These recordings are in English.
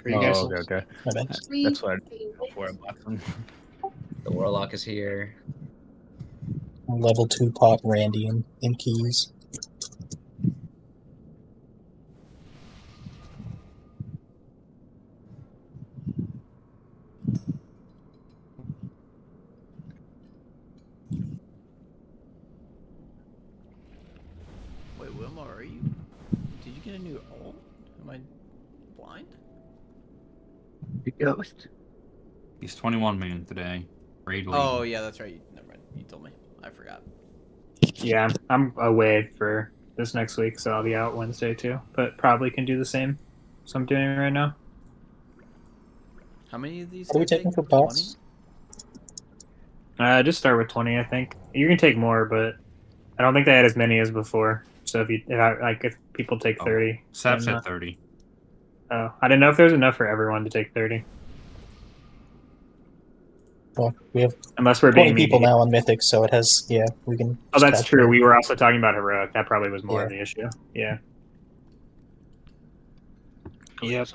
for you guys. Okay. My bad. That's what I go for. The Warlock is here. Level 2 pot Randy in keys. Wait, Wilma, are you? Did you get a new ult? Am I blind? The ghost. He's 21 man today. Raid lead. Oh yeah, that's right. Never mind. You told me. I forgot. Yeah, I'm away for this next week, so I'll be out Wednesday too. But probably can do the same. So I'm doing it right now. How many of these? What are we taking for pots? Just start with 20, I think. You can take more, but I don't think they had as many as before. So if people take 30, Sap then, said 30. Oh, I didn't know if there was enough for everyone to take 30. Well, we have Unless we're 20 being people needy. now on Mythic, so it has, yeah, we can... Oh, that's just true. calculate. We were also talking about Heroic. That probably was more of Yeah. the issue. Yeah. Yep.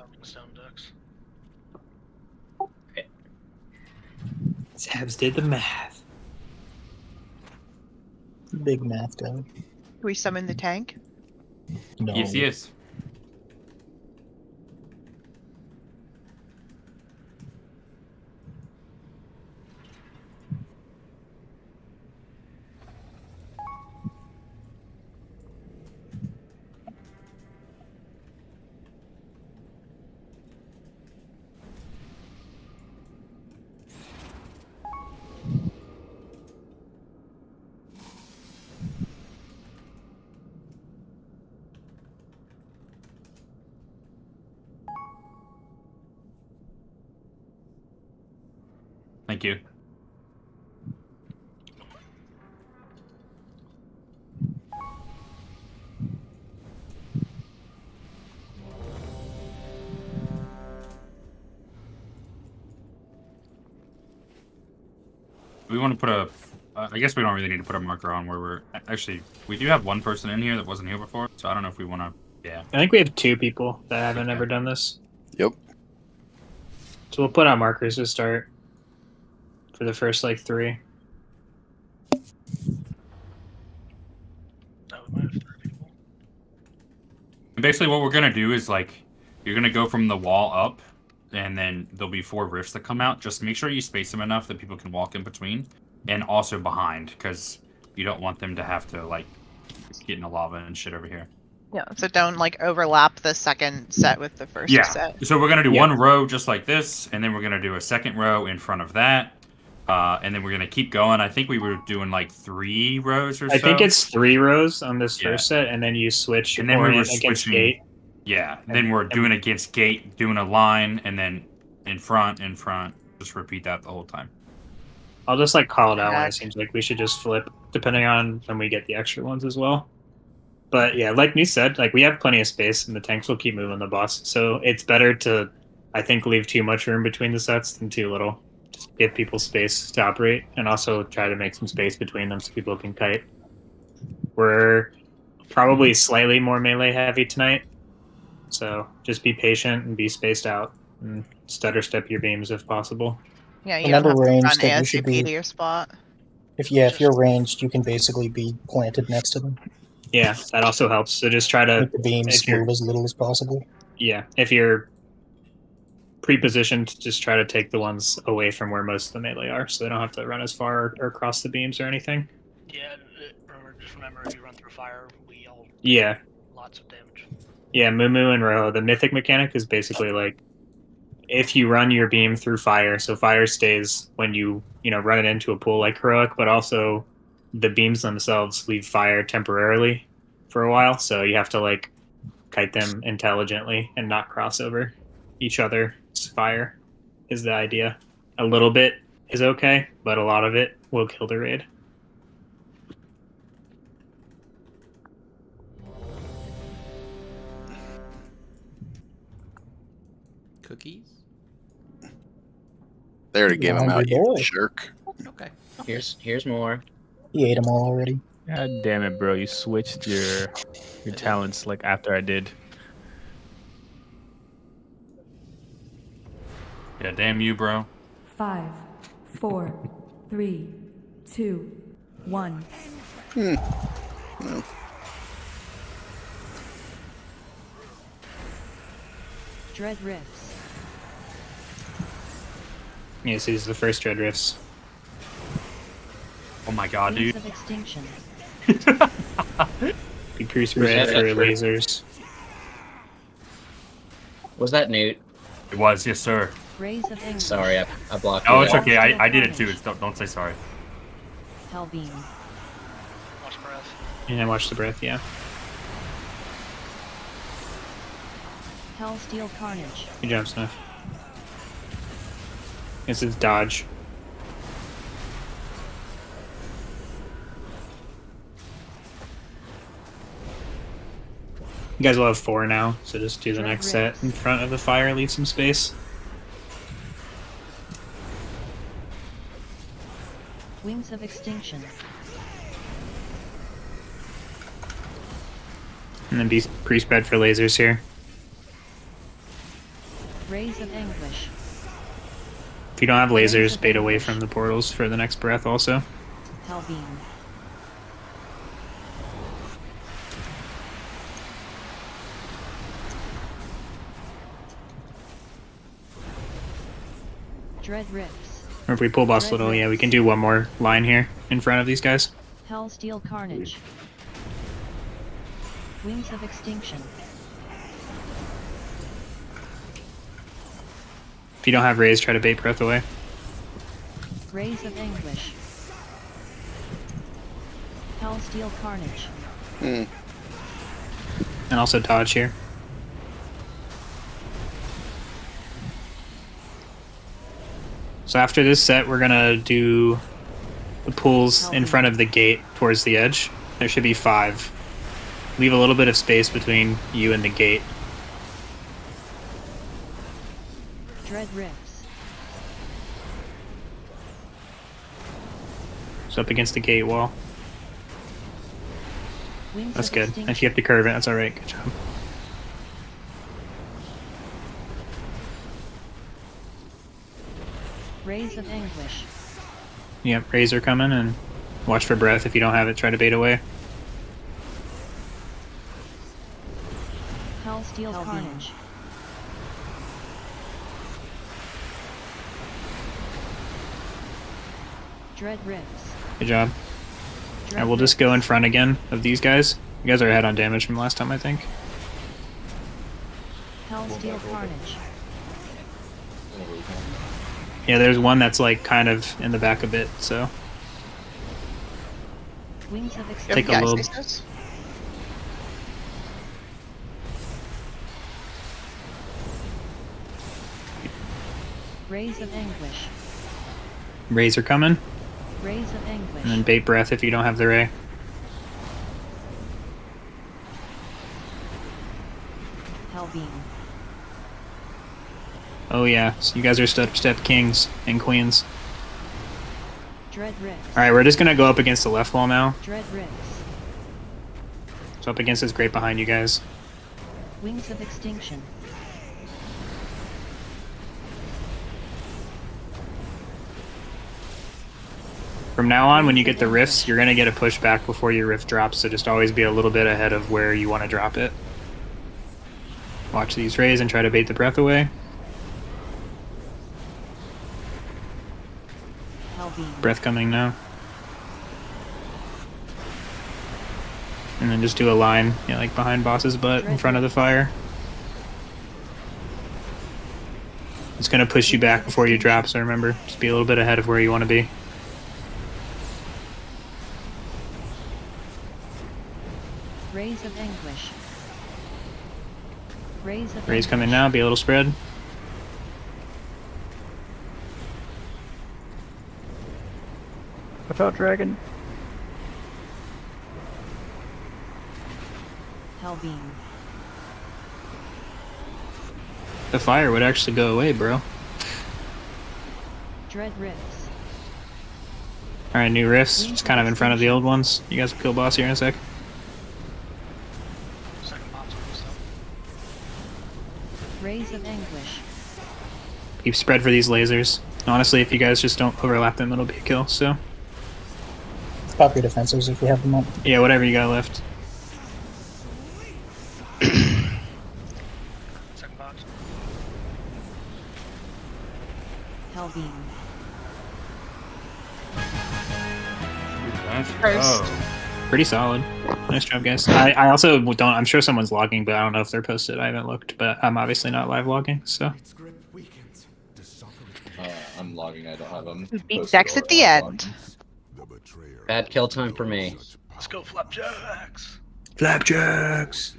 Sabs did the math. Big math guy. Do we summon the tank? No. Yes. Thank you. We want to put a... I guess we don't really need to put a marker on where we're... Actually, we do have one person in here that wasn't here before, so I don't know if we want to... Yeah. I think we have 2 people that haven't ever done this. Yep. So we'll put out markers to start for the first, 3. And basically what we're going to do is, you're going to go from the wall up, and then there'll be 4 rifts that come out. Just make sure you space them enough that people can walk in between. And also behind, because you don't want them to have to, get in the lava and shit over here. Yeah, so don't overlap the second set with the first set. So we're going to do one row just like this, and then we're going to do a second row in front of that. And then we're going to keep going. I think we were doing 3 rows or so. I think it's 3 rows on this first set, and then you switch and then we were against switching, gate. Yeah, then we're doing against gate, doing a line, and then in front. Just repeat that the whole time. I'll just call it out when it seems like we should just flip, depending on when we get the extra ones as well. But yeah, like you said, we have plenty of space, and the tanks will keep moving the boss. So it's better to, I think, leave too much room between the sets than too little. Just give people space to operate, and also try to make some space between them so people can kite. We're probably slightly more melee heavy tonight, so just be patient and be spaced out, and stutter step your beams if possible. Yeah, you don't Remember have to run ranged that you should ASCP be... to your spot. If you're ranged, you can basically be planted next to them. Yeah, that also helps. So just try to Make the beams move as little as possible. Yeah, if you're pre-positioned, just try to take the ones away from where most of the melee are, so they don't have to run as far or cross the beams or anything. Yeah, just remember if you run through fire, we all lots of damage. Yeah, Mumu and Roho. The mythic mechanic is basically if you run your beam through fire, so fire stays when you run it into a pool like heroic, but also the beams themselves leave fire temporarily for a while, so you have to kite them intelligently and not cross over each other's fire is the idea. A little bit is okay, but a lot of it will kill the raid. Cookies? They already gave them out, you boy. jerk. Okay. Here's more. He ate them all already. God damn it, bro! You switched your talents after I did. Yeah, damn you, bro. 5, 4, 3, 2, 1. No. Dread Rifts. Yes, these are the first Dread Rifts. Oh my god, Wings dude. of Extinction. Be pre-spread that for true? lasers. Was that Newt? It was, yes, sir. Rays of Anguish. Sorry, I blocked Oh, you it's there. okay. I did it too. It's, don't say sorry. Hellbeam. Watch breath. And watch the breath, yeah. Hellsteel Carnage. Good job, Snuff. This is dodge. You guys will have 4 now, so just do the next set in front of the fire, leave some space. Wings of Extinction. And then be pre-spread for lasers here. Rays of Anguish. If you don't have lasers, bait away from the portals for the next breath also. Hellbeam. Dread Rifts. Or if we pull Boss Little, yeah, we can do one more line here in front of these guys. Hellsteel Carnage. Wings of Extinction. If you don't have raise, try to bait breath away. Rays of Anguish. Hellsteel Carnage. Hmm. And also dodge here. So after this set, we're gonna do the pulls in front of the gate towards the edge. There should be 5. Leave a little bit of space between you and the gate. Dread Rifts. So up against the gate wall. Wings That's of good. Extinction. If you have to curve it, that's alright. Good job. Rays of Anguish. Yep, razor coming, and watch for breath. If you don't have it, try to bait away. Hellsteel Carnage. Dread Rifts. Good job. Dread Alright, we'll just go in front again of these guys. You guys are ahead on damage from last time, I think. Hellsteel Carnage. Yeah, there's one that's like kind of in the back a bit, so Wings of take Extinction. a little. Rays of Anguish. Razor coming, Rays of Anguish. and then bait breath if you don't have the ray. Hellbeam. Oh yeah, so you guys are step kings and queens. Dread Rifts. Alright, we're just gonna go up against the left wall now. Dread Rifts. So up against this grate behind you guys. Wings of Extinction. From now on, when you get the rifts, you're gonna get a pushback before your rift drops, so just always be a little bit ahead of where you want to drop it. Watch these rays and try to bait the breath away. Hellbeam. Breath coming now. And then just do a line, you know, like behind boss's butt in front of the fire. It's gonna push you back before you drop, so remember, just be a little bit ahead of where you want to be. Rays of Anguish. Rays of Rays coming Anguish. now, be a little spread. Watch out, dragon. Hellbeam. The fire would actually go away, bro. Dread Rifts. Alright, new rifts, just kind of in front of the old ones. You guys will kill boss here in a sec. Second bomb's almost up. Rays of Anguish. keep spread for these lasers. Honestly, if you guys just don't overlap them, it'll be a kill. So Pop your defensives if you have them up. yeah, whatever you got left. Second box. Hellbeam. Let's First. go. Pretty solid. Nice job, guys. I also don't. I'm sure someone's logging, but I don't know if they're posted. I haven't looked, but I'm obviously not live logging. So I'm logging. I don't have them. Beat posted Dex or at the logged end. Bad kill time for me. Let's go, Flapjacks. flapjacks.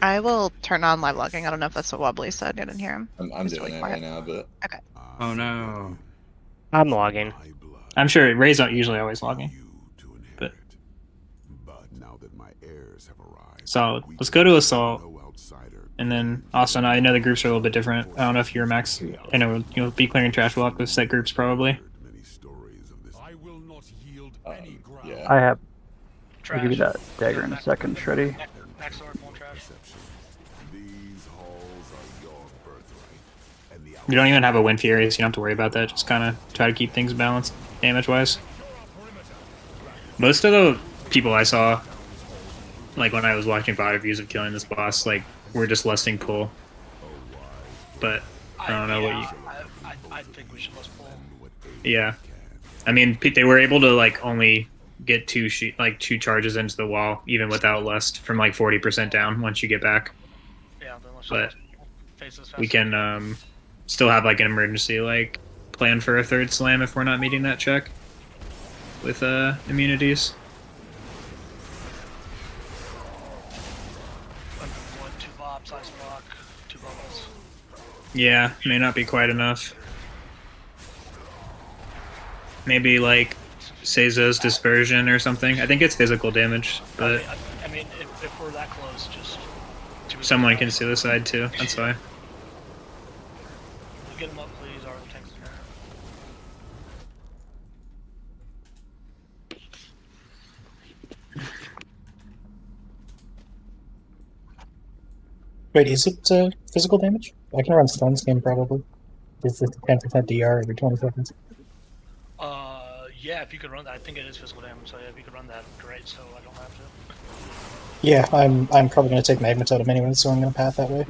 I will turn on live logging. I don't know if that's what Wobbly said. I didn't hear him. I'm It's doing really it quiet. right now, but Oh no. I'm logging. I'm sure Ray's not usually always logging. But solid. Let's go to assault. And then Austin, I know the groups are a little bit different. I don't know if you're max. I know you'll be clearing trash block with set groups probably. yeah. I have. I'll Trash. give you that dagger in a second, Shreddy. Max sword, full trash. You don't even have a win fury, so you don't have to worry about that. Just kind of try to keep things balanced damage wise. Most of the people I saw, like when I was watching VOD reviews of killing this boss, like were just lusting pull. But I don't know what you. I think we should list pull. Yeah, I mean they were able to like only get two charges into the wall even without lust from like 40% down once you get back. Yeah, then let's But just face this we fast. can still have like an emergency like plan for a third slam if we're not meeting that check with immunities. One, two bob, size block, two bubbles. Yeah, may not be quite enough. Maybe like Seizo's dispersion or something. I think it's physical damage, but I mean, if we're that close, just someone can suicide too. That's fine. Get him up, please. Our tanks are Wait, is it physical damage? I can run stun skin probably. It's 10% DR every 20 seconds. yeah, if you could run that, I think it is physical damage. So yeah, if you could run that, great. So I don't have to. Yeah, I'm probably gonna take Magma Totem anyway, so I'm gonna path that way.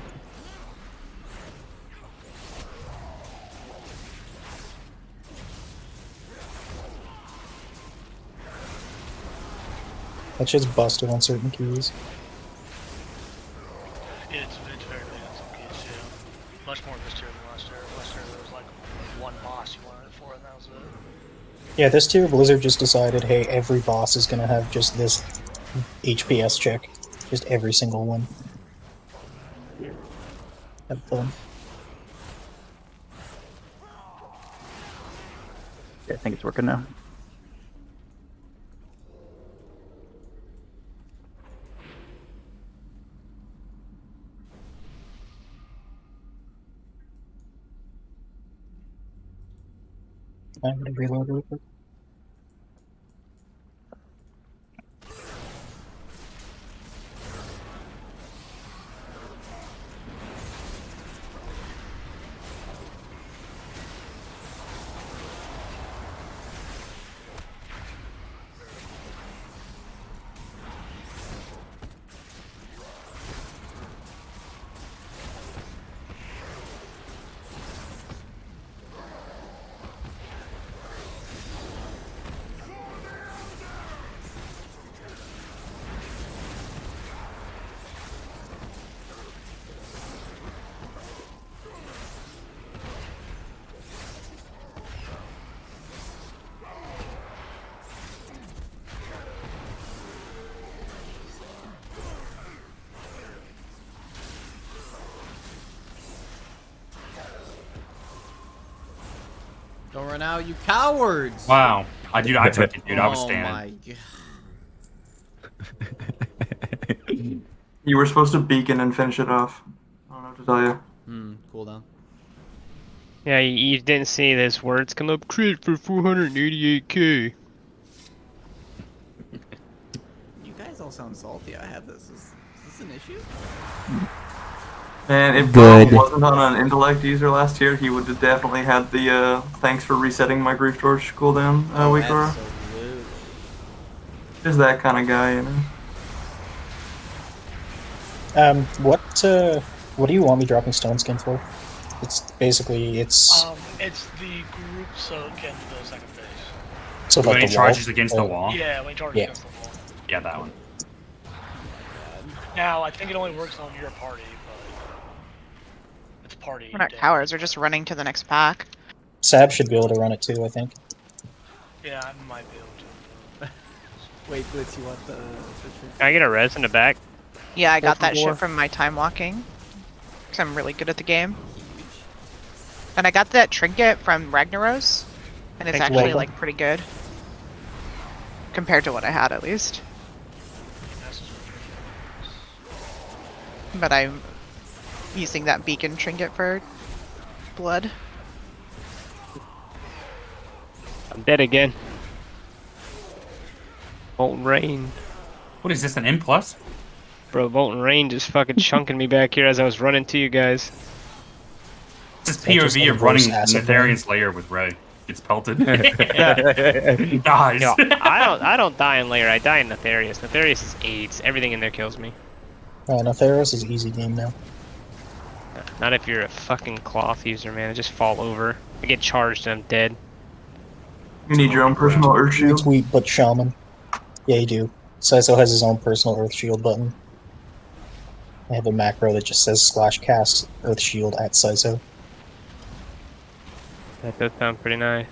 That shit's busted on certain keys. Yeah, it's very good in some cases. Yeah, much more this tier than last year. Last year there was like one boss you wanted it for, and that was it. Yeah, this tier Blizzard just decided, hey, every boss is gonna have just this HPS check. Just every single one. Have fun. Yeah, I think it's working now. I'm gonna reload real quick. Don't run out, you cowards! Wow. I took it, dude. I was Oh standing. my god. You were supposed to beacon and finish it off. I don't know what to tell you. Cool down. Yeah, you didn't see those words come up. Crit for 488k. You guys all sound salty. I have this. Is this an issue? And if Good. Bob wasn't on an intellect user last year, he would have definitely had the thanks for resetting my Grief Torch cooldown week ago. Absolutely. Just that kind of guy, you know. What do you want me dropping Stone Skin for? It's basically It's the group, so it can do the second phase. so When like he the charges wall? against the wall. Yeah, when you charge Yeah. against the wall. Yeah, that one. Now, I think it only works on your party, but it's party. We're not damage. cowards, we're just running to the next pack. Sab should be able to run it too, I think. Yeah, I might be able to. Wait, Blitz, you want the Can I get a res in the back? Yeah, I got Four that for four. shit from my time walking. Cause I'm really good at the game. And I got that trinket from Ragnaros. And it's Thank you. actually Welcome. like pretty good. Compared to what I had at least. But I'm using that beacon trinket for blood. I'm dead again. Molten Rain. What is this, an M+? Bro, Molten Rain just fucking chunking me back here as I was running to you guys. This is That just POV of inverse running acid Netherian's lair with Ray. Gets pelted. He dies. No, I don't die in layer, I die in Netherius. Netherius is AIDS. Everything in there kills me. No, Theros is easy game now. Not if you're a fucking cloth user, man. I just fall over. I get charged and I'm dead. You need your own personal Earth Shield. Retweet, but Shaman. Yeah, you do. Saizo has his own personal Earth Shield button. I have a macro that just says /cast Earth Shield at Saizo. That does sound pretty nice.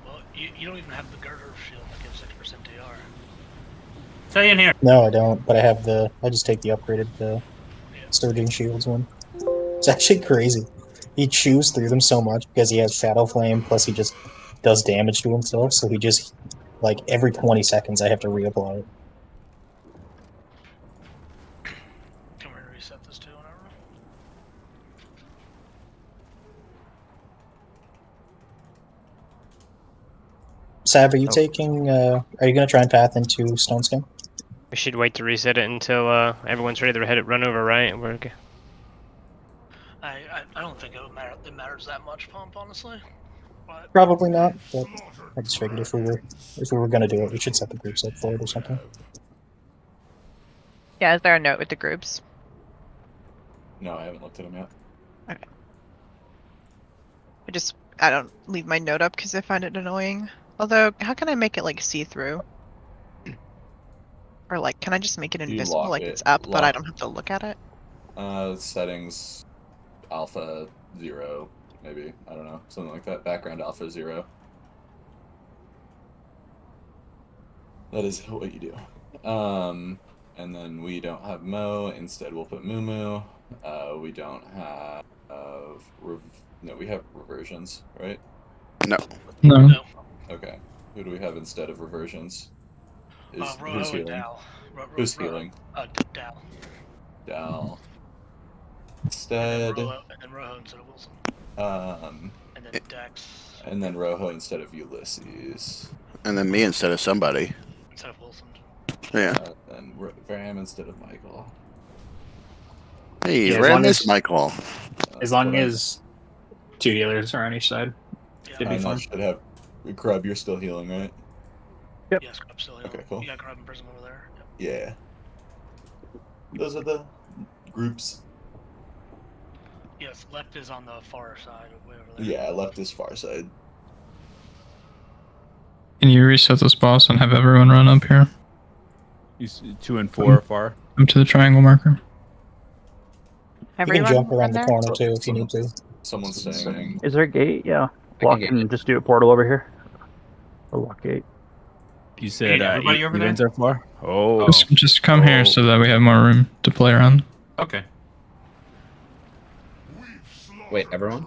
Well, you don't even have the Girder shield that gives 60% DR. Stay in here. No, I don't, but I just take the upgraded Sturgeon Shields one. It's actually crazy. He chews through them so much because he has Shadow Flame, plus he just does damage to himself, so he just, like, every 20 seconds I have to reapply it. Can we reset this too whenever? Sav, are you taking, are you gonna try and path into Stone Skin? We should wait to reset it until everyone's ready to run over, right? We're okay. I don't think it matters that much, Pump, honestly. But Probably not, but I just figured if we were gonna do it, we should set the groups up for it or something. Yeah, is there a note with the groups? No, I haven't looked at them yet. I don't leave my note up because I find it annoying. Although, how can I make it like see-through? Or like, can I just make it invisible, lock like it. it's up, but I Lock. don't have to look at it? Settings, alpha 0, maybe. I don't know, something like that. Background alpha 0. That is what you do. And then we don't have Mo. Instead, we'll put Mumu. We don't have. No, we have reversions, right? No. no. Okay. Who do we have instead of reversions? Who's Roho and healing? Dal. Who's healing? Dal. Dal. Instead. And then Roho instead of Wilson. And then Dex. And then Rojo instead of Ulysses. And then me instead of somebody. Instead of Wilson. Yeah. And Ram instead of Michael. Hey, Yeah, Ram is Michael. As long as 2 dealers are on each side, should be And I fun. should have. Crub, you're still healing, right? Yep. Yes, Crub's still healing. Okay, cool. You got Crub and Prism over there. Yeah. Those are the groups. Yes, left is on the far side, way over there. Yeah, left is far side. Can you reset this boss and have everyone run up here? 2 and 4 far. Up to the triangle marker. You can jump around the corner too if you need to. Someone's saying. Is there a gate? Yeah. Block and just do a portal over here. A lock gate. You said everybody over there? evens are far? Oh. Just come here so that we have more room to play around. Okay. Wait, everyone?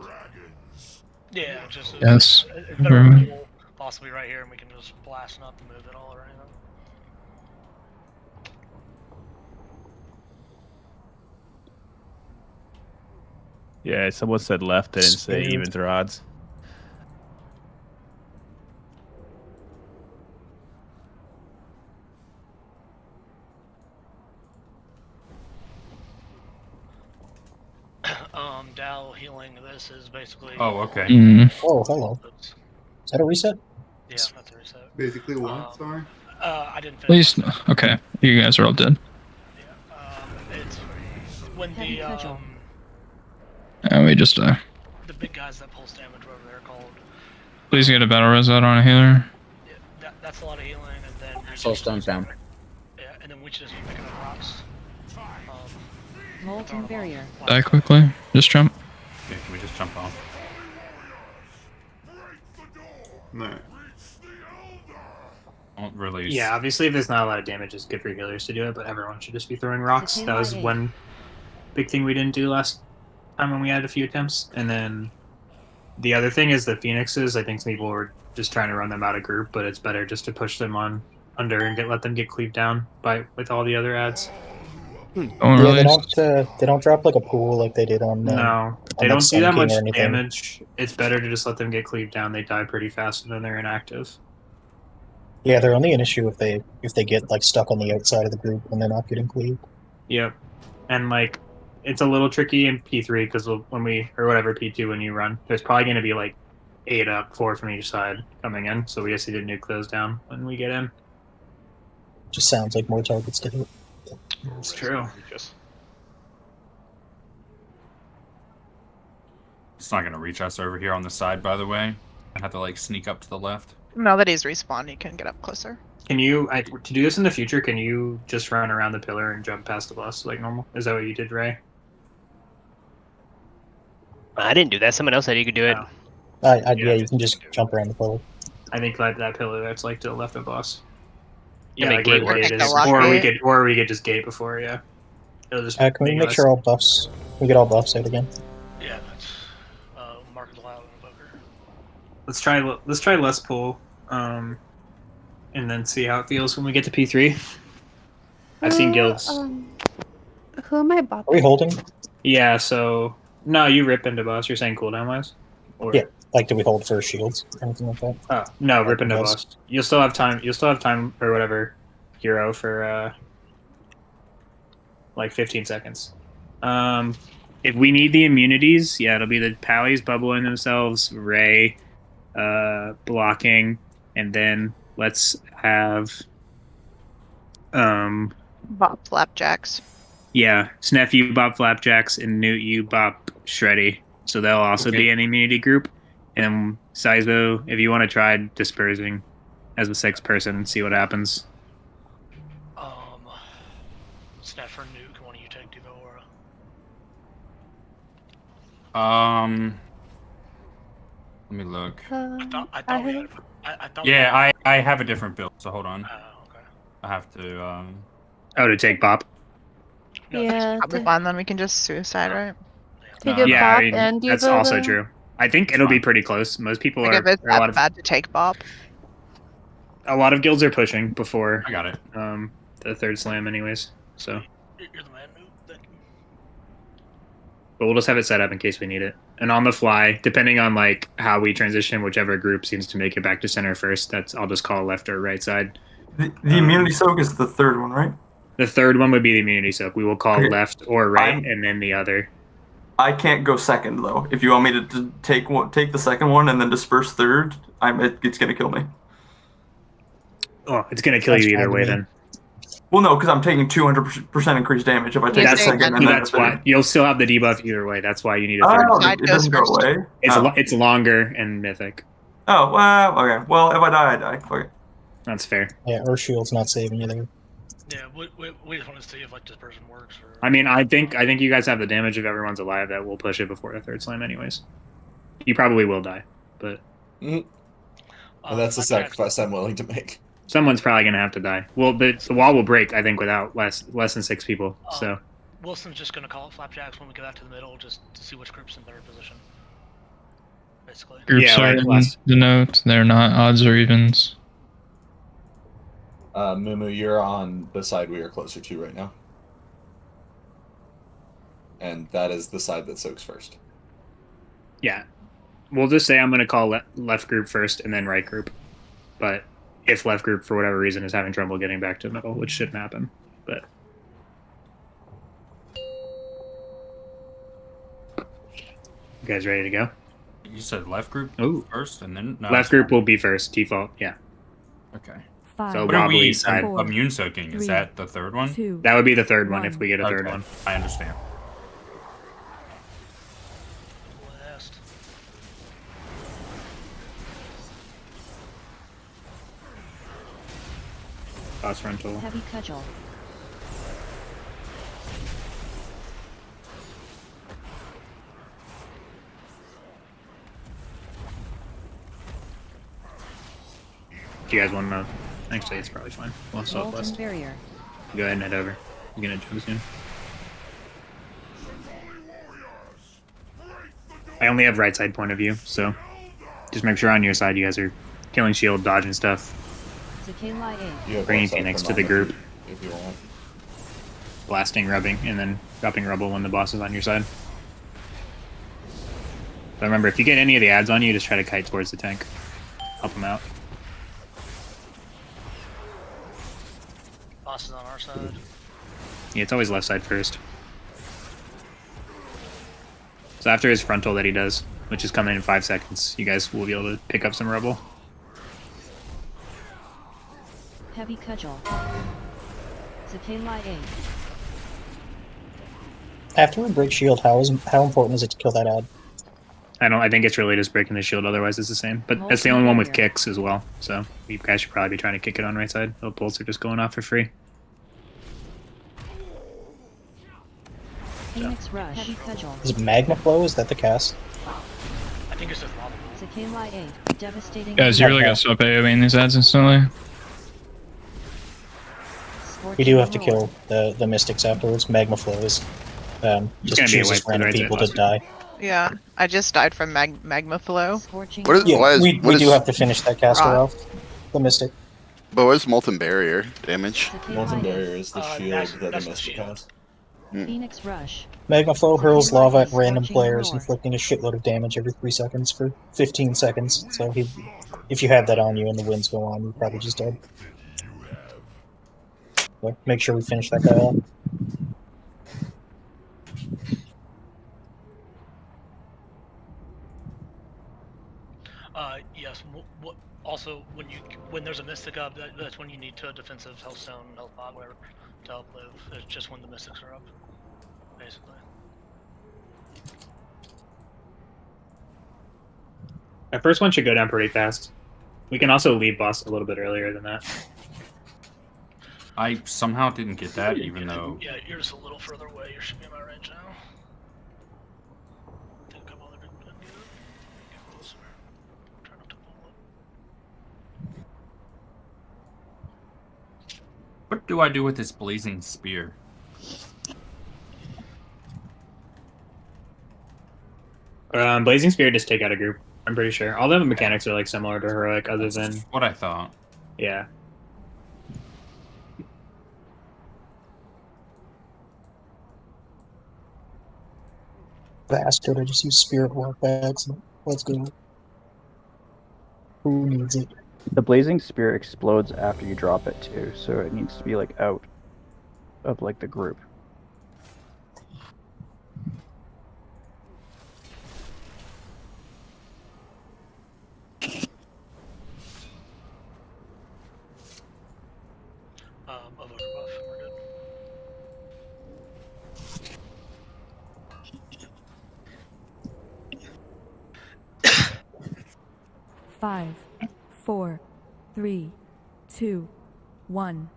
Yeah, just. Yes, It's better everyone. to possibly right here, and we can just blast not to move at all or anything. Yeah, someone said left. They didn't say evens or odds. Dow healing this is basically. Oh, okay. Oh, hello. Is that a reset? Yeah, that's a reset. Basically what? Sorry. I didn't At finish. least, okay. You guys are all dead. It's when And we just die. the big guys that pulse damage, whatever they're called. Please get a battle res out on a healer. That's a lot of healing, and then Soulstone's down. Yeah, and then we should just be picking up rocks. Molten barrier. Die quickly. Just jump. Okay, can we just jump off? No. Don't release. Yeah, obviously, if there's not a lot of damage, it's good for healers to do it, but everyone should just be throwing rocks. That was one big thing we didn't do last time when we had a few attempts. And then the other thing is the Phoenixes. I think some people were just trying to run them out of group, but it's better just to push them on under and let them get cleaved down with all the other ads. They don't drop like a pool like they did on. No, they on, don't like, do that Sun King much or anything. damage. It's better to just let them get cleaved down. They die pretty fast and then they're inactive. Yeah, they're only an issue if they get like stuck on the outside of the group when they're not getting cleaved. Yep, and like it's a little tricky in P3 because when we or whatever P2 when you run, there's probably going to be like 8 up, 4 from each side coming in. So we just need to nuke those down when we get in. Just sounds like more targets to hit. It's true. It's not gonna reach us over here on the side, by the way. I have to like sneak up to the left. Now that he's respawned, you can get up closer. Can you to do this in the future? Can you just run around the pillar and jump past the bus like normal? Is that what you did, Ray? I didn't do that. Someone else said you could do it. Yeah, you can just jump around the pillar. I think like that pillar that's like to the left of us. Yeah, Yeah, make like gate where the work. gate Like is. the lock gate? Or we could just gate before. Yeah. It'll just Can we make us- sure all buffs? We get all buffs out again. Yeah, that's Mark is allowed in the poker. Let's try less pull, and then see how it feels when we get to P3. I've seen guilds. Who am I bopping? Are we holding? Yeah. So no, you rip into boss. You're saying cooldown wise? Or... Yeah. Like, do we hold for shields or anything like that? Oh no, rip into boss. boss. You'll still have time. You'll still have time or whatever. Hero for like 15 seconds. If we need the immunities, yeah, it'll be the Pallies bubbling themselves, Ray blocking, and then let's have Bop flapjacks. yeah, Snef you bop Flapjacks and Newt you bop Shreddy. So they'll also be an immunity group. And then Sizo, if you want to try dispersing as a 6th person, see what happens. Snap for nuke. One of you take Devo Aura. Let me look. I thought we had. I thought. Yeah, I have a different build, so hold on. Okay. I have to. Oh, to take Bop. Yeah. Probably fine, then we can just suicide, right? Take a Yeah, bop I mean, and do that's the also true. I think it'll be pretty close. Most people Like are. if it's a lot of bad to take Bop. a lot of guilds are pushing before. I got it. The 3rd slam, anyways. So, You're the man. Thank you. but we'll just have it set up in case we need it. And on the fly, depending on like how we transition, whichever group seems to make it back to center first, I'll just call left or right side. The immunity soak is the third one, right? The 3rd one would be the immunity soak. We will call Okay. left or right, and then the other. I can't go second though. If you want me to take the second one and then disperse third, it's gonna kill me. Oh, it's gonna kill you either way then. Well, no, because I'm taking 200% increased damage if I take the second. And then That's why you'll still have the debuff either way. That's why you need a 3rd. Oh, it doesn't go away. It's longer and mythic. Oh, well, okay. Well, if I die, I die. Fuck it. That's fair. Yeah, or shield's not saving you there. Yeah, we just want to see if like dispersion works. Or... I mean, I think you guys have the damage if everyone's alive that will push it before the 3rd slam, anyways. You probably will die, but And that's the sacrifice I'm willing to make. someone's probably gonna have to die. Well, the wall will break, I think, without less than 6 people. So Wilson's just gonna call it flapjacks when we get out to the middle, just to see which group's in better position. Basically. Groups are in the note. They're not odds or evens. Mumu, you're on the side we are closer to right now. And that is the side that soaks first. yeah, we'll just say I'm gonna call left group first and then right group. But if left group for whatever reason is having trouble getting back to middle, which shouldn't happen, but You guys ready to go? You said left group Ooh. first, and then no, Left it's group fine. will be first, default. Yeah. Okay. So What are wobbly we side. immune soaking? Is that the third one? That would be the third one if we get a third Okay, one. I understand. Last. Boss frontal. Heavy cudgel. Do you guys want to? Actually, it's probably fine. Well, Molten southwest. barrier. Go ahead and head over. You're gonna jump soon. I only have right side point of view, so just make sure on your side you guys are killing shield, dodging stuff. Zakela A. You have Bringing left side Phoenix for to the moment group. if you want. Blasting, rubbing, and then dropping rubble when the boss is on your side. But remember, if you get any of the ads on you, just try to kite towards the tank. Help them out. Boss is on our side. Yeah, it's always left side first. So after his frontal that he does, which is coming in 5 seconds, you guys will be able to pick up some rubble. Heavy cudgel. Zakela A. After we break shield, how important is it to kill that ad? I think it's really just breaking the shield, otherwise it's the same. But that's the only one with kicks as well, so you guys should probably be trying to kick it on right side. The bolts are just going off for free. Phoenix Rush. Heavy cudgel. Is it Magma Flow? Is that the cast? I think it's just lava. Zakela A. Devastating. Guys, you really gotta stop AoEing these ads instantly. We do have to kill the mystics afterwards. Magma Flow is just gonna be a chooses wipe for the random right side people to boss. die. Yeah, I just died from magma flow. What is, Yeah, why is, we what do is- have to finish that caster Right. off. The mystic. But what is Molten Barrier damage? Molten Barrier is the shield that's- that the that's the Mystic shield. has. Phoenix Rush. Magma Flow hurls lava at random Scorching players, roar. inflicting a shitload of damage every 3 seconds for 15 seconds. So if you have that on you and the winds go on, you're probably just dead. So make sure we finish that guy off. Yes. Also, when there's a mystic up, that's when you need to defensive health stone, health pot, whatever, to help live. It's just when the mystics are up, basically. That first one should go down pretty fast. We can also leave boss a little bit earlier than that. I somehow didn't get that, even though Yeah, you're just a little further away. You should be in my range now. I think a couple other people didn't get it. Get closer. Try not to pull it. what do I do with this blazing spear? Blazing Spear just take out a group. I'm pretty sure. All the mechanics are like similar to Heroic, other than What I thought. yeah. Bastard, I just used Spirit Walk by accident. Let's go. Who needs it? The blazing spear explodes after you drop it too, so it needs to be like out of like the group. Evoker buff, we're good. Five, 4, 3, 2, 1.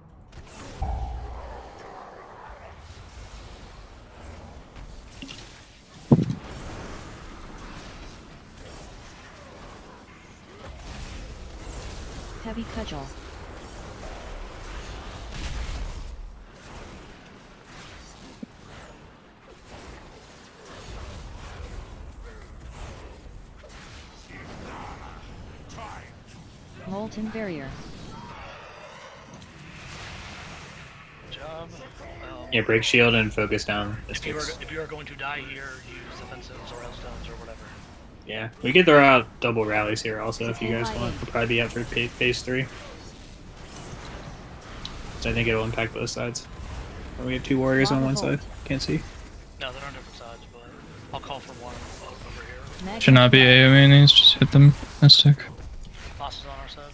Heavy cudgel. Molten barrier. Good job. Yeah, break shield and focus down. If you are going to die here, use defensives or hellstones or whatever. Yeah, we could throw out double rallies here also if you guys want. We'll probably be out for phase 3. So I think it'll impact both sides. We have 2 warriors on one side. Can't see. No, they're on different sides, but I'll call for one over here. Should not be AoE these, just hit them Mystic. Boss is on our side.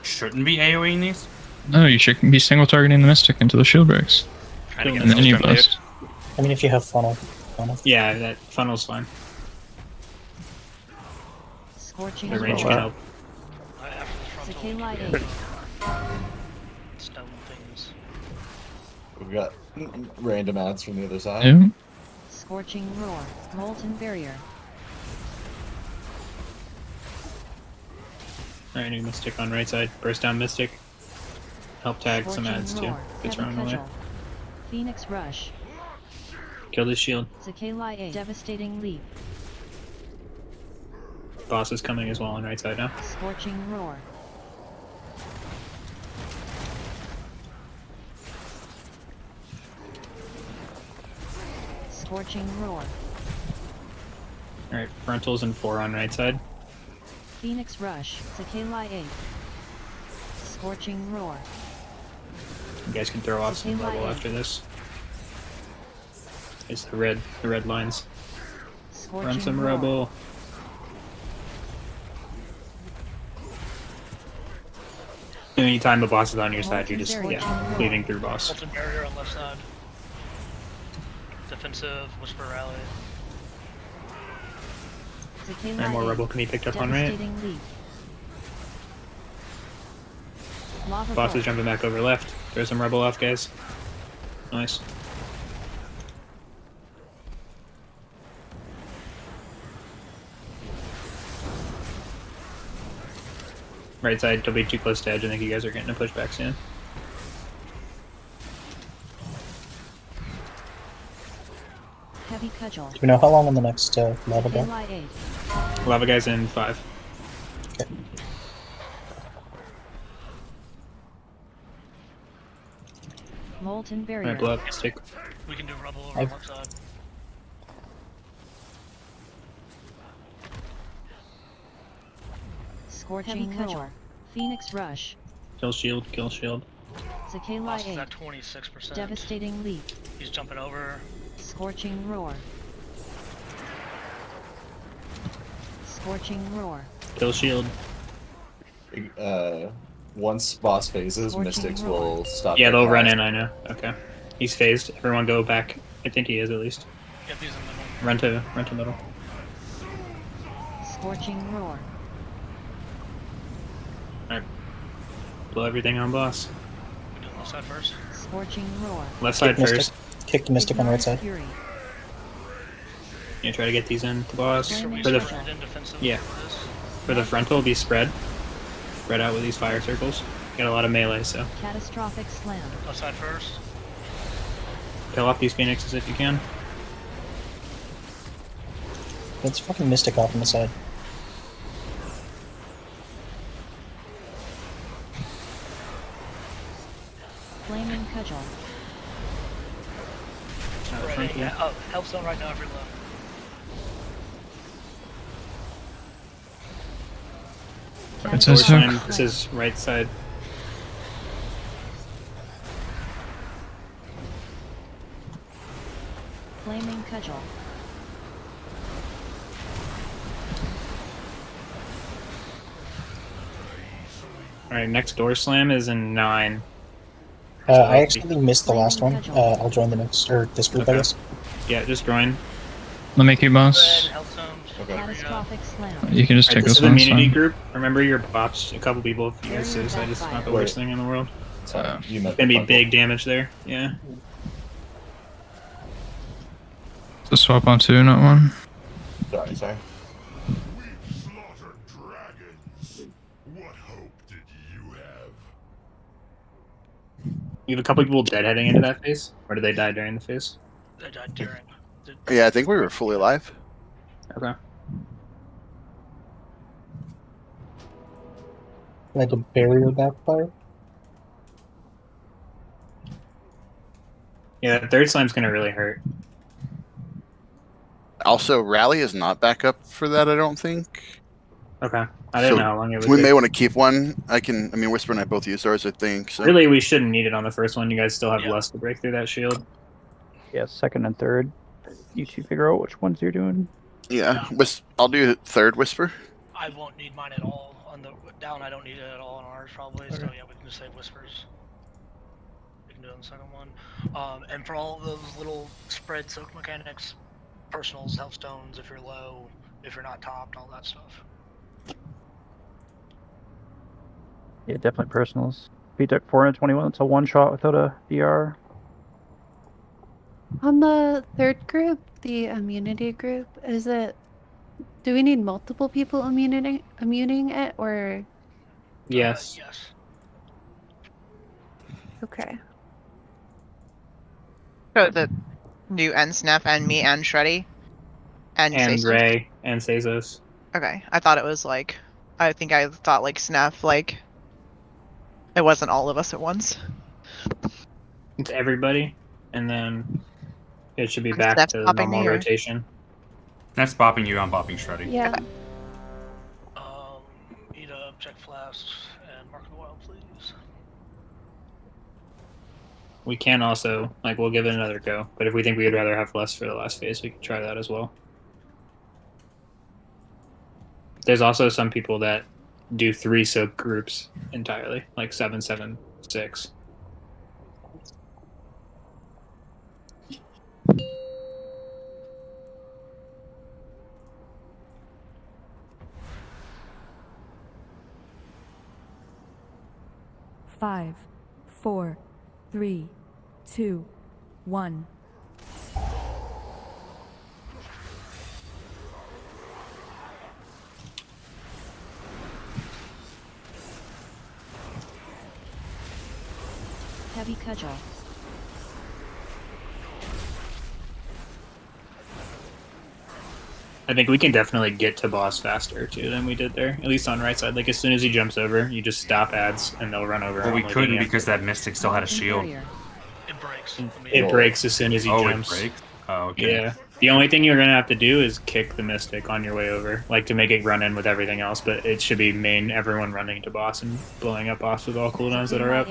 Shouldn't be AoEing these? No, you should be single targeting the Mystic until the shield breaks. Trying to get And then you Maelstrom, dude. bust. I mean, if you have funnel. Yeah, that funnel's fine. Scorching The range roar. can help. Sakela 8. Stone things. We've got random ads from the other side. Yeah. Scorching roar. Molten barrier. Alright, new Mystic on right side. Burst down Mystic. Help tag some Scorching ads too. roar. It's Heavy running away. cudgel. Phoenix rush. Killed his shield. Sakela 8. Devastating leap. Boss is coming as well on right side now. Scorching roar. Scorching roar. Alright, frontals and 4 on right side. Phoenix rush. Sakela 8. Scorching roar. You guys can throw off some Sakela level 8. after this. It's the red lines. Run Scorching some roar. rebel. Anytime the boss is on your side, you're just cleaving through boss. Molten barrier on left side. Defensive, whisper rally. Sakela Alright, more 8. rebel can be picked up on right. Devastating leap. Lava Boss is bolt. jumping back over left. Throw some rebel off, guys. Nice. Right side, don't be too close to edge. I think you guys are getting a pushback soon. Heavy cudgel. Do we know how long on the next lava go? Sakela 8. Lava guys in 5. Molten barrier. Alright, blow up, Mystic. We can do rubble over on left side. Scorching roar. Phoenix rush. Kill shield, kill shield. Sakela Boss is 8. at 26%. Devastating leap. He's jumping over. Scorching roar. Scorching roar. Kill shield. Once boss phases, Scorching Mystics roar. will stop. Yeah, their they'll run cast. in, I know. Okay. He's phased. Everyone go back. I think he is at least. Get these in the middle. Run to middle. Scorching roar. Alright. Blow everything on boss. We do left side first. Scorching roar. Left side Kick first. Mystic. Kick the Mystic on right side. Fury. Yeah, try to get these in to boss. Flaming For the cudgel. In defensive. yeah. for this. For the frontal, be spread. Spread out with these fire circles. Got a lot of melee, so Catastrophic slam. Left side first. kill off these phoenixes if you can. It's fucking Mystic off on the side. Flaming cudgel. Right, front yeah. here. Oh, help zone right now if you're low. It's Door a slam, soak. this is right side. Flaming cudgel. Alright, next door slam is in 9. I actually missed the last one. I'll join the next, or this group, I Okay. guess. Yeah, just join. Let me keep boss. Red, health zones. Catastrophic slam. You can just Alright, take this this is one. it's immunity fine. group. Remember your bops. A couple people if you guys suicide is not the worst thing in the world. Sorry, you meant Gonna be the big damage there. Yeah. So swap on 2, not 1. Sorry. You have a couple people deadheading into that phase? Or did they die during the phase? They died during. Yeah, I think we were fully alive. Okay. Like a barrier backfire. Yeah, that third slime's gonna really hurt. Also, rally is not back up for that, I don't think. Okay. I didn't know how long it would We take. may want to keep one. I mean, Whisper and I both used ours, I think. So. Really, we shouldn't need it on the first one. You guys still have less to break through that shield. Yeah, second and third. You two figure out which ones you're doing. Yeah, I'll do third whisper. I won't need mine at all. On the down, I don't need it at all on ours probably. So yeah, we can just save whispers. We can do it on the second one. And for all of those little spread soak mechanics, personals, health stones, if you're low, if you're not topped, all that stuff. Yeah, definitely personals. If you took 421, it's a one shot without a DR. On the third group, the immunity group, is it? Do we need multiple people immuning it, or? Yes. Yes. Okay. So the new NSNF and me and Shreddy and Sazos? Ray and Sazos. Okay, I thought it was like, I thought like Snap, like it wasn't all of us at once. It's everybody, and then it should be And back Steph's to popping normal me, or- rotation. That's bopping you, I'm bopping Shreddy. Yeah. Ida, check flasks, and mark the wild, please. We can also, like, we'll give it another go, but if we think we would rather have less for the last phase, we can try that as well. There's also some people that do 3 soak groups entirely, like 7, 7, 6. Five, 4, 3, 2, 1. Heavy cudgel. I think we can definitely get to boss faster too than we did there, at least on right side. Like as soon as he jumps over, you just stop ads and they'll run over. Well, we him, like, couldn't yeah. because that Mystic still had a shield. It breaks. It breaks as soon as he jumps. It breaks? Oh, okay. Yeah. The only thing you're gonna have to do is kick the Mystic on your way over, like to make it run in with everything else. But it should be main everyone running to boss and blowing up boss with all cooldowns that are up.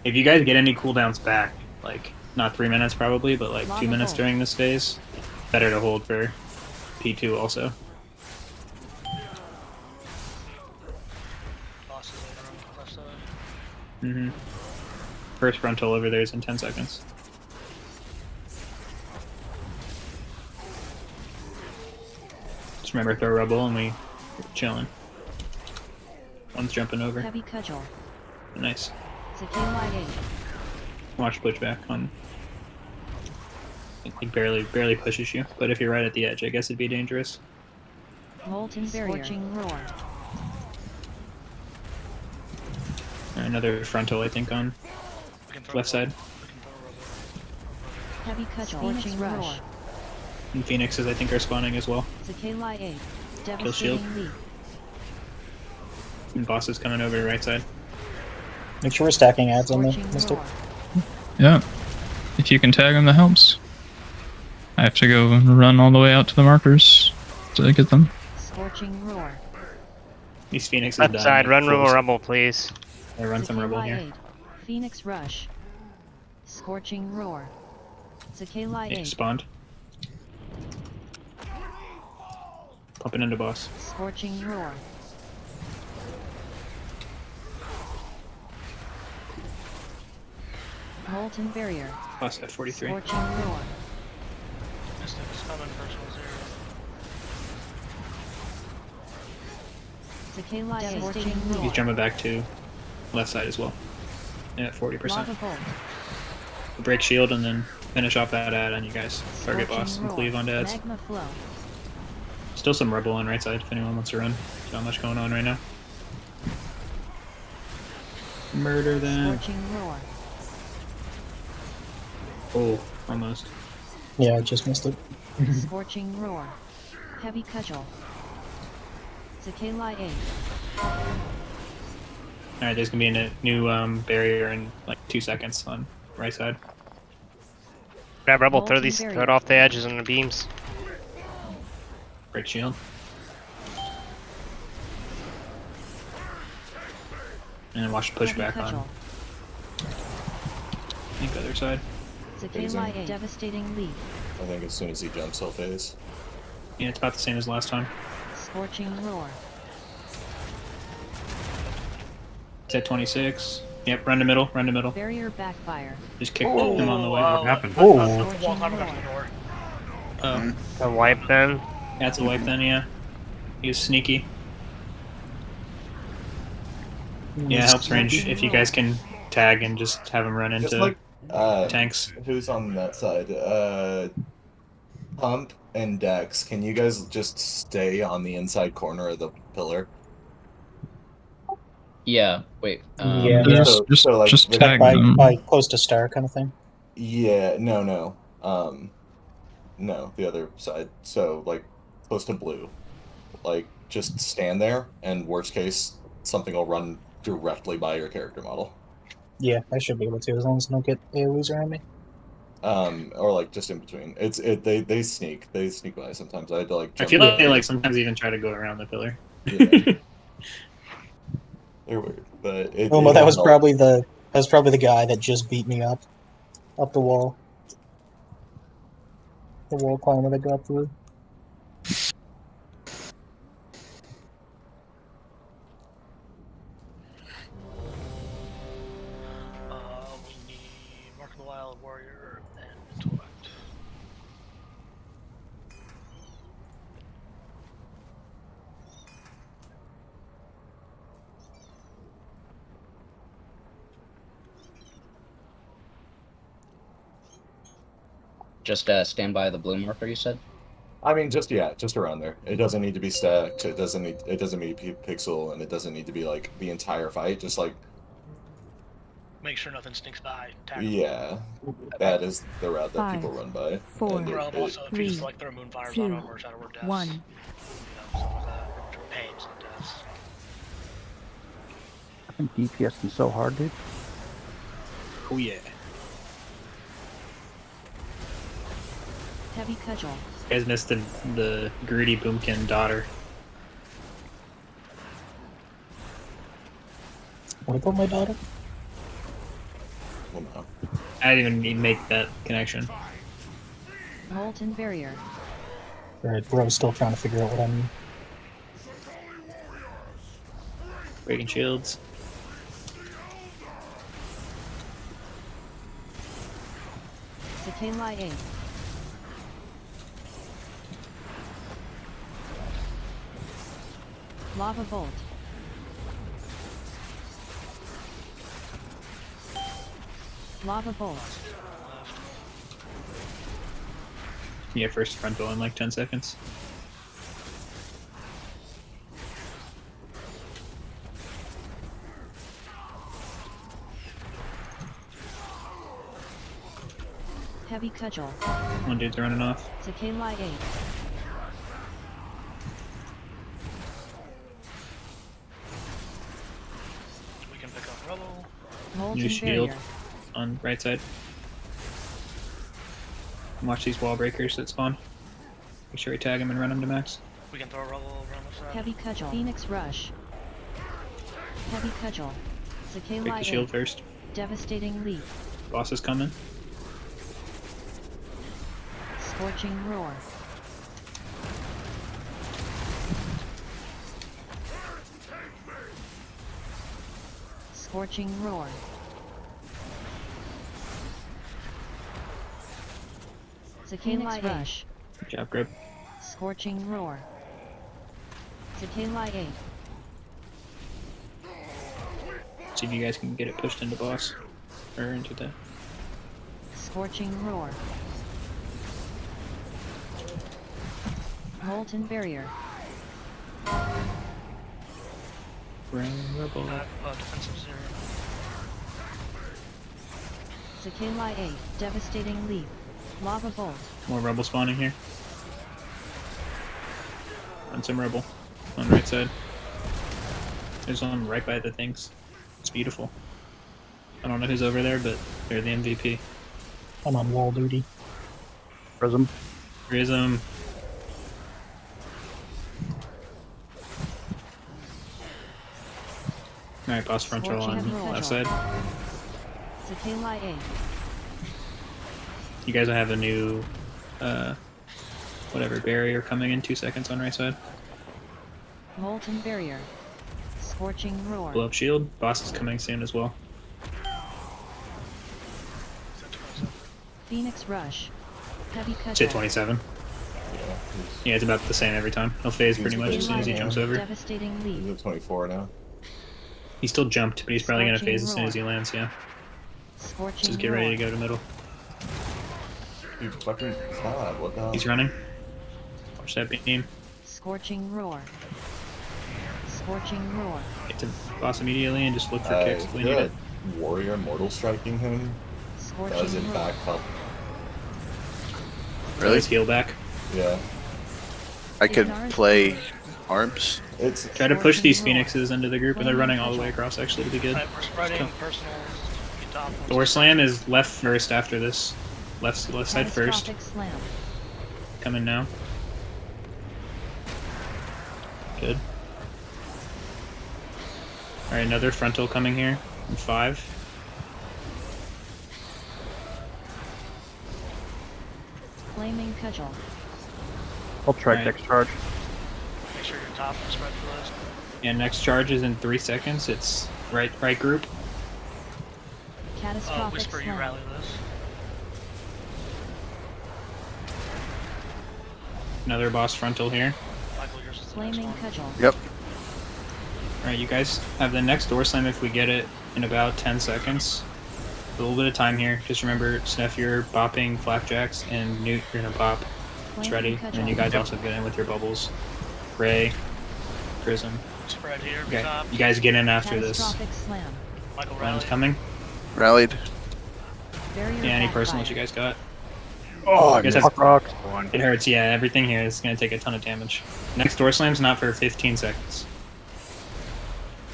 If you guys get any cooldowns back, like not 3 minutes probably, but like 2 minutes during this phase, better to hold for P2 also. Bosses later on the left side. Mm-hmm. First frontal over there is in 10 seconds. Just remember, throw rubble and we chilling. One's jumping over. Heavy cudgel. Nice. Tequila 8. Watch pushback on. It barely pushes you, but if you're right at the edge, I guess it'd be dangerous. Molten barrier. Scorching roar. Another frontal, I think, on left side. Heavy cudgel. Phoenix rush. And Phoenixes, I think, are spawning as well. Tequila 8. Kill shield. Devastating leap. And boss is coming over to right side. Make sure we're stacking ads on the Mystic. Yeah. If you can tag them, that helps. I have to go and run all the way out to the markers to get them. Scorching roar. These Phoenixes Left dying. side, run rubble, please. I run some rubble Tequila here. 8. Phoenix rush. Scorching roar. Tequila They 8. spawned. Pumping into boss. Scorching roar. Molten barrier. Boss at 43. Scorching roar. Mystic's coming, personals here. Tequila 8. Scorching He's roar. jumping back to left side as well. Yeah, 40%. Lava bolt. Break shield and then finish off that ad on you guys. Target boss and Scorching cleave roar. onto ads. Magma flow. Still some rubble on right side if anyone wants to run. There's not much going on right now. Murder them. Scorching roar. Oh, almost. Yeah, I just missed it. Scorching roar. Heavy cudgel. Tequila 8. Alright, there's gonna be a new barrier in like 2 seconds on right side. Grab rubble, throw Molten throw it barrier. off the edges and the beams. Break shield. And then watch Heavy pushback cudgel. on. I think other side. Cicala phasing. devastating leaf. I think as soon as he jumps, he'll phase. Yeah, it's about the same as last time. Scorching roar. It's at 26. Yep, run to middle, run to middle. Barrier backfire. Just kick him on the way. What happened? Oh. Wall climbing back to the door. Oh, A wipe then. that's a wipe then, yeah. He was sneaky. Yeah, it helps range if you guys can tag and just have him run Just into like tanks. Who's on that side? Pump and Dex. Can you guys just stay on the inside corner of the pillar? Yeah. Wait. Yeah. Just the- tag by, them. by close to star kind of thing. Yeah. No. No, the other side. So like close to blue. Like just stand there, and worst case, something will run directly by your character model. Yeah, I should be able to as long as I don't get AoEs around me. Or like just in between. They sneak by sometimes. I had to like. I Jump feel like in. they like sometimes even try to go around the pillar. Yeah. They're weird, but it. Oh, it well, that will was help. probably the guy that just beat me up the wall. The wall climber that got through. We need Mark of the Wild, Warrior, and Intellect. Just stand by the blue marker. You said. I mean, just around there. It doesn't need to be stacked. It doesn't need to be pixel, and it doesn't need to be like the entire fight. Just like Make sure nothing sneaks by. Tag 'em. yeah, that is the route that people 5, run by. 4, And Or also, if you just 3, like throw moonfires 2, on them or shadow word deaths. 1. You know, stuff like that. Or pains and deaths. I think DPS is so hard, dude. Oh yeah. Heavy cudgel. You guys missed the greedy boomkin daughter. What about my daughter? Well, no. I didn't even need to make that connection. Molten barrier. Alright, bro's still trying to figure out what I mean. Breaking shields. Cicala 8. Lava bolt. Lava bolt. Yeah, first frontal in like 10 seconds. Heavy cudgel. One dude's running off. Cicala 8. We can pick up rubble. Molten New shield barrier. on right side. Watch these wall breakers that spawn. Make sure we tag them and run them to max. We can throw rubble around the side. Heavy cudgel. Phoenix rush. Heavy cudgel. Break Cicala the shield 8. first. Devastating leaf. Boss is coming. Scorching roar. Scorching roar. Phoenix rush. Good job, Grip. Scorching roar. Cicala 8. See if you guys can get it pushed into boss. Or into the... Scorching roar. Molten barrier. Bring rebel. Defensive 0. Cicala 8. Devastating leaf. Lava bolt. More rebel spawning here. And some rebel on right side. There's one right by the things. It's beautiful. I don't know who's over there, but they're the MVP. I'm on wall duty. Prism. Prism. Alright, boss frontal Scorching on roar. left side. Cicala 8. You guys have a new, whatever, barrier coming in 2 seconds on right side. Molten barrier. Scorching roar. Blow up shield. Boss is coming soon as well. Phoenix rush. Heavy It's cudgel. at 27. Yeah, it's about the same every time. He'll phase pretty much as soon as he jumps over. Devastating leap. He's at 24 now. He still jumped, but he's probably gonna Scorching phase as soon as he roar. lands, yeah. Scorching Just get ready to roar. go to middle. You fucking god, what the hell? He's running. Watch that beam. Scorching roar. Scorching roar. Get to boss immediately and just look for kicks if we need it. Warrior mortal striking him does in fact help. Really? Let's heal back. Yeah. I could play arms. It's Try to push these phoenixes into the group, and they're running all the way across. Actually, to be good. We're spreading personals. Get top ones. Door slam is left first after this. Left side first. Catastrophic slam. Coming now. Good. Alright, another frontal coming here. In 5. Flaming cudgel. I'll try Alright. next charge. Make sure your top is spread for those. And next charge is in 3 seconds. It's right group. Catastrophic Whisper, you slam. rally this. Another boss frontal here. Michael, yours is the next Flaming one. cudgel. Yep. Alright, you guys have the next door slam if we get it in about 10 seconds. A little bit of time here. Just remember, Snef, you're bopping flapjacks, and Newt, you're gonna bop. It's ready. And then you guys also get in with your bubbles. Ray, Prism. Spread here, Okay, top. you guys get in after this. Catastrophic slam. Michael Round's rally. coming. Rallied. Barrier Yeah, any backfire. personals you guys got? Oh, You guys I have- Rocks. It hurts, yeah. Everything here is gonna take a ton of damage. Next door slam's not for 15 seconds.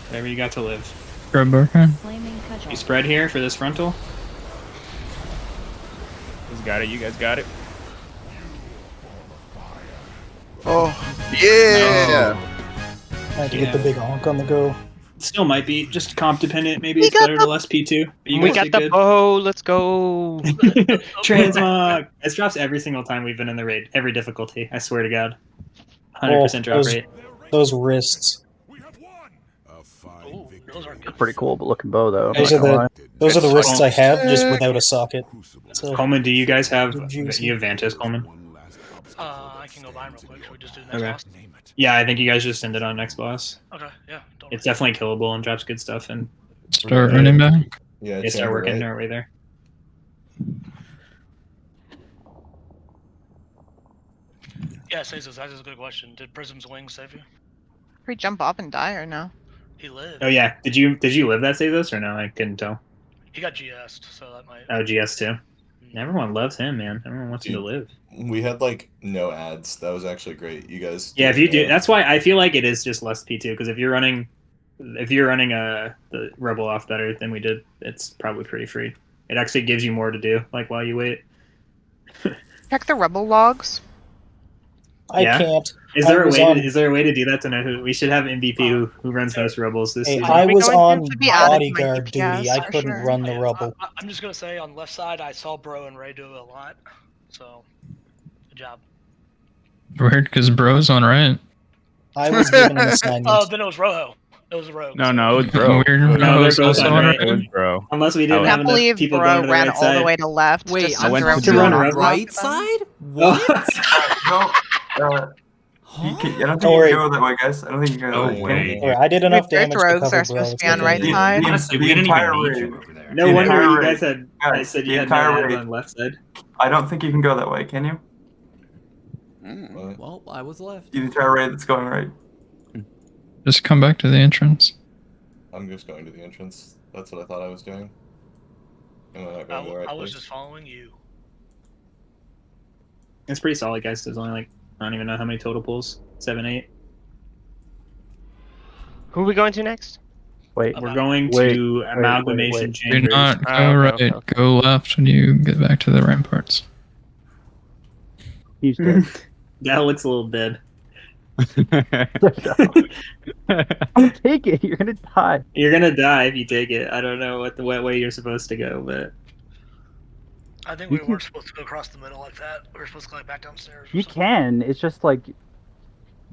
Whatever you got to live. Grab Barkan. Flaming cudgel. You spread here for this frontal. He's got it. You guys got it. Oh, yeah. I had to get the big honk on the go. Still might be just comp dependent. Maybe it's better to less P2. But you We guys got did the good. bow. Let's go. Transmog. This drops every single time we've been in the raid. Every difficulty. I swear to God. 100% drop those, rate. Those wrists. Ooh, those are good. Pretty cool, but looking bow though. Those not are gonna the lie. those are the wrists I have, just without a socket. So, Coleman, do you guys have Juicy. you have Vantas, Coleman? I can go buy them real quick. Should we just do the next Okay. boss? Yeah, I think you guys just end it on next boss. Okay, yeah. Don't It's definitely killable and drops good stuff, and Start running back. Yeah, they start chamber, working right? our way there. Yeah, Cesar, that's a good question. Did Prism's wings save you? Did we jump up and die or no? He lived. Oh yeah, did you live that Sazos or no? I couldn't tell. He got GS'd, so that might. Oh, GS too. Everyone loves him, man. Everyone wants him to live. We had like no ads. That was actually great. You guys. Yeah, if you do, uh, that's why I feel like it is just less P2 because if you're running the Rebel off better than we did, it's probably pretty free. It actually gives you more to do, like while you wait. Check the rebel logs. I Yeah? can't. Is there I a was way? on- Is there a way to do that to know who we should have MVP who runs most Rebels this Hey, season? I was on to be added to my bodyguard DPS duty. I for couldn't sure. run the rubble. I'm just gonna say on left side, I saw Bro and Ray do it a lot. So, good job. Weird, because bro's on right. I was given an assignment. Oh, then it was Rojo. It was Rogue. No, no, it was bro. Weird. No, No, they're it's both also on on right. It was right. bro. Unless we I didn't have can't enough believe people Bro going to the ran right all side. the way to left. Wait, just I to went throw to me run off. Rebel. right side? What? I don't think you Don't can worry. go that way, guys. I don't think you can go No that way. way. Alright, I did enough Wait, both damage to rogues cover are Bro. supposed to be on Let's right go. side. Honestly, we The didn't entire even need raid. you over there. No The wonder entire you raid. guys had. I Guys, said the you had no entire ads raid. on left side. I don't think you can go that way, can you? Mm. Well, I was left. The entire raid that's going right. Just come back to the entrance. I'm just going to the entrance. That's what I thought I was doing. Am I not going to the right I was place? just following you. It's pretty solid, guys. There's only like I don't even know how many total pulls. 7, 8. Who are we going to next? Wait, We're going Wait, to wait, amalgamation wait. Do chambers. not go okay, right. okay, okay. Go left when you get back to the ramparts. he's dead. That looks a little dead. Take it. You're gonna die. You're gonna die if you take it. I don't know what way you're supposed to go, but I think You we can- weren't supposed to go across the middle like that. We were supposed to go like back downstairs. or You something. can. It's just like you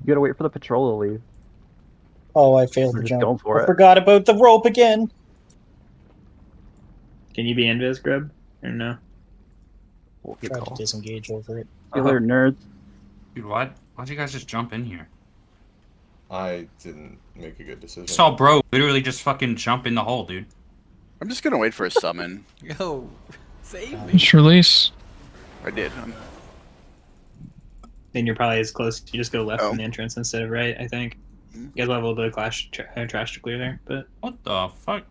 gotta wait for the patrol to leave. Oh, I failed We're to just jump. going for I it. forgot about the rope again. Can you be invis, Grub? Or no? Try to disengage over it. Killer nerds. Dude, why'd you guys just jump in here? I didn't make a good decision. Saw bro literally just fucking jump in the hole, dude. I'm just gonna wait for a summon. Yo, save me. Just release. I did. Then you're probably as close. You just go left Oh. from the entrance instead of right, I think. You guys will have a little bit of trash to clear there, but What the fuck?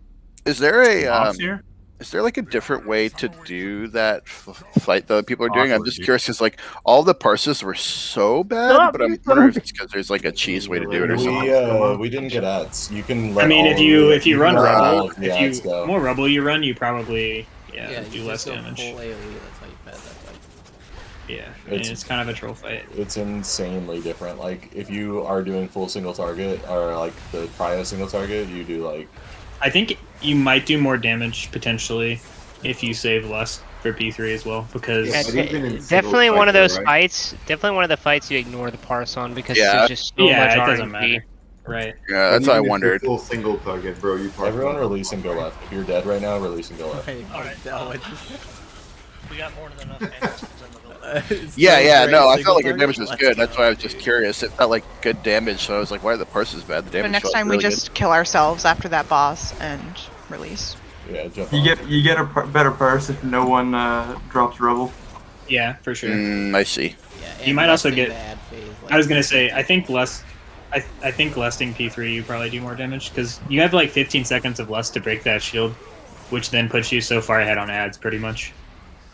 Is there a Mobs here? is there like a different way to do that fight that people are doing? I'm Awkward, just dude. curious because like all the parses were so bad, but I'm wondering if it's because there's like a cheese way to do it or something. We didn't get ads. You can. Let I mean, all if you run let all Rebel, of the ads if go. you more Rebel you run, you probably Yeah, do you less just go damage. full AoE, that's how you bet that fight. Yeah, and it's kind of a troll fight. It's insanely different. Like if you are doing full single target or like the prio single target, you do like. I think you might do more damage potentially if you save lust for P3 as well, because Definitely one of those fights. Definitely one of the fights you ignore the parse on because Yeah. there's just so much it RNG. doesn't matter. Right. Yeah, that's what I Even if you're wondered. Full single target, bro. You Everyone release and go left. If you're dead right now, release and go left. Hey, Alright. We got more than enough ammunition in the building. Yeah, no, I felt like your damage was good. That's why I was just curious. It felt like good damage, so I was like, why are the parses bad? The But damage next felt time really we just kill ourselves after that boss and release. Yeah, jump You get a better purse if no one drops rebel. Yeah, for sure. good. I see. You might also get. phase, I was gonna say, I think less. I think lusting P3 you probably do more damage because you have like 15 seconds of lust to break that shield, which then puts you so far ahead on ads pretty much.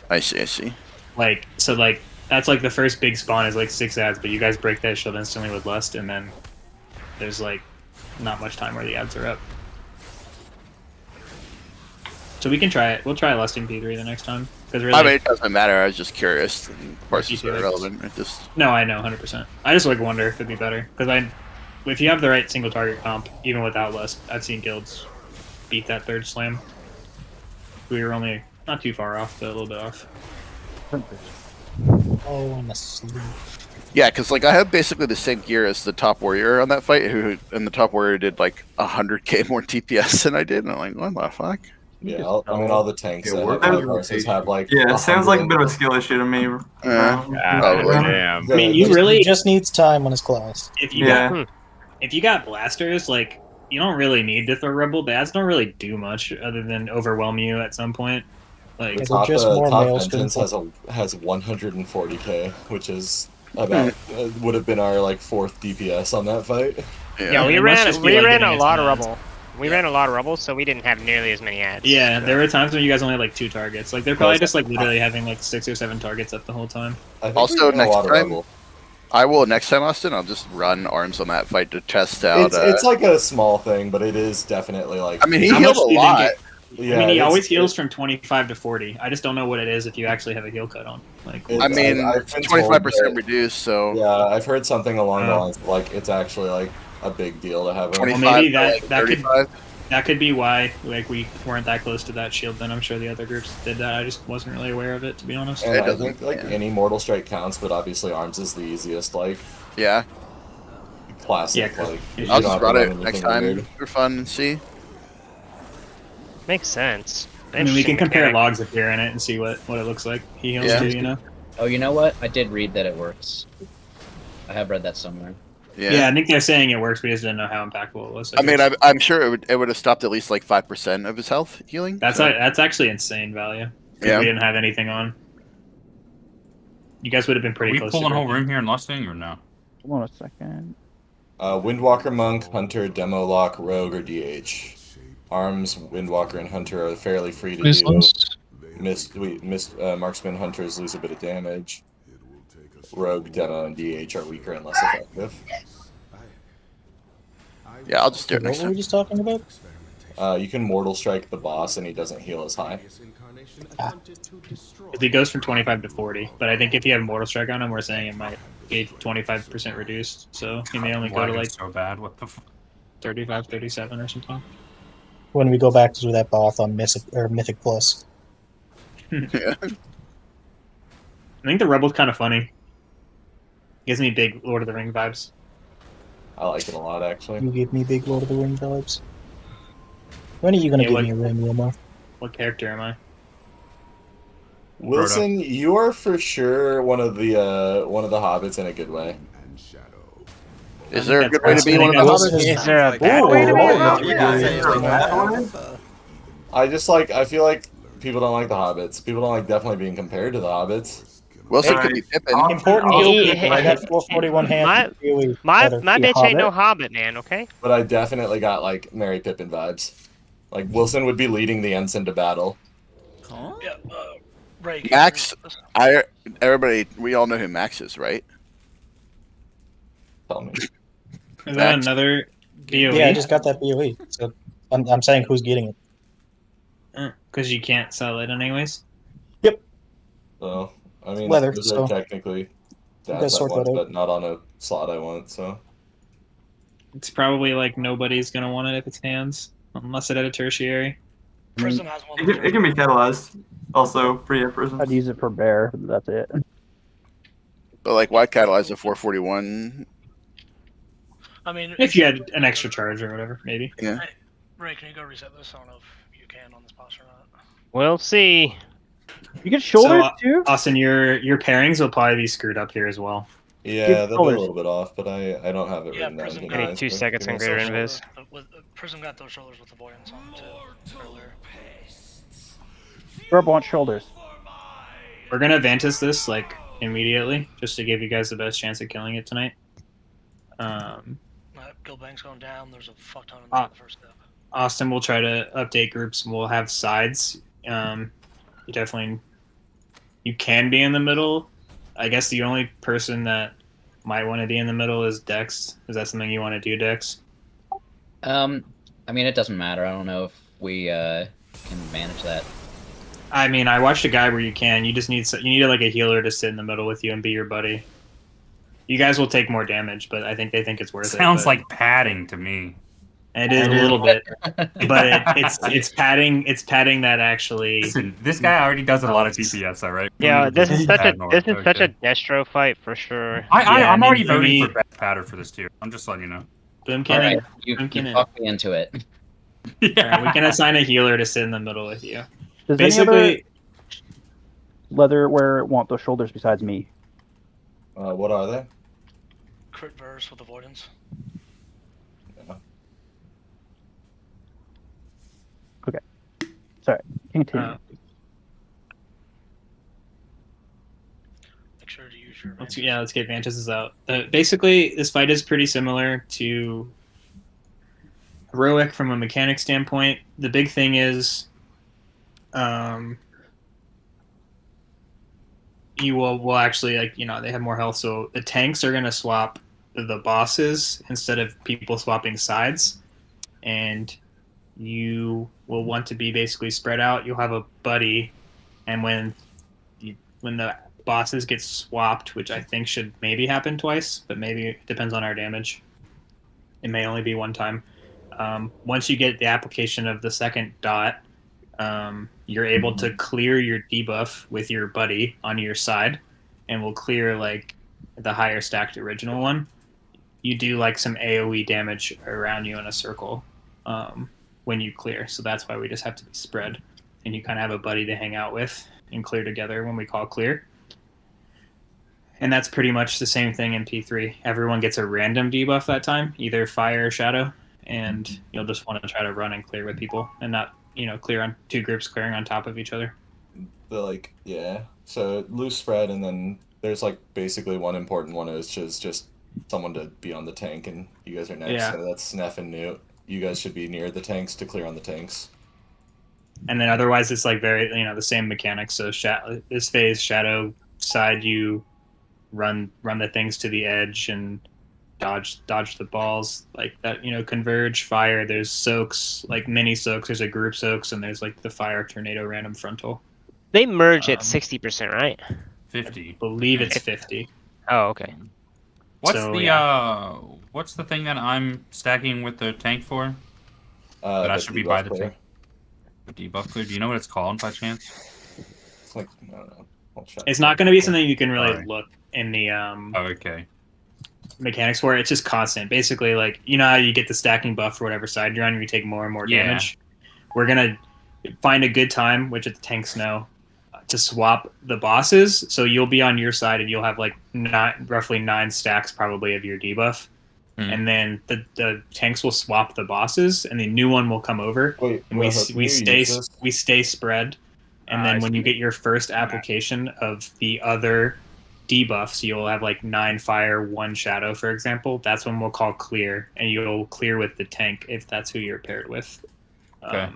I see. Like so, like that's like the first big spawn is like 6 ads, but you guys break that shield instantly with lust, and then there's like not much time where the ads are up. So we can try it. We'll try lusting P3 the next time because really. I mean, it doesn't matter. I was just curious. Parses You are do it. irrelevant. It just No, I know, 100%. I just like wonder if it'd be better because if you have the right single target comp, even without lust, I've seen guilds beat that third slam. We were only not too far off, but a little bit off. Oh, I'm asleep. yeah, because like I have basically the same gear as the top warrior on that fight, and the top warrior did like 100k more DPS than I did, and I'm like, what the fuck? Yeah, all the tanks that have we're- the parses have like. Yeah, it sounds like a 100 bit of a skill issue to me. Damn. I mean, you really He just needs time on his class. if you got blasters, like you don't really need to throw rebel. The ads don't really do much other than overwhelm you at some point. Like The they're top, just more top maelstroms. entrance has 140k, which is about would have been our like 4th DPS on that fight. Yeah, we it must just be, like, ran getting a us lot of ads. rebel. We ran a lot of rebel, so we didn't have nearly as many ads. Yeah, there were times when you guys only had like 2 targets. Like they're probably just like literally having like 6 or 7 targets up the whole time. Also, next time, next time, Austin, I'll just run arms on that fight to test out. It's like a small thing, but it is definitely like. I mean, he How healed much a do you lot. think Yeah, I mean, he it's- always heals from 25 to 40. I just don't know what it is if you actually have a heal cut on. Like, I mean, I've been 25% told reduced, so. Yeah, I've heard something along the lines of, like it's actually like a big deal to have. well, 25 maybe to, that like, that could 35. that could be why like we weren't that close to that shield. Then I'm sure the other groups did that. I just wasn't really aware of it, to be honest. And I think like any Mortal Strike counts, but obviously arms is the easiest. Like Yeah. classic. Yeah, like you I'll don't just have to run run it anything next time weird. for fun and see. Makes sense. I mean, we can Interesting compare mechanic. logs if you're in it and see what it looks like. He heals Yeah. too, you know. Oh, you know what? I did read that it works. I have read that somewhere. Yeah, I think they're saying it works. We just didn't know how impactful it was. I mean, guess. I'm sure it would have stopped at least like 5% of his health healing. that's so. that's actually insane value. 'Cause Yeah. we didn't have anything on. You guys would have been Are pretty we close. pulling to whole breaking. room here in Lusting or no? Hold on a second. Windwalker, Monk, Hunter, Demo Lock, Rogue, or DH. Arms, Windwalker, and Hunter are fairly free to Please do. list. Marksman, Hunters lose a bit of damage. Rogue, Demo, and DH are weaker and less effective. Yeah, I'll just do it What next were we time. just talking about? You can Mortal Strike the boss and he doesn't heal as high. It goes from 25 to 40, but I think if you have Mortal Strike on him, we're saying it might be 25% reduced. So he may only go Lag to is like so bad. What the? 35, 37 or something. When we go back to do that boss on Mythic Plus. Yeah. I think the Rebel's kind of funny. Gives me big Lord of the Ring vibes. I like it a lot, actually. You give me big Lord of the Ring vibes. When are you gonna give me a ring, Wilma? What character am I? Wilson, you are for sure one of the hobbits in a good way. Is there a good way to be one of the hobbits? Is there a bad way to be? I feel like people don't like the hobbits. People don't like definitely being compared to the hobbits. Wilson could be Pippin. Important people. I got 441 hands. My bitch ain't no hobbit, man. Okay. But I definitely got like Merry Pippin vibes. Like Wilson would be leading the ensign to battle. Yeah, right. Max, everybody, we all know who Max is, right? Tell me. Is that another BOE? Yeah, I just got that BOE. So I'm saying who's getting it. Because you can't sell it anyways. Yep. So I mean, Leather, those so are technically gotta stats I sort want, that out. but not on a slot I want. So It's probably like nobody's gonna want it if it's hands, unless it had a tertiary. Prism has one. It can be catalyzed. Also, free prism. I'd use it for bear. That's it. But like, why catalyze the 441? I mean, If you had an extra charge or whatever, maybe. Yeah. Ray, can you go reset this? I don't know if you can on this boss or not. We'll see. You get shoulders too. Austin, your pairings will probably be screwed up here as well. yeah, they'll be a little bit off, but I don't have it written down. Prism I need 2 seconds on greater invis. Prism got those shoulders with avoidance on too earlier. Rob wants shoulders. We're gonna Vantis this like immediately, just to give you guys the best chance of killing it tonight. Gilbank's going down. There's a fuck ton of them in the first step. Austin will try to update groups and we'll have sides. You can be in the middle. I guess the only person that might want to be in the middle is Dex. Is that something you want to do, Dex? I mean, it doesn't matter. I don't know if we can manage that. I mean, I watched a guy where you can. You just need like a healer to sit in the middle with you and be your buddy. You guys will take more damage, but I think they think it's worth it. Sounds like padding to me. It is a little bit, but it's padding. It's padding that actually. Listen, this guy already does a lot of DPS, all right? Yeah, this is such a Destro fight for sure. I'm already voting for best patter for this tier. I'm just letting you know. Boomkin, Alright, you talked me into it. Alright, we can assign a healer to sit in the middle with you. Does Basically, any other leather wearer want those shoulders besides me? What are they? Crit verse with avoidance. Okay. Sorry. Continue. Make sure to use your. Let's get Vantis out. Basically, this fight is pretty similar to Heroic from a mechanic standpoint. The big thing is, you will actually they have more health, so the tanks are gonna swap the bosses instead of people swapping sides, and you will want to be basically spread out. You'll have a buddy, and when the bosses get swapped, which I think should maybe happen twice, but maybe it depends on our damage. It may only be one time. Once you get the application of the second dot, you're able to clear your debuff with your buddy on your side, and will clear like the higher stacked original one. You do like some AoE damage around you in a circle when you clear, so that's why we just have to be spread, and you kind of have a buddy to hang out with and clear together when we call clear. And that's pretty much the same thing in P3. Everyone gets a random debuff that time, either fire or shadow, and you'll just want to try to run and clear with people and not clear on two groups clearing on top of each other. So loose spread, and then there's like basically one important one is just someone to be on the tank, and you guys are next. Yeah. So that's Snef and Newt. You guys should be near the tanks to clear on the tanks. And then otherwise it's like very the same mechanics. So this phase shadow side, you run the things to the edge and dodge the balls like that. Converge, fire. There's soaks, like mini soaks. There's a group soaks, and there's like the fire tornado random frontal. They merge at 60%, right? 50. I believe it's 50. Oh, okay. What's the thing that I'm stacking with the tank for? That I should be by the tank. The debuff clear. Do you know what it's called by chance? It's like, I don't know. It's not going to be something you can really Sorry. look in the okay. mechanics for it. It's just constant. Basically, like, you know how you get the stacking buff for whatever side you're on, you take more and more Yeah. damage. We're gonna find a good time, which the tanks know, to swap the bosses. So you'll be on your side and you'll have like roughly 9 stacks probably of your debuff. And then the tanks will swap the bosses, and the new one will come over. And we stay spread. And then when you get your first application of the other debuffs, you'll have like 9 fire, 1 shadow, for example. That's when we'll call clear, and you'll clear with the tank if that's who you're paired with. Okay.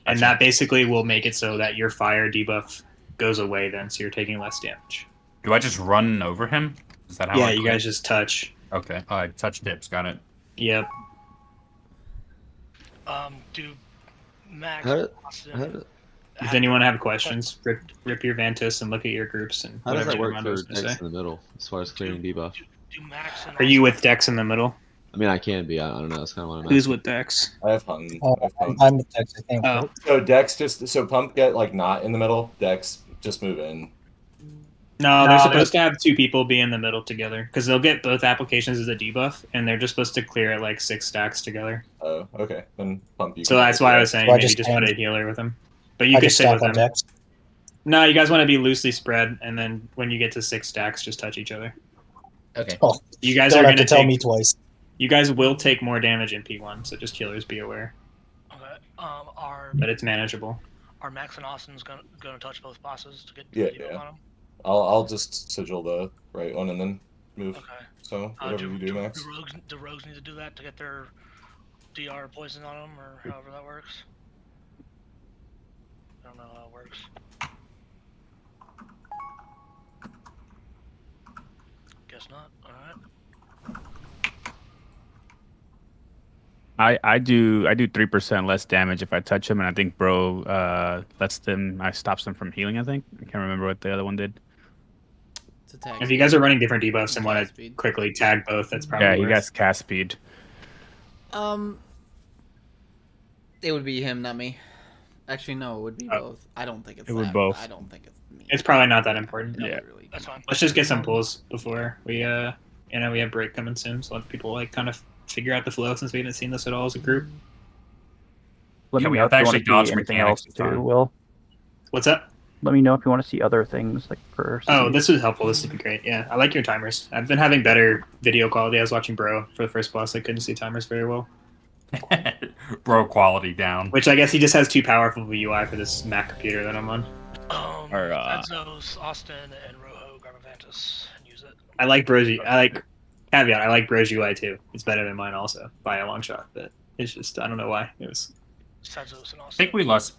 And that basically will make it so that your fire debuff goes away then, so you're taking less damage. Do I just run over him? Is that how? Yeah, I you clear? guys just touch. Okay. All right. Touch dips. Got it. Yep. Do Max, How Austin, Does anyone have questions? Rip your Vantis and look at your groups and How does whatever that work Armando for was gonna Dex say. in the middle, as far as clearing debuff? do Max and Are you with Dex in the middle? I mean, I can be. I don't know. That's kind of what I'm Who's asking. with Dex? I have Hung. I'm with Dex, I think. Oh. So Dex so Pump get like not in the middle. Dex just move in. No, they're supposed to have 2 people be in the middle together because they'll get both applications as a debuff, and they're just supposed to clear at like 6 stacks together. Oh, okay. Then Pump. You So can that's do why I that. was saying So I maybe just just put a stand- healer with him. But you I could just stay stack with on him. Dex. No, you guys want to be loosely spread, and then when you get to 6 stacks, just touch each other. Okay. Oh, You guys don't are have going to tell me twice. You guys will take more damage in P1, so just healers be aware. Okay. Are But it's manageable. Max and Austin's gonna touch both bosses to get Yeah, the debuff yeah. on them? I'll just sigil the right one and then move. Okay. So whatever you do, Max. Do rogues need to do that to get their DR poison on them, or however that works? I don't know how it works. Guess not. All right. I do 3% less damage if I touch him, and I think bro lets them. I stops them from healing. I think I can't remember what the other one did. If you guys are running different debuffs and want to quickly tag both, that's probably Yeah, you worth. guys cast speed. It would be him, not me. Actually, no, it would be Oh. both. I don't think it's It would that. both. I don't think it's me. It's probably not that important. No, Yeah. really. That's fine. Let's just get some pulls before we we have break coming soon, so let people like kind of figure out the flow since we haven't seen this at all as a group. Let Yeah, me we know have if to you want actually to dodge see anything mechanics else this too, time. Will. What's up? Let me know if you want to see other things like for. Oh, this was helpful. This would be great. Yeah, I like your timers. I've been having better video quality. I was watching Bro for the first boss. I couldn't see timers very well. Bro, quality down. Which I guess he just has too powerful of a UI for this Mac computer that I'm on. Or, Edzos, Austin, and Rojo grab a Vantis and use it. I like Bro's. I like caveat. I like Bro's UI too. It's better than mine also by a long shot. But it's just I don't know why it was. Edzos and I Austin. think we lost.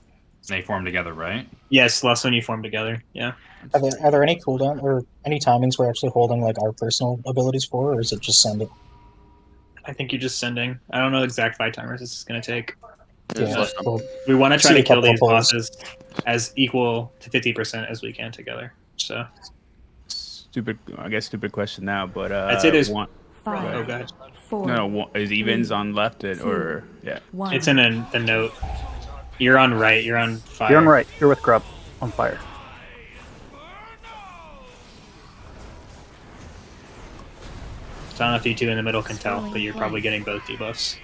They formed together, right? Yes, less when you form together. Yeah. Are there any cooldown or any timings we're actually holding like our personal abilities for, or is it just send it? I think you're just sending. I don't know the exact fight timers this is going to take. Yeah, cool. We want to try See to a kill couple these pulls. bosses as equal to 50% as we can together. So Stupid. I guess stupid question now, but I'd say there's one. Five, Oh, go ahead. four, No, one, is evens three, on left it or yeah. one. It's in the note. You're on right. You're on fire. You're on right. You're with Grub on fire. So I don't know if you two in the middle can tell, but you're probably getting both debuffs.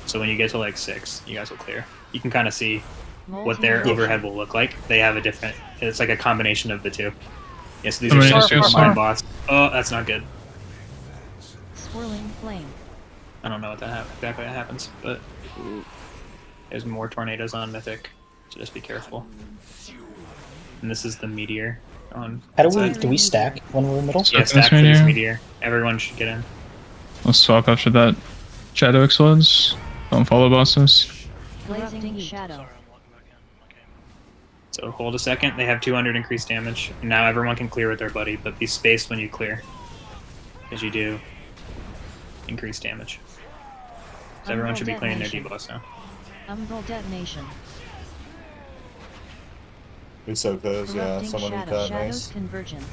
So when you get to like 6, you guys will clear. You can kind of see what their overhead will look like. They have a different. It's like a combination of the two. Yes, these are Somebody just else my here. boss. Oh, that's not good. Swirling flame. I don't know what exactly that happens, but there's more tornadoes on Mythic, so just be careful. And this is the meteor on. How that do we stack when we're in middle? Yeah, stack for this meteor. Everyone should get in. Let's swap after that. Shadow explodes. Don't follow bosses. Blazing shadow. So hold a second. They have 200 increased damage. And now everyone can clear with their buddy, but be spaced when you clear, because you do increase damage. So everyone should be clearing their debuffs now. Umbral detonation. We soak those, yeah. Corrupting Someone eat shadow. that, Shadows nice. convergence.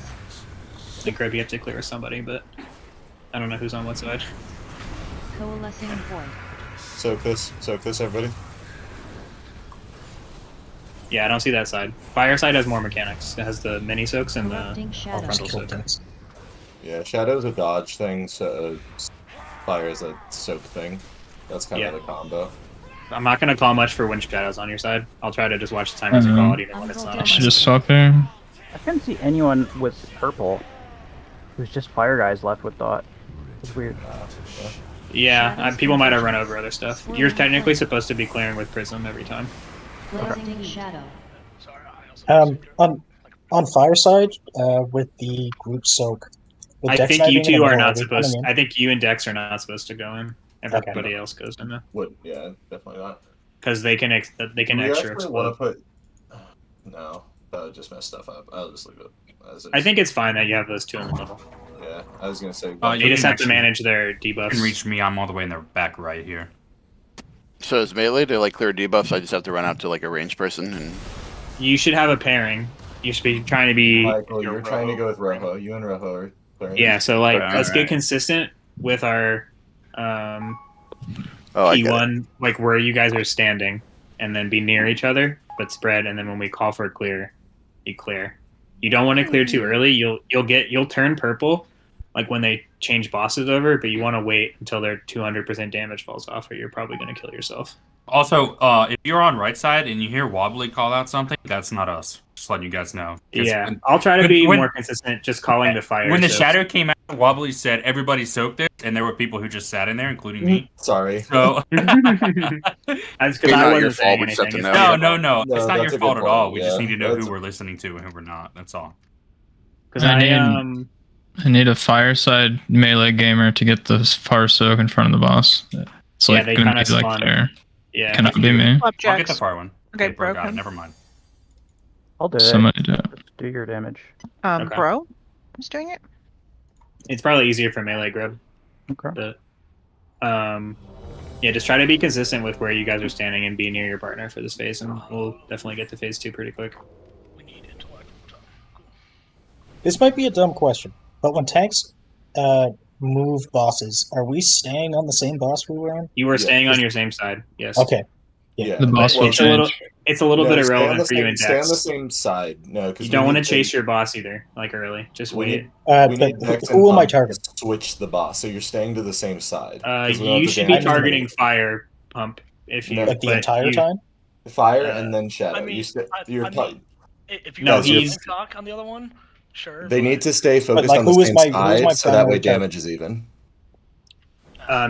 I think Grub, you have to clear somebody, but I don't know who's on what side. Coalescing void. Soak this, everybody. Yeah, I don't see that side. Fire side has more mechanics. It has the mini soaks and the Corrupting shadow. frontal soak. Yeah, Shadow's a dodge thing, so Fire is a soak thing. That's kind of the combo. I'm not gonna call much for when Shadow's on your side. I'll try to just watch the timers and call it even when it's not on I my should side. just swap here. I couldn't see anyone with purple. There's just fire guys left with dot. It's weird. Yeah, people might have run over other stuff. You're technically supposed to be clearing with Prism every time. Blazing shadow. On Fireside, with the group soak. with I Dex think not you being in two the are middle, not they supposed. coming in? I think you and Dex are not supposed to go in. Everybody else goes in there Yeah, definitely not. because they can Do we extra actually want explode. to put? No, that would just mess stuff up. I'll just leave it as it I is. think it's fine that you have those two in the middle. Yeah, I was gonna say. They just have to manage their debuffs. You can reach me. I'm all the way in the back right here. So is melee to like clear debuffs? I just have to run out to like a ranged person and. You should have a pairing. You should be trying to be. Michael, you're trying to go with Rojo. You and Rojo are clearing. Yeah, so like Okay, let's get alright. consistent with our Oh, I get P1, like where you guys are standing, and then be near each other, but spread. And then when we call for clear, you clear. You don't want to clear too early. You'll turn purple, like when they change bosses over. But you want to wait until their 200% damage falls off, or you're probably going to kill yourself. Also, if you're on right side and you hear Wobbly call out something, that's not us. Just letting you guys know. 'Cause Yeah, when- I'll try to be when- more consistent. Just calling the fire. When the soaks. shadow came out, Wobbly said everybody soaked it, and there were people who just sat in there, including me. Sorry. So That's because I wasn't saying anything. No, no, No, it's not that's your a fault good at all. point, We just yeah. need to know That's who we're listening to and who we're not. That's all. Because I need a fireside melee gamer to get the fire soak in front of the boss. It's Yeah, like they gonna kinda be like spawn. there. Yeah. Cannot be me. I'll get the fire one. Okay, bro, got it. broken. Never mind. I'll do it. Somebody do it. Just do your damage. Okay. Bro, who's doing it? It's probably easier for melee grab. Okay. But yeah, just try to be consistent with where you guys are standing and be near your partner for this phase, and we'll definitely get to phase 2 pretty quick. This might be a dumb question, but when tanks move bosses, are we staying on the same boss we were on? You were staying on your same side, yes. Okay. Yeah. The boss will It's a little, change. it's a little bit stay on irrelevant the for you same- and Stay on Dex. the same side. No, because You don't want to chase your boss either, like early. Just We wait. need, we but need Dex who and am I Pump to targeting? Switch the boss, so you're staying to the same side. 'cause we don't have You to should be damage targeting anybody. fire pump if you No. Like the but entire you- time? Fire and then shadow. I mean, You're I mean, if you No, want he's- to talk on the other one, sure. they need to stay focused like, on the who is same my- who is side, my so that way primary target? damage is even.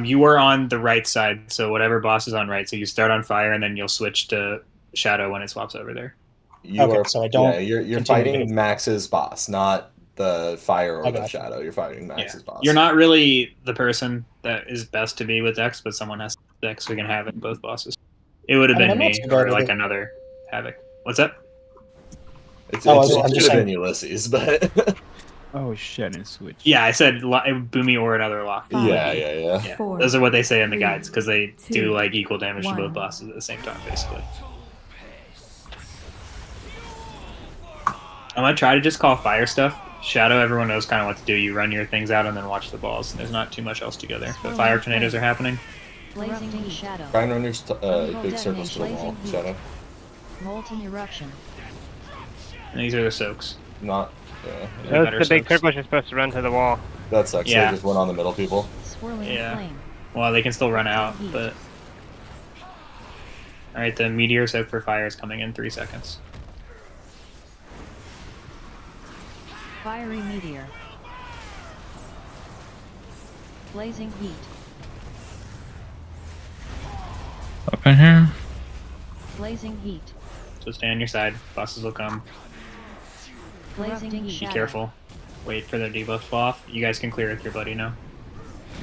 You were on the right side, so whatever boss is on right. So you start on fire, and then you'll switch to shadow when it swaps over there. You Okay, are, so I don't Yeah, you're continue to fighting hit. Max's boss, not the fire I or the gotcha. shadow. You're fighting Max's boss. You're not really the person that is best to be with Dex, but someone has Dex who can have it both bosses. It would have I mean, been I'm not me too bad or with like it. another Havoc. What's up? It's, Oh, it's, I'm it just should have saying- been Ulysses, but Oh shit! And switch. Yeah, I said Boomy or another lock. yeah. Four, Those are what they say in the three, guides because they two, do like equal damage to one. both bosses at the same time, basically. I'm gonna try to just call fire stuff. Shadow, everyone knows kind of what to do. You run your things out and then watch the balls. There's not too much else together. But fire tornadoes are happening. Blazing shadow. Try and run your big circles to the wall, shadow. Molten eruption. And these are the soaks. Not. They're Those better the big soaks. circles are supposed to run to the wall. That sucks. Yeah. They just went on the middle people. Swirling Yeah. flame. Well, they can still run out, but. Alright, the meteor soak for fire is coming in 3 seconds. Fiery meteor. Blazing heat. Up in here. Blazing heat. So stay on your side. Bosses will come. Blazing Be shadow. careful. Wait for their debuff to fall off. You guys can clear with your buddy now.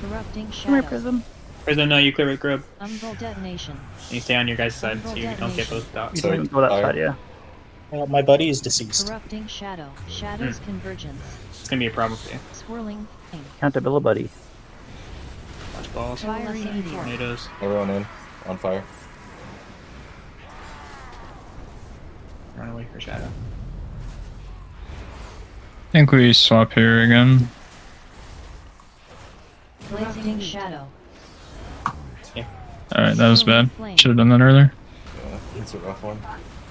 Corrupting Come here, shadow. Prism. Prism, no, you clear with Grub. Umbral detonation. And you stay on your guys' side so you don't get both dots. So, Go that side, yeah. My buddy is deceased. Corrupting shadow. Shadow's convergence. It's gonna be a problem for you. Swirling flame. Accountability. Watch balls. Fiery meteor. Tornadoes. Everyone in, on fire. Run away for Shadow. I think we swap here again. Blazing shadow. Alright, that was bad. Should have done that earlier. It's a rough one.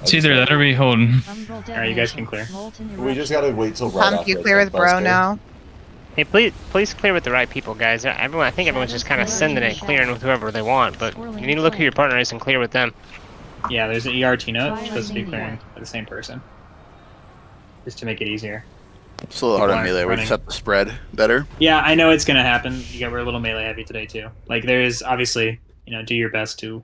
It's either that or we hold. Alright, you guys can clear. We just gotta wait till right Pump, after you the clear with tank bro buster. now. Hey, please clear with the right people, guys. I think everyone's just kind of sending it, clearing with whoever they want, but you need to look who your partner is and clear with them. Yeah, there's an ERT note supposed to be clearing with the same person. Just to make it easier. It's a little hard on melee. We just have to spread better. Yeah, I know it's gonna happen. We're a little melee heavy today too. Like there is obviously, do your best to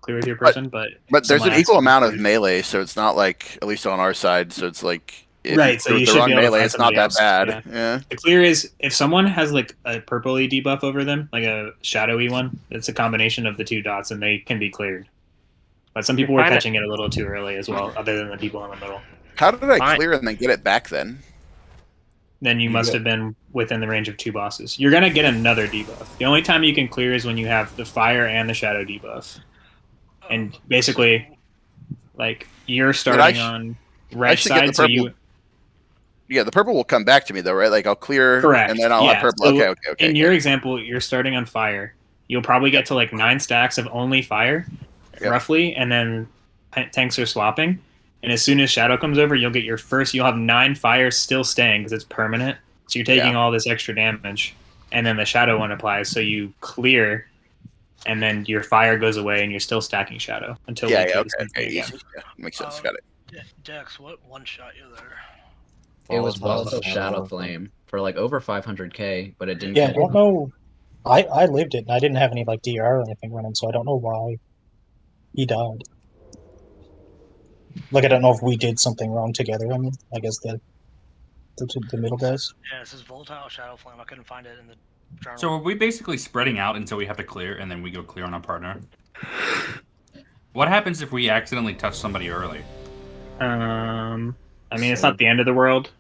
clear with your person, but there's an someone equal has to amount of clear. melee, so it's not like, at least on our side, so it's like if Right, so with you the should wrong be able to melee, find it's not that somebody else, bad. Yeah. The clear is if someone has like a purpley debuff over them, like a shadowy one, it's a combination of the two dots and they can be cleared. But some people were Find it. catching it a little too early as well, other than the people in the middle. How did I Fine. clear and then get it back then? Then you must have been within the range of 2 bosses. You're gonna get another debuff. The only time you can clear is when you have the fire and the shadow debuff. And basically, like you're starting on right should get the side, so purple. you Yeah, the purple will come back to me though, right? Like I'll clear, correct, and then I'll yeah. have purple. So Okay. In your example, you're starting on fire. You'll probably get to like 9 stacks of only fire, roughly, and then tanks are swapping. And as soon as shadow comes over, you'll get your first. You'll have 9 fires still staying because it's permanent. So you're taking all this extra damage, and then the shadow one applies. So you clear, and then your fire goes away, and you're still stacking shadow until we Yeah, clear the same thing easy. again. Yeah, makes sense. Got it. Dex, what one shot you there? It was Volatile Volatile Shadow Flame for like over 500k, but it didn't. Yeah, I catch don't on. know. I lived it, and I didn't have any like DR or anything running, so I don't know why he died. Like I don't know if we did something wrong together. I mean, I guess the middle guys. Yeah, this is Volatile Shadow Flame. I couldn't find it in the journal. So are we basically spreading out until we have to clear, and then we go clear on our partner? What happens if we accidentally touch somebody early? I mean, it's not the end of the world.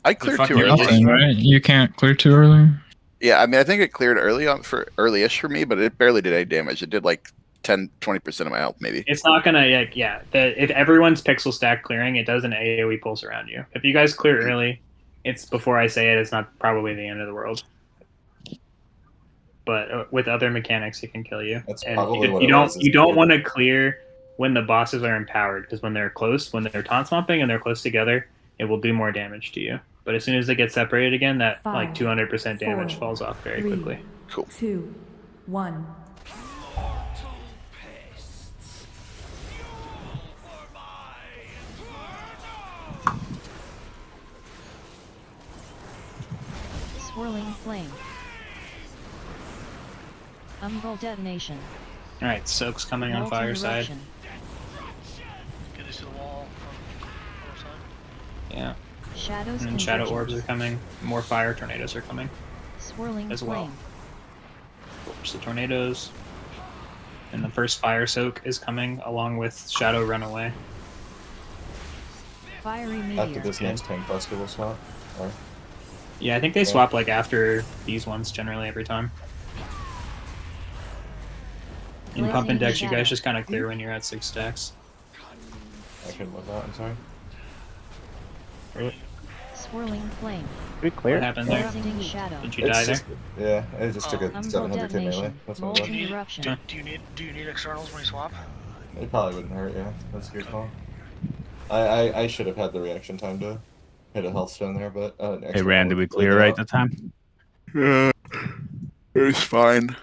I cleared fuck too you, early. Nothing, right? You can't clear too early. Yeah, I mean, I think it cleared early-ish for me, but it barely did any damage. It did like 10-20% of my health, maybe. It's not gonna, if everyone's pixel stack clearing, it does an AoE pulse around you. If you guys clear early, it's before I say it, it's not probably the end of the world. But with other mechanics, it can kill you. That's And probably what you it don't was, is you don't clear. want to clear when the bosses are empowered, because when they're close, when they're taunt swamping and they're close together, it will do more damage to you. But as soon as they get separated again, that like 200% damage 4, falls off very 3, quickly. Cool. 2, 1. Swirling flame. Umbral detonation. All right, Soak's coming on Molten fire side. eruption. Get this to the wall from other side. Yeah. Shadows And then shadow convergence. orbs are coming. More fire tornadoes are coming Swirling as well. flame. Oops, the tornadoes. And the first fire soak is coming along with shadow runaway. Fiery After meteor. this next tank buster will swap. Or... Yeah, I think they swap like after these ones generally every time. In pump and dex, you guys just kind of clear when you're at 6 stacks. I couldn't look out, I'm sorry. Swirling flame. We clear? What happened there? Blazing shadow. Did you die there? Yeah, it just took a Umbral 700k melee. detonation. That's what it Molten was. eruption. Do you need externals when you swap? It probably wouldn't hurt, yeah. That's a good call. I should have had the reaction time to hit a health stone there, but Hey, Rand, did we clear right that time? Yeah, it's fine.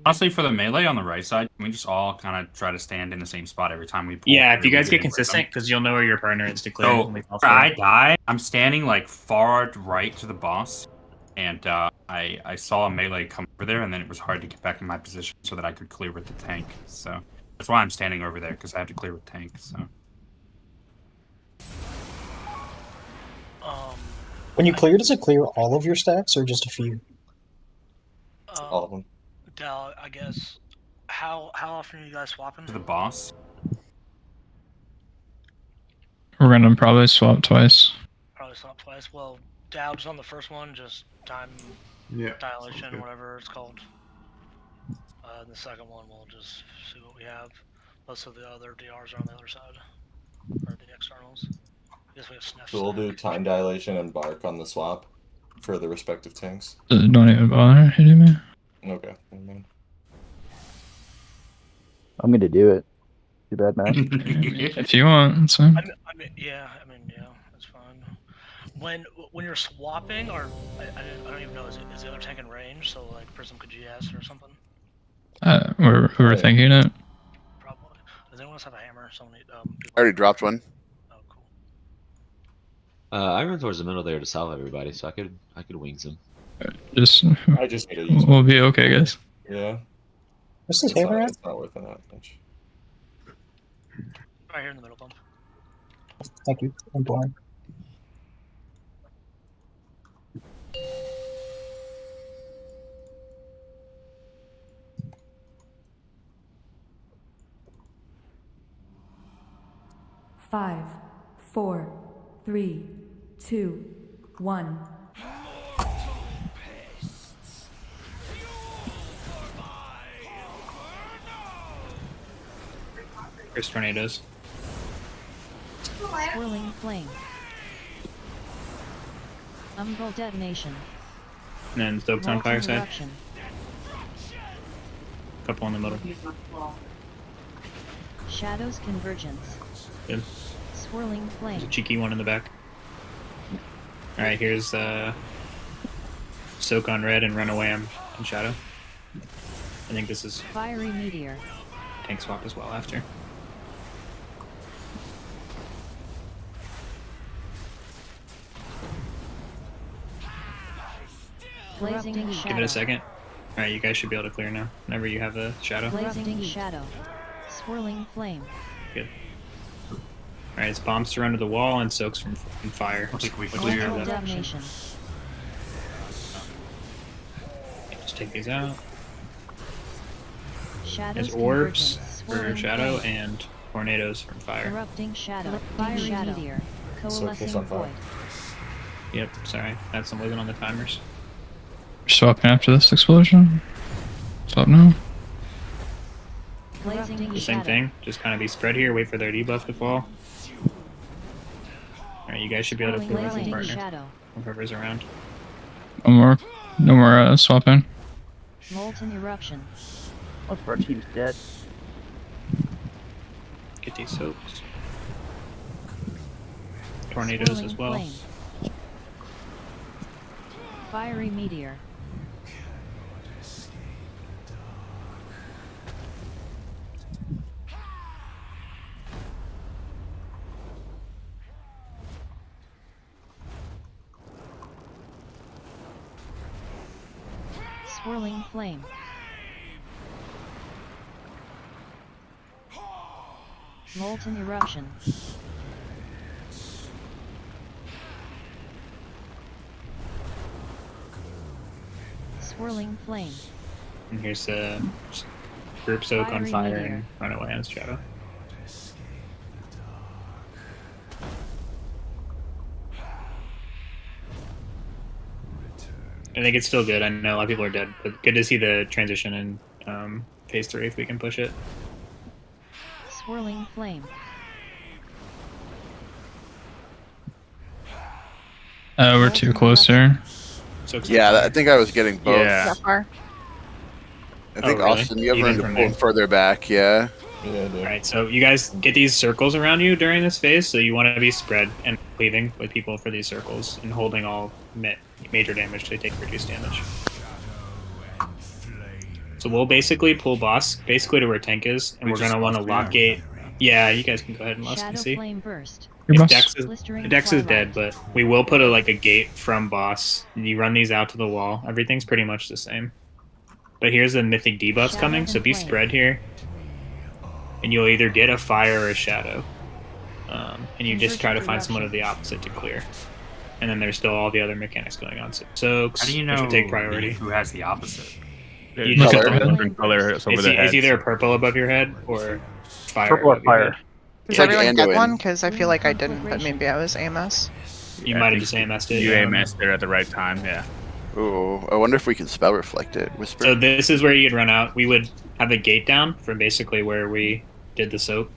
Honestly, for the melee on the right side, can we just all kind of try to stand in the same spot every time we pull? Yeah, if you through, guys we get get in consistent, rhythm? because you'll know where your partner is to clear. So, when we fall if I through. die, I'm standing like far right to the boss, and I saw a melee come over there, and then it was hard to get back in my position so that I could clear with the tank. So that's why I'm standing over there, because I have to clear with tank. So When you clear, does it clear all of your stacks or just a few? All of them. Dal, I guess. How often are you guys swapping? to the boss. We're gonna probably swap twice. Probably swap twice. Well, Dal, just on the first one, just time dilation, okay. whatever it's called. And the second one, we'll just see what we have. Most of the other DRs are on the other side, or the externals. I guess we have sniffs. So we'll do time dilation and bark on the swap for the respective tanks. Don't even bother hitting me. Okay. Never mind. I'm gonna do it. Too bad, Matt. If you want, that's fine. Yeah, that's fine. When you're swapping, or I don't even know, is the other tank in range? So like Prism could GS or something. We're thinking it. Probably. Does anyone else have a hammer? Someone need, I already dropped one. I run towards the middle there to salve everybody, so I could wing some. I just need to use We'll be okay, guys. Yeah. What's this It's hammer not, at? it's not worth that much. Right here in the middle bump. Thank you. I'm blind. Five, 4, 3, 2, 1. Here's tornadoes. Swirling flame. Umbral detonation. And then Stokes on Molten fire side. eruption. Couple in the middle. Shadows convergence. Good. Swirling flame. There's a cheeky one in the back. Alright, here's Soak on red and run away on shadow. I think this is Fiery meteor. tank swap as well after. Blazing shadow. Give it a second. Alright, you guys should be able to clear now. Whenever you have the shadow. Blazing shadow. Swirling flame. Good. Alright, it's bombs to run to the wall and soaks from fire. I think we Just clear grab that. Detonation. Just take these out. Shadows There's orbs convergence. for Swirling shadow flame. and tornadoes from fire. Erupting shadow. Fiery meteor. Coalescing on fire. void. Yep, sorry. That one wasn't on the timers. Swapping after this explosion. Swap now. Blazing The same shadow. thing. Just kind of be spread here, wait for their debuff to fall. Alright, you guys should be able to clear with your Blazing partner. shadow. Whoever's around. No more swapping. Molten eruption. Most of our team's dead. Get these soaks. Tornadoes Swirling as well. flame. Fiery meteor. Swirling flame. Molten eruption. Swirling flame. And here's group soak on Fiery fire meteor. and run away on shadow. I think it's still good. I know a lot of people are dead, but good to see the transition in phase 3 if we can push it. Swirling flame. We're too close there. Yeah, I think I was getting both. Yeah. So far. I think Oh, really? Austin, you have Even room to from pull there? him further back. Yeah. Yeah, dude. Alright, so you guys get these circles around you during this phase, so you want to be spread and cleaving with people for these circles and holding all major damage. They take reduced damage. So we'll basically pull boss basically to where tank is, and We we're going to just want to lost lock gate. Yeah, you guys can go ahead and lost Shadow and see. flame burst. Your If boss. Dex is dead, but we will put a gate from boss. You run these out to the wall. Everything's pretty much the same. But here's the mythic debuffs Shadow coming, so and be flame. spread here. And you'll either get a fire or a shadow. And you just try to find someone of the opposite to clear. And then there's still all the other mechanics going on. So soaks, How do you which know would take priority. who has the opposite? You Look just at have the to- different colors over It's, their it's heads. either purple above your head or fire. Purple or above your fire? head. Does Like everyone get Anduin. one? Because I feel like I didn't, but maybe I was AMS. You might have just AMS'd it. You yeah. AMS there at the right time, yeah. Ooh, I wonder if we can spell reflect it. Whisper. So this is where you'd run out. We would have a gate down from basically where we did the soak,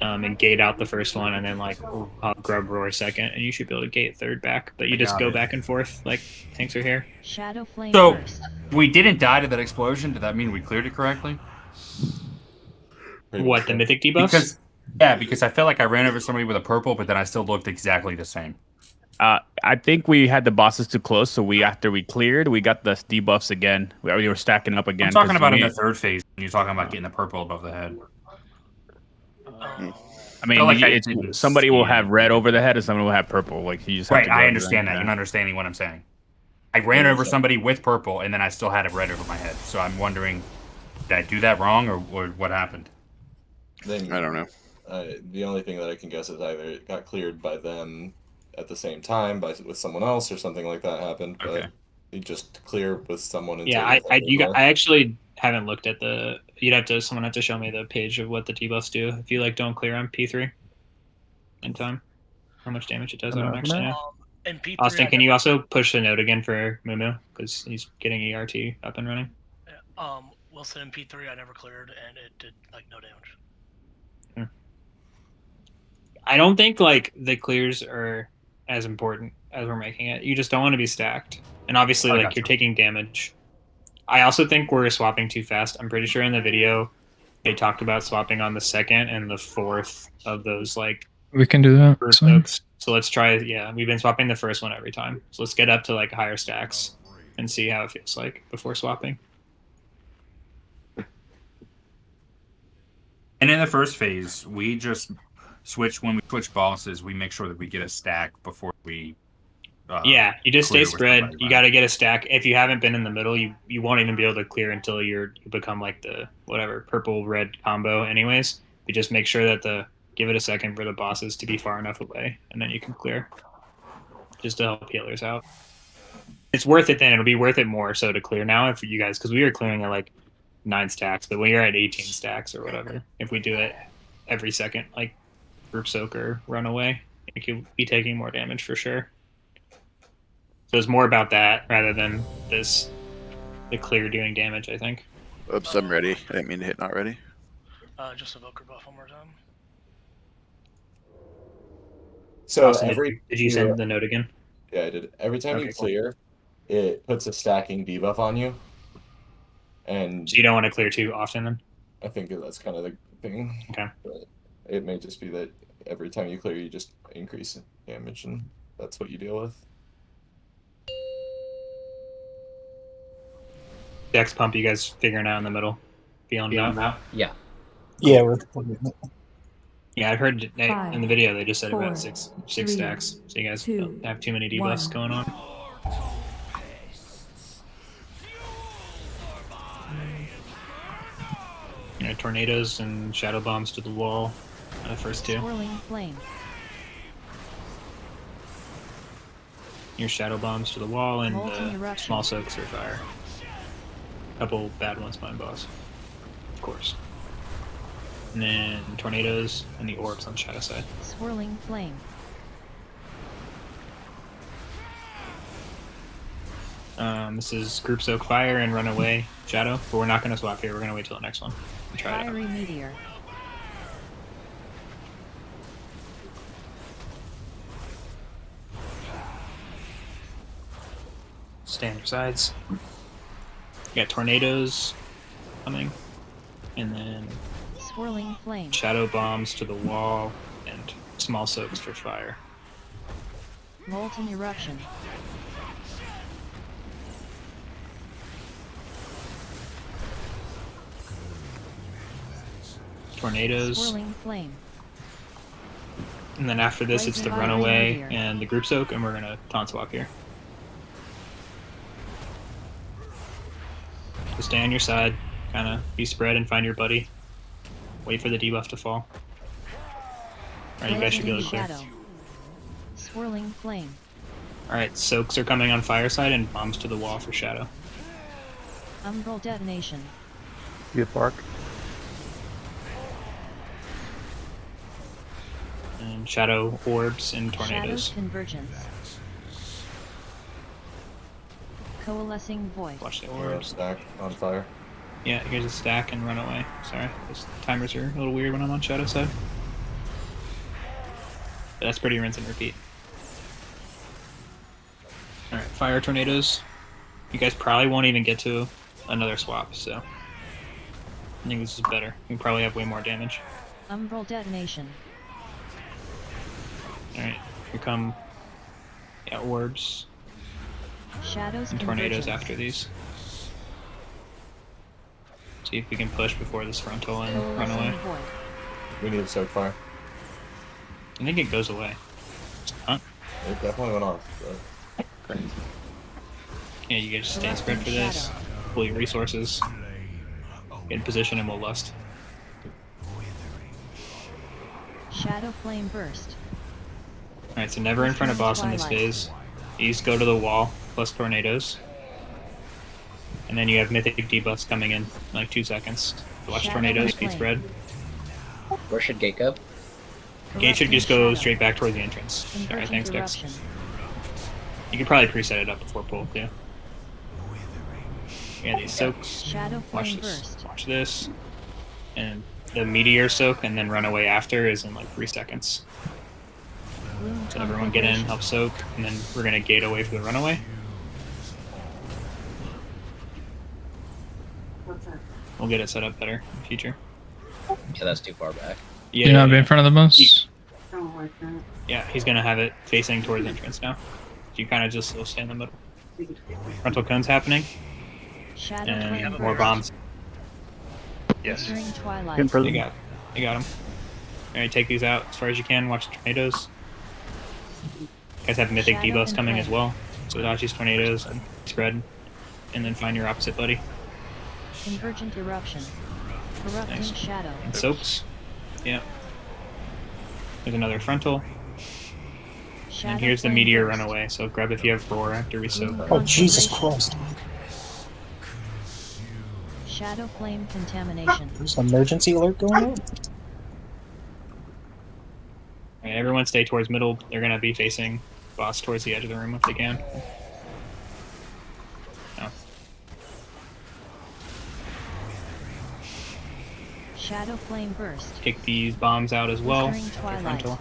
and gate out the first one, and then I'll grub roar second, and you should be able to gate third back. But you just got go it. back and forth like tanks are here. Shadow flame So burst. we didn't die to that explosion. Did that mean we cleared it correctly? pretty What, much the it. mythic debuffs? Because I feel like I ran over somebody with a purple, but then I still looked exactly the same. I think we had the bosses too close, so after we cleared, we got the debuffs again. We were stacking up again. I'm talking 'cause about we- in the third phase. When you're talking about getting the purple above the head. I mean, feel like I it's, didn't somebody will see have red over the head, and somebody will have purple. Like you just have Right, to go I to understand that. You're not understanding what I'm saying. I ran over somebody with purple, and then I still had a red over my head. So I'm wondering, did I do that wrong, or what happened? Then, I don't know. The only thing that I can guess is either it got cleared by them at the same time with someone else, or something like that happened. But it just clear with someone. Until Yeah, I actually haven't looked at the. Someone have to show me the page of what the debuffs do. If you don't clear on P3 in time, how much damage it does. I don't actually know. In P3, Austin, can you also push the note again for Mumu because he's getting ERT up and running? Wilson in P3 I never cleared and it did no damage. I don't think the clears are as important as we're making it. You just don't want to be stacked, and obviously you're taking damage. I also think we're swapping too fast. I'm pretty sure in the video they talked about swapping on the second and the fourth of those We can do that. first It's fine. hooks. So let's try. Yeah, we've been swapping the first one every time. So let's get up to higher stacks and see how it feels like before swapping. And in the first phase, we just when we switch bosses, we make sure that we get a stack before we. Yeah, you just stay clear with spread. somebody, You right? got to get a stack. If you haven't been in the middle, you won't even be able to clear until you become the whatever purple red combo. Anyways, you just make sure that give it a second for the bosses to be far enough away, and then you can clear. Just to help healers out. It's worth it then. It'll be worth it more so to clear now for you guys because we were clearing at 9 stacks, but when you're at 18 stacks or whatever, if we do it every second, group soak or run away, I think you'll be taking more damage for sure. So it's more about that rather than the clear doing damage, I think. Oops, I'm ready. I didn't mean to hit not ready. Just evoke buff one more time. So Austin, did you send the note again? Yeah, I did. Every time Okay, you cool. clear, it puts a stacking debuff on you. And so you don't want to clear too often then? I think that's kind of the thing. Okay. But it may just be that every time you clear, you just increase damage, and that's what you deal with. Dex pump, you guys figuring out in the middle? Feeling it out? Yeah. Yeah, we're Yeah, I heard in the video they just said 4, about six 3, stacks. So you guys 2, don't have too many debuffs 1. going on. Tornadoes and shadow bombs to the wall. The first two. Swirling flame. Your shadow bombs to the wall and Molten the eruption. small soaks for fire. Couple bad ones behind boss, of course. And then tornadoes and the orbs on shadow side. Swirling flame. This is group soak fire and run away shadow, but we're not going to swap here. We're going to wait till the next one and try it out. Fiery meteor. Stand your sides. You got tornadoes coming, and then Swirling flame. shadow bombs to the wall and small soaks for fire. Molten eruption. Tornadoes. Swirling flame. And then after this, it's the Blazing runaway meteor. and the group soak, and we're gonna taunt swap here. So stay on your side, kind of be spread and find your buddy. Wait for the debuff to fall. Alright, you guys should be able to clear. Shadow. Swirling flame. Alright, soaks are coming on fire side and bombs to the wall for shadow. Umbral detonation. Good bark. And shadow orbs and Shadow tornadoes. convergence. Coalescing voice. Watch the Or orbs. stack on fire. Yeah, here's a stack and run away. Sorry, those timers are a little weird when I'm on shadow side. But that's pretty rinse and repeat. Alright, fire tornadoes. You guys probably won't even get to another swap, so. I think this is better. We probably have way more damage. Umbral detonation. Alright, here come orbs Shadows and tornadoes convergence. after these. See if we can push before this frontal and run Coalescing away. void. We need a soak fire. I think it goes away. Huh? It definitely went off. But... Yeah, you get stand spread for this. Pull your resources. Get in position and we'll lust. Shadow flame burst. Alright, so never in front of boss in this phase. East go to the wall, plus tornadoes. And then you have mythic debuffs coming in like 2 seconds. Watch Shadow tornadoes, flame. speed spread. Where should gate go? Gate should just go straight back towards the entrance. Alright, Convergent thanks, Dex. eruption. You could probably preset it up before pull, too. Yeah, these soaks. Shadow Watch flame this. burst. Watch this. And the meteor soak and then run away after is in like 3 seconds. Gloom So everyone get in, conflagration. help soak, and then we're gonna gate away for the runaway. We'll get it set up better in the future. Yeah, that's too far back. Yeah, Do not be yeah. in front of the bus. Yeah, he's gonna have it facing towards entrance now. You kind of just will stay in the middle. Frontal cone's happening, Shadow and flame more burst. bombs. Yes. Blistering twilight. You got him. Alright, take these out as far as you can. Watch the tornadoes. You guys have mythic Shadow debuffs and coming as flame. well. So dodge these tornadoes and spread, and then find your opposite buddy. Convergent eruption. Corrupting Nice. shadow. And soaks. Yeah. There's another frontal. Shadow And here's the flame meteor burst. runaway, so grab if you have roar after we soak. Gloom Oh, Jesus conflagration. Christ. Shadow flame contamination. There's an emergency alert going on? Alright, everyone stay towards middle. They're gonna be facing boss towards the edge of the room if they can. Oh. Shadow flame burst. Take these bombs out as well. Blistering They're twilight. frontal.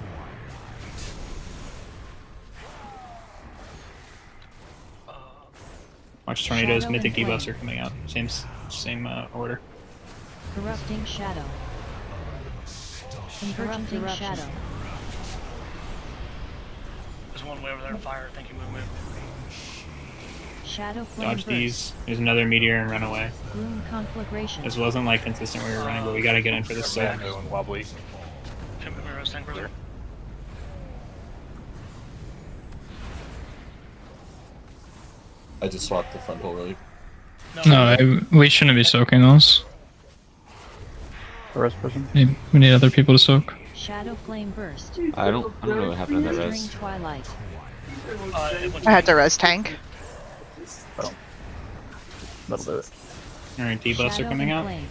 Watch tornadoes, Shadow mythic and debuffs flame. are coming out. Same order. Corrupting shadow. Convergent shadow. There's one way over there to fire. Thank you, Moo Moo. Shadow flame Dodge burst. these. There's another meteor and run away. Gloom conflagration. This wasn't like consistent where we were running, but we gotta get in for this soak. Wobbly. Can we roast tank bruiser? I just swapped the frontal really. We shouldn't be soaking those. First person. We need other people to soak. Shadow flame burst. I don't know what happened to that Blistering res. twilight. I had to res tank. That'll do it. Alright, debuffs are Shadow coming and out. flame.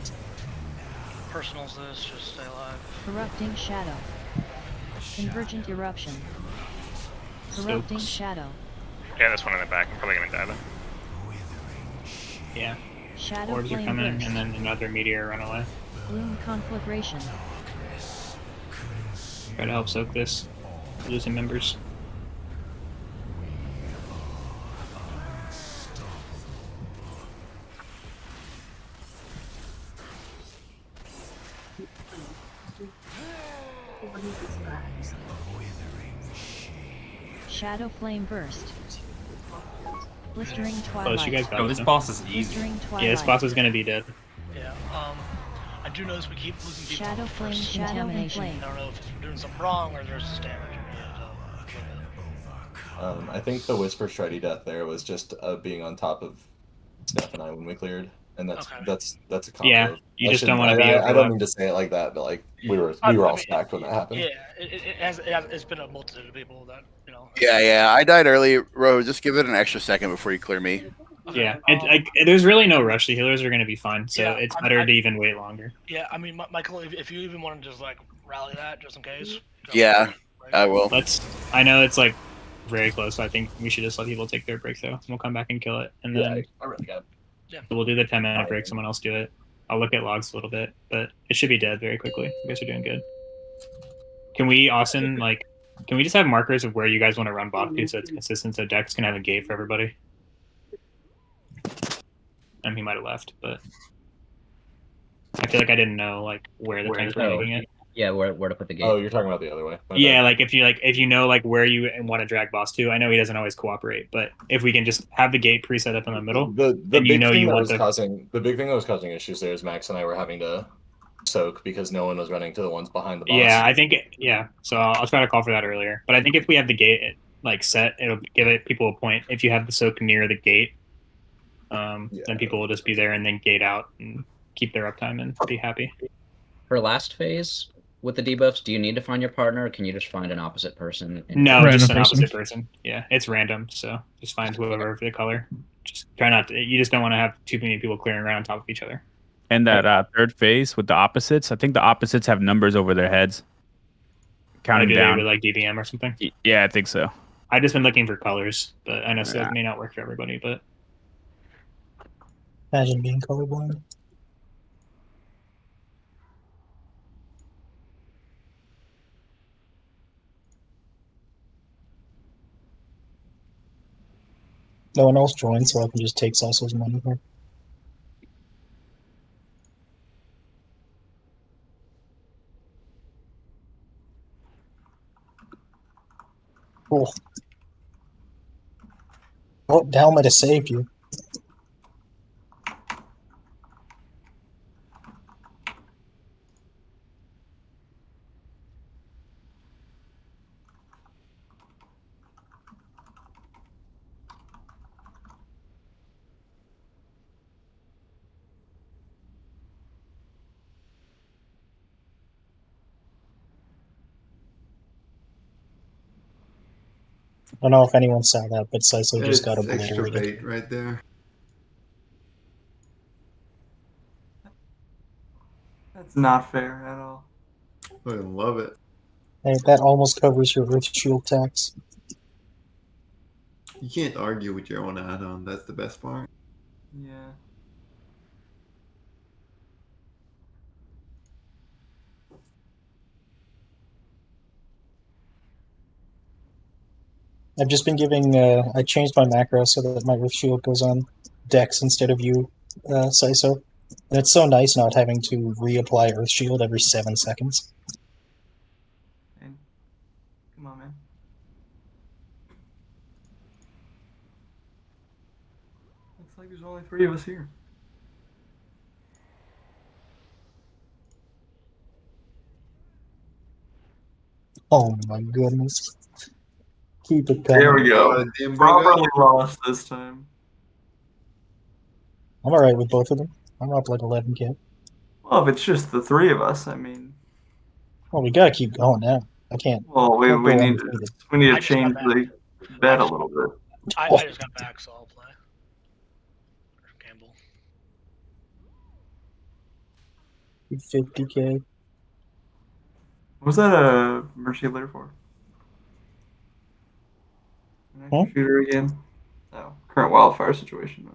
Personals this, just stay alive. Corrupting shadow. Convergent eruption. Corrupting Soaks. shadow. Yeah, there's one in the back. I'm probably gonna die though. Yeah. Shadow Orbs are flame coming, burst. and then another meteor run away. Gloom conflagration. Try to help soak this. Losing members. Shadow flame burst. Blistering twilight. Close, you guys got Oh, it, this though. boss is easy. Blistering twilight. Yeah, this boss is gonna be dead. Yeah. I do notice we keep losing people. Shadow flame contamination. I don't know if we're doing something wrong or there's just damage. I think the Whisper Shreddy death there was just being on top of Steph and I when we cleared, and that's a combo. Yeah, you I just don't shouldn't- wanna be I don't overlapped. mean to say it like that, but like we were all stacked when that happened. Yeah, it's been a multitude of people that Yeah, I died early. Ro, just give it an extra second before you clear me. Yeah, there's really no rush. The healers are gonna be fine, so Yeah, it's I'm- better to even wait longer. Yeah, I mean, Michael, if you even want to just like rally that just in case. Yeah, I will. I know it's like very close, so I think we should just let people take their break though. We'll come back and kill it, and then Yeah, I really got it. Yeah. we'll do the 10-minute break. Someone else do it. I'll look at logs a little bit, but it should be dead very quickly. You guys are doing good. Can we, Austin, can we just have markers of where you guys want to run Bob to so it's consistent so Dex can have a gate for everybody? He might have left, but I feel like I didn't know like where the tanks were Oh, making it. yeah, where to put the gate. Oh, you're talking about the other way. My Yeah, bad. like if you know like where you want to drag boss to. I know he doesn't always cooperate, but if we can just have the gate preset up in the middle, The and big you know thing you that want was the causing the big thing that was causing issues there is Max and I were having to soak because no one was running to the ones behind the boss. Yeah, I think So I'll try to call for that earlier. But I think if we have the gate like set, it'll give people a point. If you have the soak near the gate, then people will just be there and then gate out and keep their uptime and be happy. For last phase with the debuffs, do you need to find your partner, or can you just find an opposite person? No, just an opposite person. Yeah, it's random, so just find whoever for the color. Just try not to. You just don't want to have too many people clearing around on top of each other. And that third phase with the opposites, I think the opposites have numbers over their heads, counting Maybe down. with like DBM or something. Yeah, I think so. I've just been looking for colors, but I know Yeah. that may not work for everybody. But Imagine being colorblind. No one else joined, so I can just take Saiso's money here. Cool. Oh, Dal might have saved you. I don't know if anyone saw that, but Saiso just got It's extra obliterated. bait right there. That's not fair at all. I love it. Hey, that almost covers your Earth Shield tax. You can't argue with your own add-on. That's the best part. Yeah. I've just been giving. I changed my macro so that my Earth Shield goes on Dex instead of you, Saiso. And it's so nice not having to reapply Earth Shield every 7 seconds. Come on, man. Looks like there's only 3 of us here. Oh my goodness. Keep it coming. There we go. Properly lost this time. I'm alright with both of them. I'm up like 11k. Well, if it's just the 3 of us, I mean. Well, we gotta keep going now. I can't. Well, we can't go need undefeated. to change the bet a little bit. I just got back, so I'll play. Campbell. 50k. What was that a mercy layer for? An Huh? shooter again? Oh, current wildfire situation.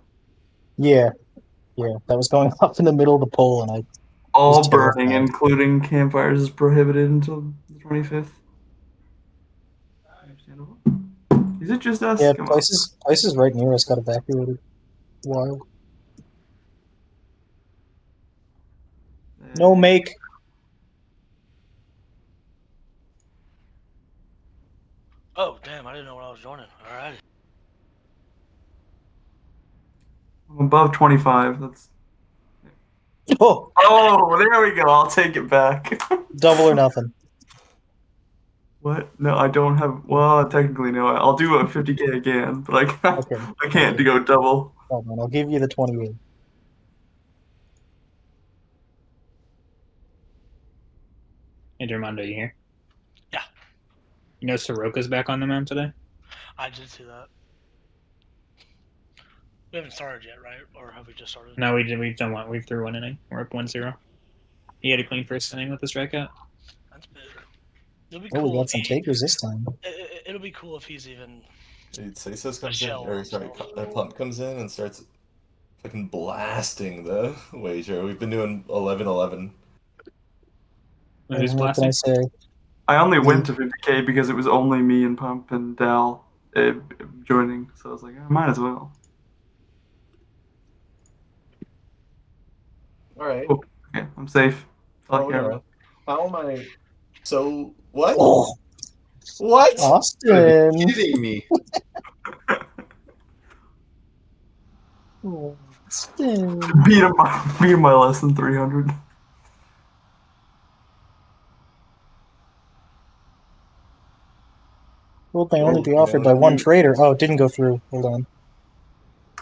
Yeah. Yeah, that was going off in the middle of the poll, and I. All was burning, terrified. including campfires, is prohibited until the 25th. Understandable. Is it just us? Yeah, Come on. places right near us got evacuated. Wild. No make. Oh, damn, I didn't know what I was joining. Alright. I'm above 25. That's. Oh, there we go. I'll take it back. double or nothing. What? No, I don't have. Well, technically, no. I'll do a 50k again, but I can't. Okay. I can't go double. Oh man, I'll give you the 28. Hey, Dermondo, you here? Yeah. You know Soroka's back on the mound today? I did see that. We haven't started yet, right? Or have we just started? No, we've done one. We've threw one inning. We're up 1-0. He had a clean first inning with the strikeout. That's big. It'll be Oh, cool we got if some he, takers this time. it'll be cool if he's even. Dude, Saisos comes in, shell or sorry, Pump comes in and starts fucking blasting the wager. We've been doing 11-11. Who's What can I say? I only went to 50k because it was only me and Pump and Dal joining, so I was like, I might as well. All right. Oh, Okay, I'm safe. Oh Okay. no. How am I? So what? Oh, What? Austin. Kidding me. Austin. Beat him by less than 300. Will they only be offered by one trader? Oh, it didn't go through. Hold on.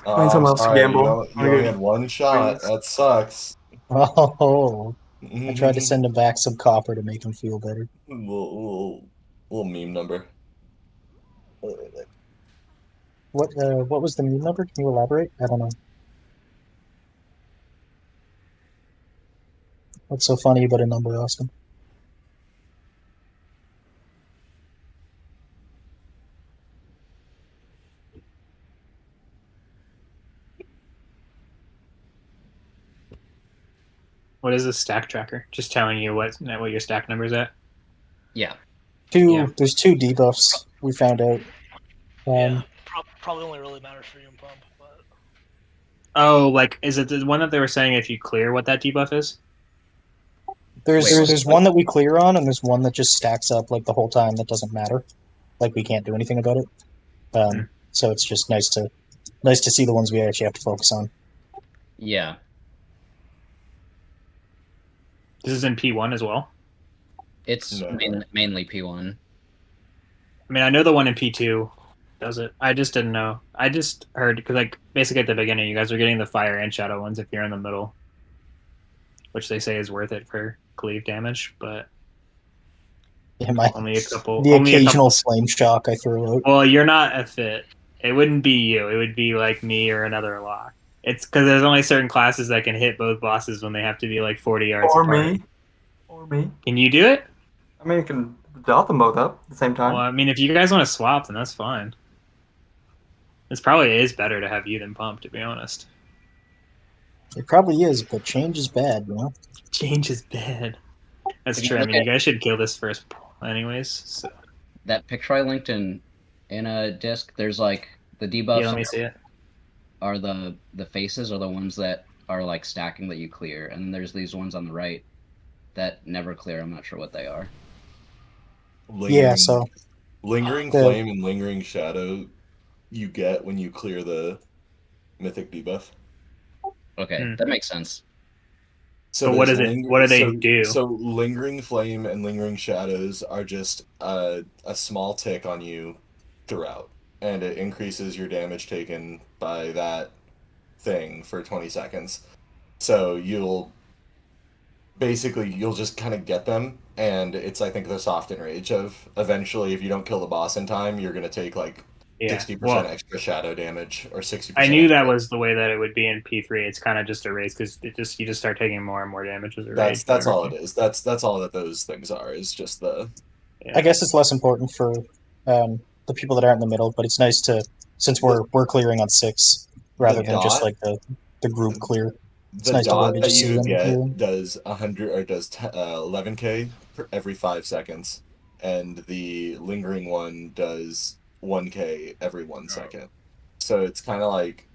Find someone else to sorry, gamble. You only had one shot. That sucks. Oh, I tried to send him back some copper to make him feel better. Little meme number. What was the meme number? Can you elaborate? I don't know. What's so funny about a number, Austin? What is a stack tracker? Just telling you what your stack number's at. Yeah. There's two debuffs we found out. Probably only really matters for you and Pump. But... Oh, like, is it the one that they were saying if you clear what that debuff is? There's one that we clear on, and there's one that just stacks up like the whole time that doesn't matter. Like we can't do anything about it. So it's just nice to see the ones we actually have to focus on. Yeah. This is in P1 as well? It's mainly P1. I mean, I know the one in P2 does it. I just didn't know. I just heard, because like, basically at the beginning, you guys are getting the fire and shadow ones if you're in the middle. Which they say is worth it for cleave damage, but... only a couple... The occasional flame shock I throw out. Well, you're not a fit. It wouldn't be you. It would be like me or another lock. It's because there's only certain classes that can hit both bosses when they have to be like 40 yards apart. Or me. Can you do it? I mean, you can dot them both up at the same time. Well, I mean, if you guys want to swap, then that's fine. This probably is better to have you than Pump, to be honest. It probably is, but change is bad, you know? Change is bad. That's If you true. I look mean, at- you guys should kill this first anyways. So. That picture I linked in a disc, there's like the debuffs. Yeah, let me see it. Are the faces are the ones that are like stacking that you clear, and then there's these ones on the right that never clear. I'm not sure what they are. Lingering Flame and Lingering Shadow you get when you clear the Mythic debuff. Okay, that makes sense. So But what is it? What do they do? So Lingering Flame and Lingering Shadows are just a small tick on you throughout, and it increases your damage taken by that thing for 20 seconds. So you'll just kind of get them, and it's, I think, the soft enrage of eventually, if you don't kill the boss in time, you're going to take like 60% extra shadow damage or 60%. I knew that was the way that it would be in P3. It's kind of just a race because you just start taking more and more damage as a race. That's all it is. That's all that those things are. Is just the. I guess it's less important for the people that aren't in the middle, but it's nice to, since we're clearing on 6 rather than just like the group clear. It's The nice to dot already that just see you them get clearing. does 100 or does 11k every 5 seconds, and the lingering one does 1k every 1 second. So it's kind of like,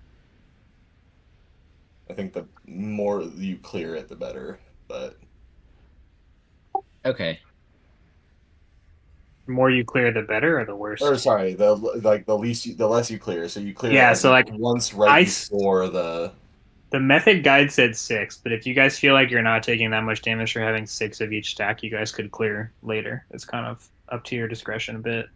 I think the more you clear it, the better. But okay, the more you clear, the better, or the worse. Or sorry, the less you clear. So you clear. Yeah, so like once right before the. The method guide said 6, but if you guys feel like you're not taking that much damage for having 6 of each stack, you guys could clear later. It's kind of up to your discretion a bit.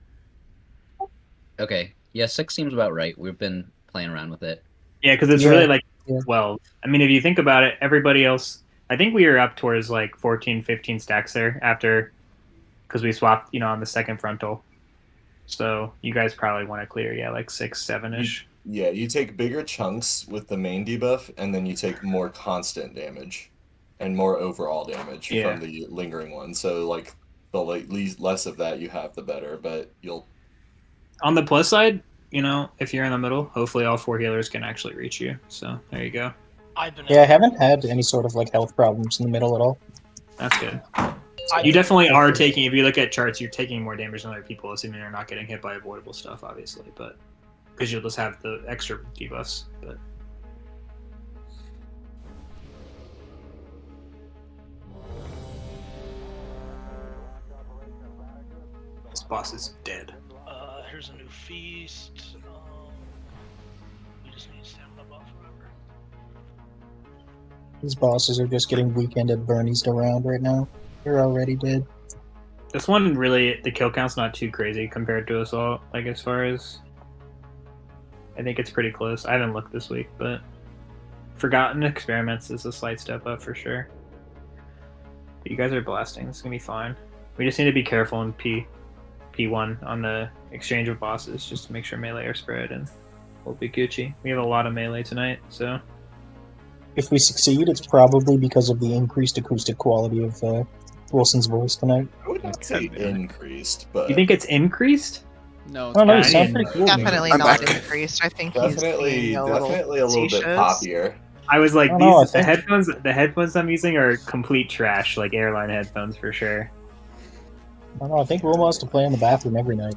Okay, yeah, 6 seems about right. We've been playing around with it. Yeah, because it's really like 12. I mean, if you think about it, everybody else, I think we were up towards like 14, 15 stacks there after, because we swapped, on the second frontal. So you guys probably want to clear, like 6, 7-ish. Yeah, you take bigger chunks with the main debuff, and then you take more constant damage and more overall damage from the lingering one. So, like, the less of that you have, the better. But you'll. On the plus side, if you're in the middle, hopefully all 4 healers can actually reach you. So there you go. I haven't had any sort of like health problems in the middle at all. That's good. You definitely are taking. If you look at charts, you're taking more damage than other people, assuming you're not getting hit by avoidable stuff, obviously, but. Because you'll just have the extra debuffs, but Boss is dead. Here's a new feast. We just need stamina buff forever. These bosses are just getting weekended Bernies around right now. They're already dead. This one really, the kill count's not too crazy compared to Assault. Like as far as, I think it's pretty close. I haven't looked this week, but Forgotten Experiments is a slight step up for sure. But you guys are blasting. It's gonna be fine. We just need to be careful in P1 on the exchange of bosses, just to make sure melee are spread, and we'll be Gucci. We have a lot of melee tonight, so. If we succeed, it's probably because of the increased acoustic quality of Wilson's voice tonight. I would not say increased, but You think it's increased? No, Oh, no, it's it sounds pretty cool. Definitely I'm not back. increased. I think definitely, he's being a little definitely a little bit facetious. poppier. I was like, I don't know, I the think- headphones I'm using are complete trash, like airline headphones for sure. I don't know, I think Wilma has to play in the bathroom every night.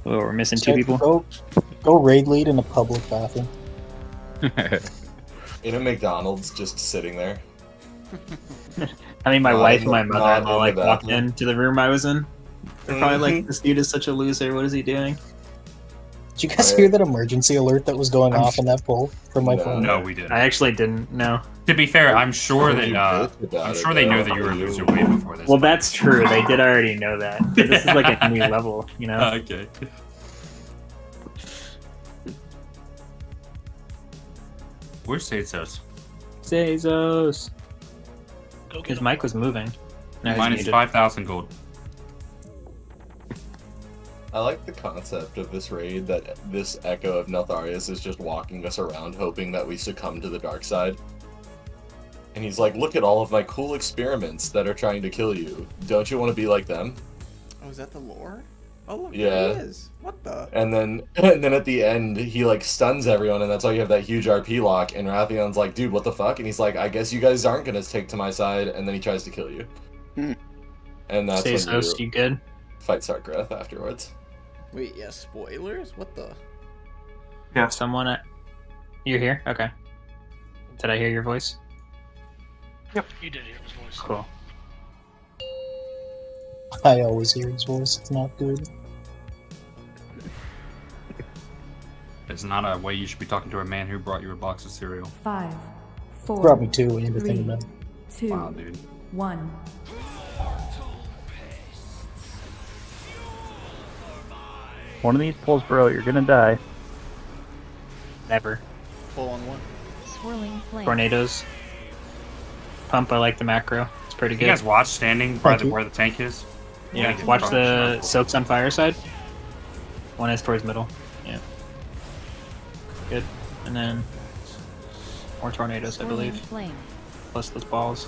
Oh, we're missing two people. Go raid lead in a public bathroom. In a McDonald's, just sitting there. I mean, my Not wife in and my the- mother-in-law not in like the walked bathroom. into the room I was in. They're probably like, Mhm. "This dude is such a loser. What is he doing?" Did you guys hear that emergency alert that was going off in that poll from my phone? No, we didn't. I actually didn't. No. To be fair, I'm sure Oh, that you bitched about I'm it, sure they know though. that you're a loser way before this. Well, that's true. They did already know that. But this is like a new level, you know. Okay. Where's Sazos? Zazos. Because Mike was moving. Now he's Minus muted. 5,000 gold. I like the concept of this raid that this Echo of Neltharius is just walking us around hoping that we succumb to the dark side. And he's like, look at all of my cool experiments that are trying to kill you. Don't you want to be like them? Oh, is that the lore? Oh, look, Yeah. there he is. What the? And then at the end, he like stuns everyone, and that's why you have that huge RP lock. And Rathion's like, dude, what the fuck? And he's like, I guess you guys aren't gonna take to my side. And then he tries to kill you. And that's when Zazos, you good? fight Sargreth afterwards. Wait, yeah, spoilers? What the? Yeah. Someone at... You're here? Okay. Did I hear your voice? You did hear his voice. Cool. I always hear his voice. It's not good. It's not a way you should be talking to a man who brought you a box of cereal. 5, 4, Brought me two and to 3, think about it. 2, Wow, dude. 1. One of these pulls, bro, you're gonna die. Never. Full on one. Swirling flame. Tornadoes. Pump, I like the macro. It's pretty You good. guys watch standing by Thank you. where the tank is? Yeah, Get watch front the shot. soaks on fire side. One is towards middle. Yeah. Good. And then more tornadoes, I Swirling believe. flame. Plus those balls.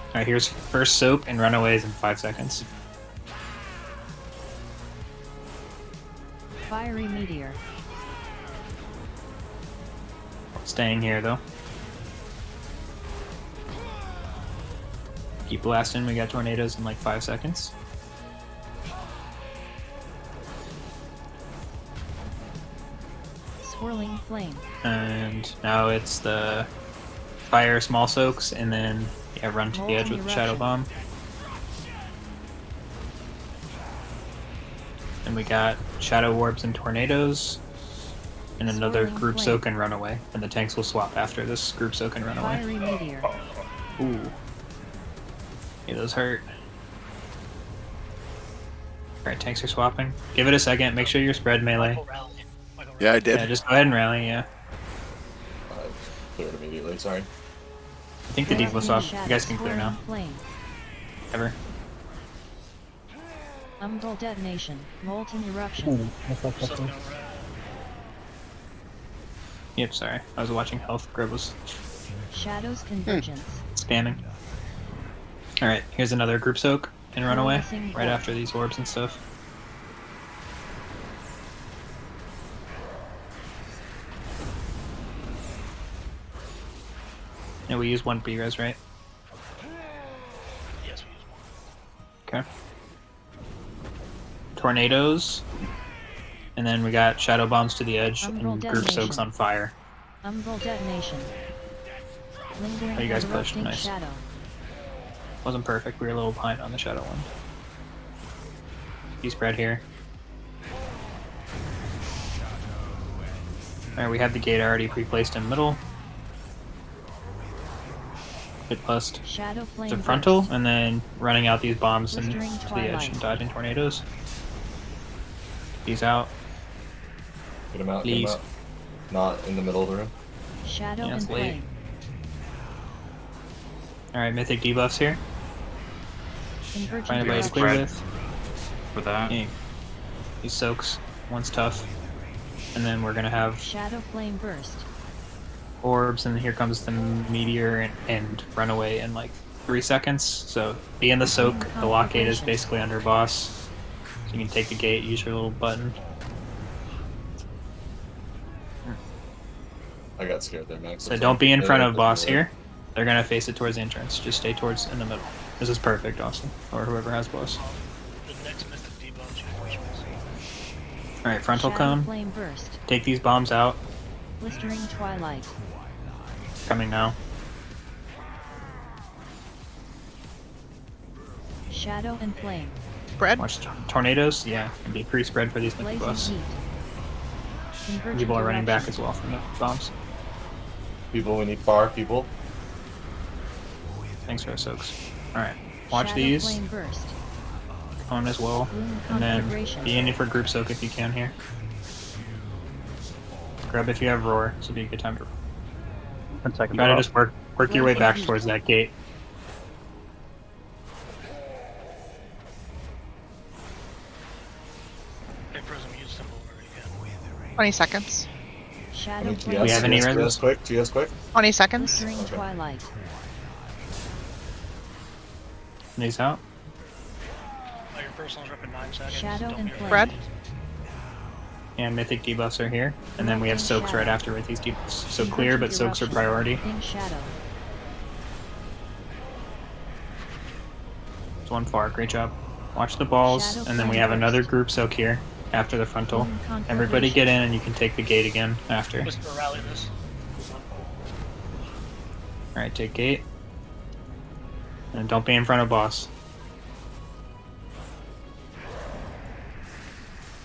Alright, here's first soap and runaways in 5 seconds. Fiery meteor. Staying here though. Keep blasting, we got tornadoes in like 5 seconds. Swirling flame. And now it's the fire small soaks and then yeah, run to the edge with the shadow bomb. And we got shadow warps and tornadoes. And another Swirling group flame. soak and runaway. And the tanks will swap after this group soak and runaway. Fiery meteor. Ooh. Yeah, those hurt. Alright, tanks are swapping. Give it a second, make sure you're spread melee. Yeah, I did. Yeah, just go ahead and rally, yeah. Cleared immediately, sorry. I think the deep was off. You guys can clear now. Flame. Ever. Umbral detonation. Molten eruption. Ooh, I fucked up there. Yep, sorry. I was watching health. Grub was Shadows convergence. spamming. Alright, here's another group soak and runaway. Promising Right orb. after these orbs and stuff. And we use one B-res, right? Yes, we use one. Okay. Tornadoes. And then we got shadow bombs to the edge Umbral and group detonation. soaks on fire. Umbral detonation. Lingering Oh, you guys and pushed, erupting nice. shadow. Wasn't perfect. We were a little behind on the Shadow one. He spread here. Alright, we have the gate already pre-placed in middle. Hit bust Shadow flame to frontal, burst. and then running out these bombs and Blistering to the edge twilight. and dodging tornadoes. He's out. Get him out. Please. Get him out. Not in the middle of the room. Shadow Yeah, and it's late. flame. Alright, mythic debuffs here. Convergent Find a way to eruption. clear with. For that. Yeah. He soaks. One's tough. And then we're gonna have Shadow flame burst. orbs, and here comes the meteor and runaway in like 3 seconds. So be in the soak. The lock gate is basically under boss. So you can take the gate, use your little button. I got scared there, Max. So don't be in front of boss here. They're gonna face it towards the entrance. Just stay towards in the middle. This is perfect, Austin. Or whoever has boss. The next mythic debuff you can see. Alright, frontal Shadow cone. flame burst. Take these bombs out. Blistering twilight. Coming now. Shadow and flame. Spread? Watch tornadoes. Yeah, and be pre-spread for these mythic Blazing buffs. heat. Convergent People are running back eruption. as well from the bombs. People, we need far people. Thanks for our soaks. Alright, watch Shadow these. flame burst. Cone as well. Bloom And then conflagration. be in for group soak if you can here. Grab if you have roar, so be a good time to 10 seconds. try to off. just work your way back towards that gate. Hey, Prism, use symbol whenever you can. 20 seconds. Shadow TS, flame. We have any TS, reses? TS quick, TS quick. 20 seconds. Blistering twilight. These out. Oh, your personal's up in 9 seconds. Shadow Don't and be flame. Spread. And mythic debuffs are here. And then we have soaks right after with these debuffs. So clear, but soaks are Eruption. priority. In shadow. It's one far, great job. Watch the balls, Shadow and then we flame have burst. another group soak here after the frontal. Bloom conflagration. Everybody get in and you can take the gate again after. Whisper rally this. Alright, take gate. And don't be in front of boss.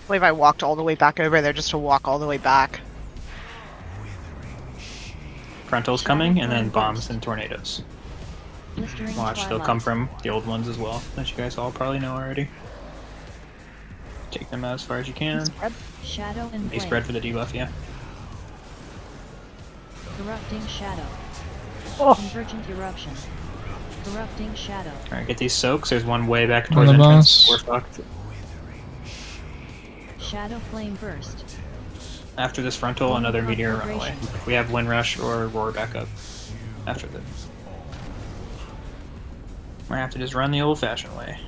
I believe I walked all the way back over there just to walk all the way back. Frontal's coming, and then bombs and tornadoes. Blistering Watch, they'll twilight. come from the old ones as well, that you guys all probably know already. Take them out as far as you can. Spread. Shadow and Be flame. spread for the debuff, yeah. Erupting shadow. Oh. Convergent eruption. Erupting shadow. Alright, get these soaks. There's one way back On towards the entrance. boss. We're fucked. Shadow flame burst. After this frontal, another meteor runaway. We have Windrush or Roar back up after the. Might have to just run the old-fashioned way.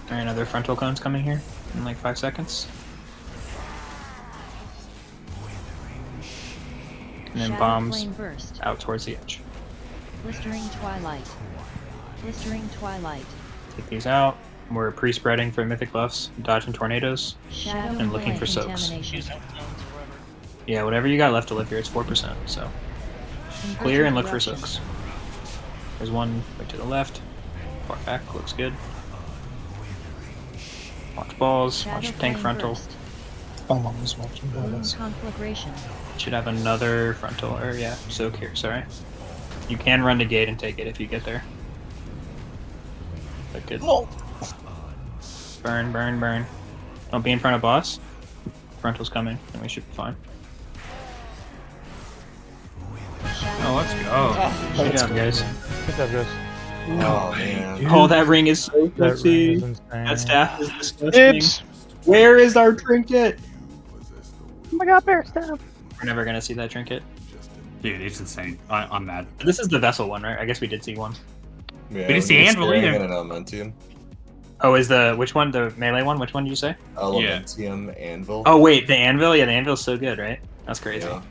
Alright, another frontal cone's coming here in like 5 seconds. And then Shadow bombs flame burst. out towards the edge. Blistering twilight. Blistering twilight. Take these out. We're pre-spreading for mythic buffs, dodging tornadoes, Shadow and looking flame for soaks. contamination. Use health zones or whatever. Yeah, whatever you got left to live here, it's 4%, so clear and look for soaks. There's one right to the left. Far back, looks good. Watch balls, watch Shadow tank flame frontal. burst. I'm always watching Bloom balls. conflagration. Should have another frontal, or yeah, soak here, sorry. You can run the gate and take it if you get there. But good. No. Burn, burn, burn. Don't be in front of boss. Frontal's coming, and we should be fine. Oh, let's go. Good job, guys. Good job, guys. Oh man. Oh, that ring is so That sexy. ring is insane. That staff is disgusting. Dibs. Where is our trinket? Oh my god, bear staff. We're never gonna see that trinket. Dude, it's insane. I'm mad. This is the vessel one, right? I guess we did see one. Yeah, We didn't see we're Anvil staring either. at an Elementium. Oh, is the which one? The melee one? Which one did you say? Elementium Anvil. Oh wait, the anvil. Yeah, the anvil's so good, right? That's crazy. Yeah.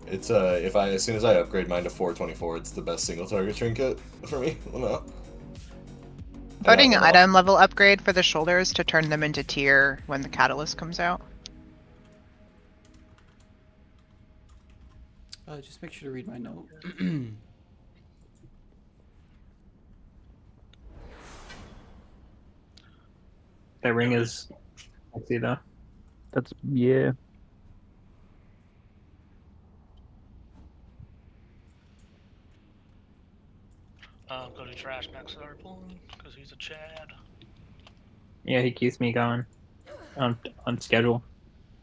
It's if I as soon as I upgrade mine to 424, it's the best single target trinket for me. No. Voting item level upgrade for the shoulders to turn them into tier when the catalyst comes out. Just make sure to read my note. That ring is. Let's see though. That's yeah. Go to trash next to our pulling because he's a Chad. Yeah, he keeps me going on schedule.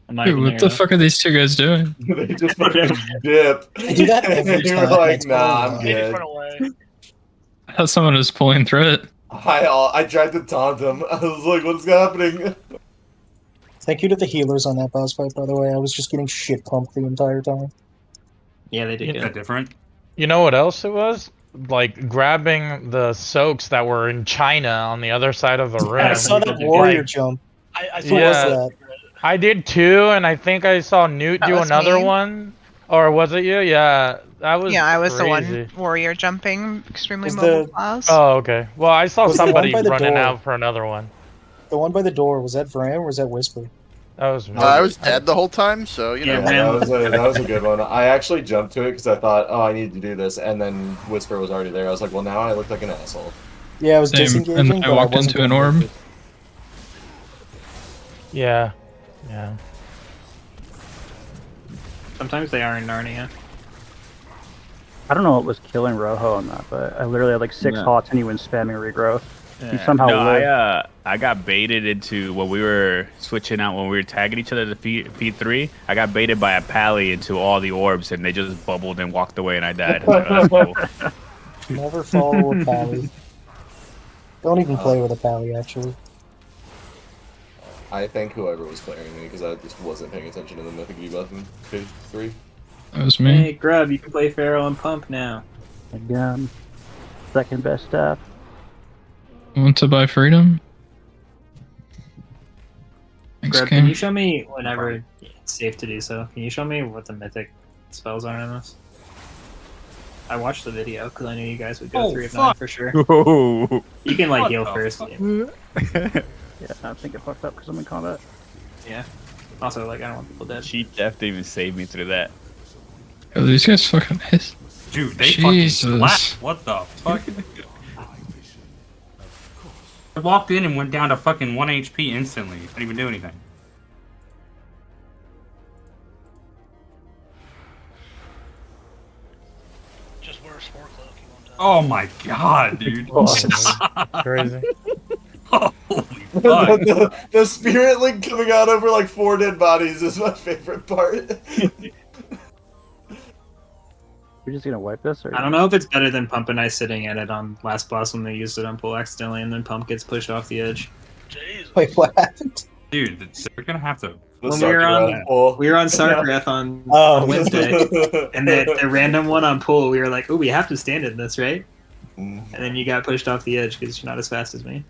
I'm not Dude, even what there, the though. fuck are these two guys doing? They just fucking dip. I do that every You're time. like, It's nah, I'm fine. good. Run away. I thought someone was pulling through it. I tried to taunt him. I was like, what's happening? Thank you to the healers on that boss fight, by the way. I was just getting shit pumped the entire time. Yeah, they did Is that different? You know what else it was? Like grabbing the soaks that were in China on the other side of the room. I saw that warrior jump. I Who was that? I did too, and I think I saw Newt That do was another me. one. Or was it you? Yeah, that was. Yeah, I was the crazy. one warrior jumping extremely Was mobile the- class. Oh, okay. Well, I saw Was the one somebody by the running door. out for another one. The one by the door, was that Vram or was that Whisper? That was me. I was dead the whole time, so you know. that was a good one. I actually jumped to it because I thought, oh, I need to do this, and then Whisper was already there. I was like, well, now I look like an asshole. Yeah, I was Same, disengaging, and but I walked wasn't into an doing orb. it. Yeah. Yeah. Sometimes they are in Narnia. I don't know what was killing Rojo on that, but I literally had like 6 Yeah. hots and he was spamming regrowth. He Yeah. somehow No, lived. I got baited into when we were switching out when we were tagging each other to feed 3. I got baited by a pally into all the orbs and they just bubbled and walked away and I died. That's cool. Never follow a pally. Don't even play with a pally, actually. I think whoever was clearing me because I just wasn't paying attention to the Mythic V button. Page 3. That was me. Hey, Grub, you can play Pharaoh and Pump now. Again, second best staff. Want to buy freedom? Thanks, Grub, can King. you show me whenever it's safe to do so? Can you show me what the mythic spells are in this? I watched the video because I knew you guys would go Oh, 3 of 9 fuck. for sure. Whoa. You can like What heal the first. fuck? Yeah, I think it fucked up because I'm in combat. Yeah. Also, like I don't want people dead. Cheat Death didn't even save me through that. Yo, these guys fucking hit. Dude, they Jesus. fucking slapped. What the fuck? I walked in and went down to fucking 1 HP instantly. Didn't even do anything. Just wear a spore cloak. You won't die. Oh my god, dude. Crazy. Holy fuck. The spirit link coming out over like 4 dead bodies is my favorite part. We're just gonna wipe this, or I don't know if it's better than Pump and I sitting at it on last boss when they used it on pull accidentally and then Pump gets pushed off the edge. Wait, what happened? Dude, they're gonna have to. When we were on Sarkrath on Wednesday, and the random one on pull, we were like, "Oh, we have to stand in this, right?" And then you got pushed off the edge because you're not as fast as me.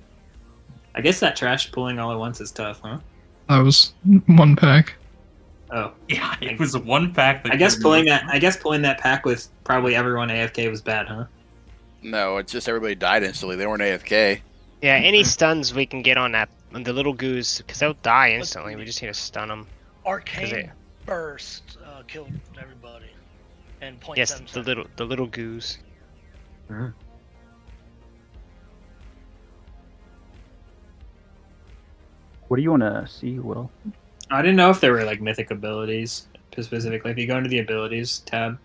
I guess that trash pulling all at once is tough, huh? That was 1 pack. Oh, yeah, it was 1 pack. That I guess gave me pulling like- that. I guess pulling that pack with probably everyone AFK was bad, huh? No, it's just everybody died instantly. They weren't AFK. Yeah, any stuns we can get on that on the little goose because they'll die instantly. We just need to stun them. Arcane burst killed everybody. And point Yes, the little goose. what do you want to see, Will? I didn't know if there were like mythic abilities specifically. If you go into the abilities tab,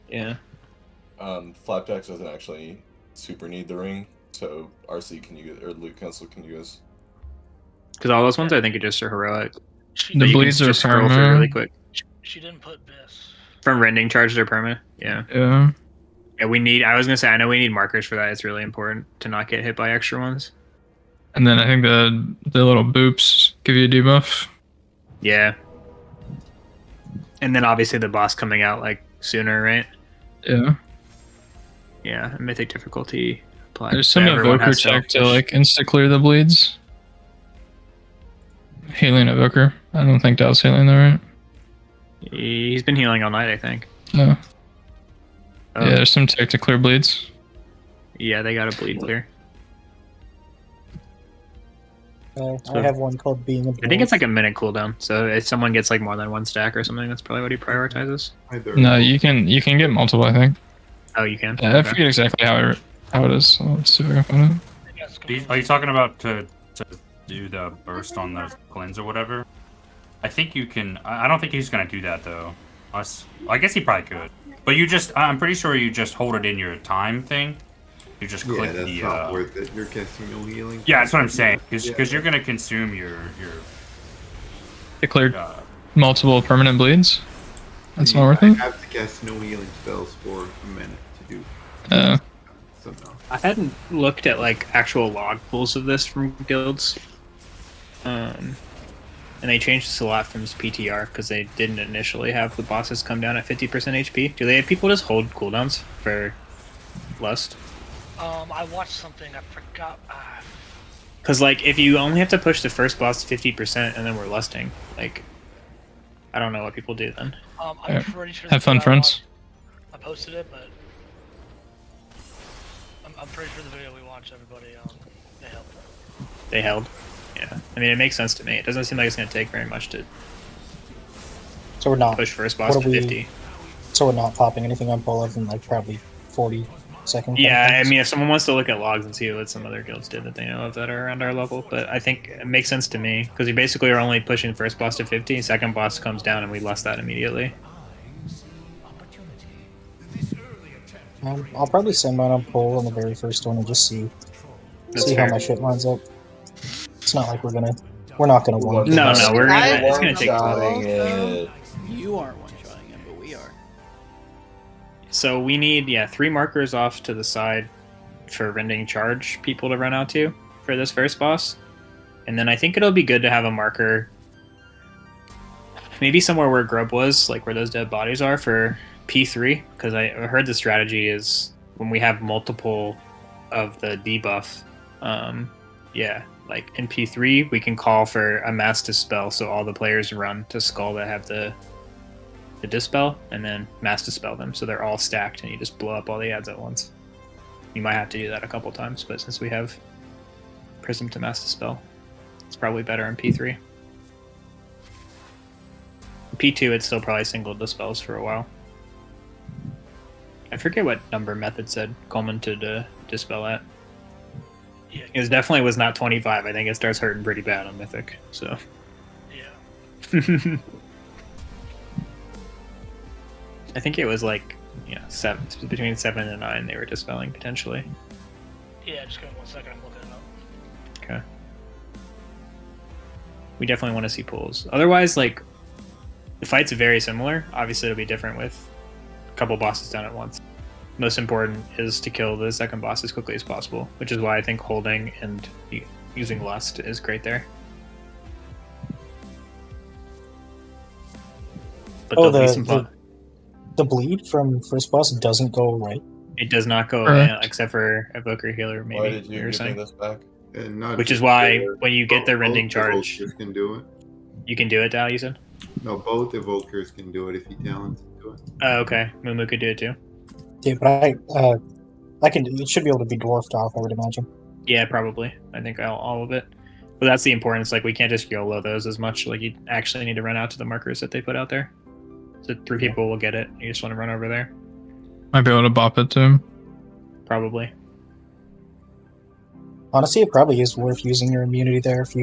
yeah. Flapjacks doesn't actually super need the ring, so RC can you or Luke Council can you guys? Because all those ones I think are just heroic. The That you can bleeds are just scroll through perma. really quick. She didn't put Biss. From rending charges are permanent. Yeah. Yeah. Yeah, we need. I was gonna say I know we need markers for that. It's really important to not get hit by extra ones. And then I think the little boops give you a debuff. Yeah. And then obviously the boss coming out like sooner, right? Yeah. Yeah. Mythic difficulty applied. There's So some everyone evoker has check to selfish. like insta clear the bleeds. Healing evoker. I don't think that was healing though, right? He's been healing all night, I think. No. Oh. Yeah, there's some tech to clear bleeds. Yeah, they got a bleed clear. I have one called Being a I think it's like a minute cooldown. So if someone gets like more than one stack or something, that's probably what he prioritizes. No, you can get multiple. I think. Oh, you can. Yeah, I forget exactly how it is. So let's see if I can find it. Are you talking about to do the burst on the cleanse or whatever? I think you can. I don't think he's gonna do that though. I guess he probably could. But I'm pretty sure you just hold it in your time thing. You just click Yeah, that's the. not worth it. You're casting no healing. Yeah, that's what I'm saying. Because you're gonna consume your. It cleared multiple permanent bleeds. That's not worth I it. have to cast no healing spells for a minute to do. So no. I hadn't looked at like actual log pools of this from guilds. And they changed this a lot from this PTR because they didn't initially have the bosses come down at 50% HP. Do they have people just hold cooldowns for Lust? I watched something, I forgot. Because like if you only have to push the first boss to 50% and then we're lusting, like I don't know what people do then. I'm pretty sure Have fun, friends. I posted it, but I'm pretty sure the video we watched, everybody, they held. They held? Yeah. I mean, it makes sense to me. It doesn't seem like it's going to take very much to So we're not push first boss to 50. So we're not popping anything on Polev in like probably 40 seconds. Yeah, I mean, if someone wants to look at logs and see what some other guilds did that they know of that are around our level, but I think it makes sense to me because we basically are only pushing first boss to 50, second boss comes down and we lust that immediately. I'll probably send mine on Pole on the very first one and just see how my shit lines up. It's not like we're not gonna win. No, it's gonna take You aren't one-shotting him, but we are. So we need 3 markers off to the side for rending charge people to run out to for this first boss. And then I think it'll be good to have a marker maybe somewhere where Grub was, like where those dead bodies are for P3, because I heard the strategy is when we have multiple of the debuff, like in P3 we can call for a mass dispel, so all the players run to Skull that have the dispel, and then mass dispel them so they're all stacked and you just blow up all the ads at once. You might have to do that a couple times, but since we have Prism to mass dispel, it's probably better in P3. P2 it's still probably single dispels for a while. I forget what number method said Coleman to dispel at. Yeah. It definitely was not 25. I think it starts hurting pretty bad on Mythic, so. Yeah. I think it was like, between 7 and 9 they were dispelling potentially. Yeah, just give me 1 second, I'm looking it up. Okay. We definitely want to see pools. Otherwise, like, the fight's very similar. Obviously, it'll be different with a couple bosses down at once. Most important is to kill the second boss as quickly as possible, which is why I think holding and using Lust is great there. But there'll be some fun. The bleed from first boss doesn't go away. It does not go away, except for Evoker Healer, maybe. Why did you were give me saying. this back? Which is why when you get the rending charge, Evokers can do it. You can do it, Dal, you said? No, both evokers can do it if you talent do it. Oh, okay. Mumu could do it too. Yeah, but I can. It should be able to be dwarfed off, I would imagine. Yeah, probably. I think all of it. But that's the importance. Like, we can't just YOLO those as much. Like, you actually need to run out to the markers that they put out there. So 3 people will get it. You just want to run over there. Might be able to bop it too. Probably. Honestly, it probably is worth using your immunity there if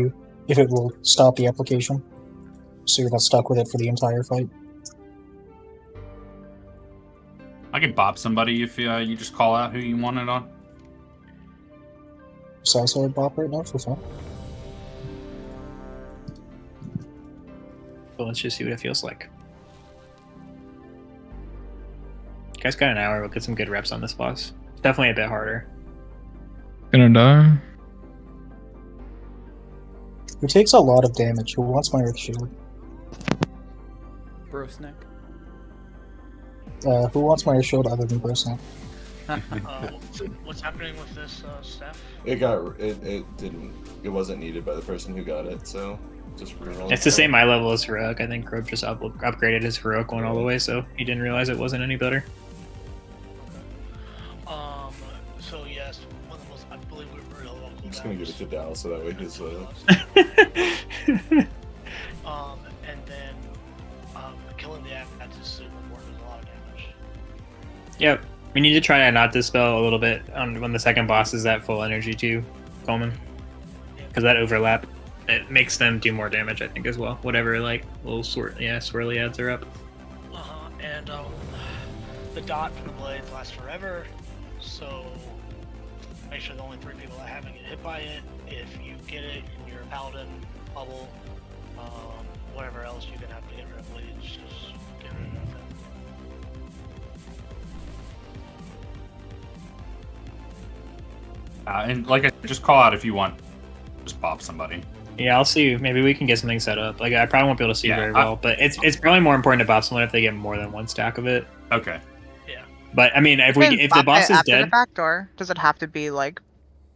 it will stop the application, so you're not stuck with it for the entire fight. I could bop somebody if you just call out who you want it on. Sword bop right now for fun. Well, let's just see what it feels like. Guys got an hour. We'll get some good reps on this boss. It's definitely a bit harder. Gonna die. It takes a lot of damage. Who wants my Earth Shield? Brosnack. Who wants my Earth Shield other than Brosnack? What's happening with this stuff? It wasn't needed by the person who got it, so just reroll. It's the same eye level as Heroic. I think Grob just upgraded his Heroic one all the way, so he didn't realize it wasn't any better. So yes, one of the most, I believe we were real local just gonna give it to Dal so that way his. And then killing the ads is super important. Does a lot of damage. Yep. We need to try to not dispel a little bit when the second boss is at full energy too, Coleman. Because that overlap, it makes them do more damage, I think, as well. Whatever, like, little swirly ads are up. And the dot for the blades lasts forever, so make sure the only 3 people that haven't get hit by it. If you get it in your paladin bubble, whatever else you can have to get rid of bleeds, just get rid of it. And like I just call out if you want, just pop somebody. Yeah, I'll see. Maybe we can get something set up. Like, I probably won't be able to see very well, but it's probably more important to bop someone if they get more than 1 stack of it. Okay. Yeah. But I mean, if the boss is dead, the back door, does it have to be like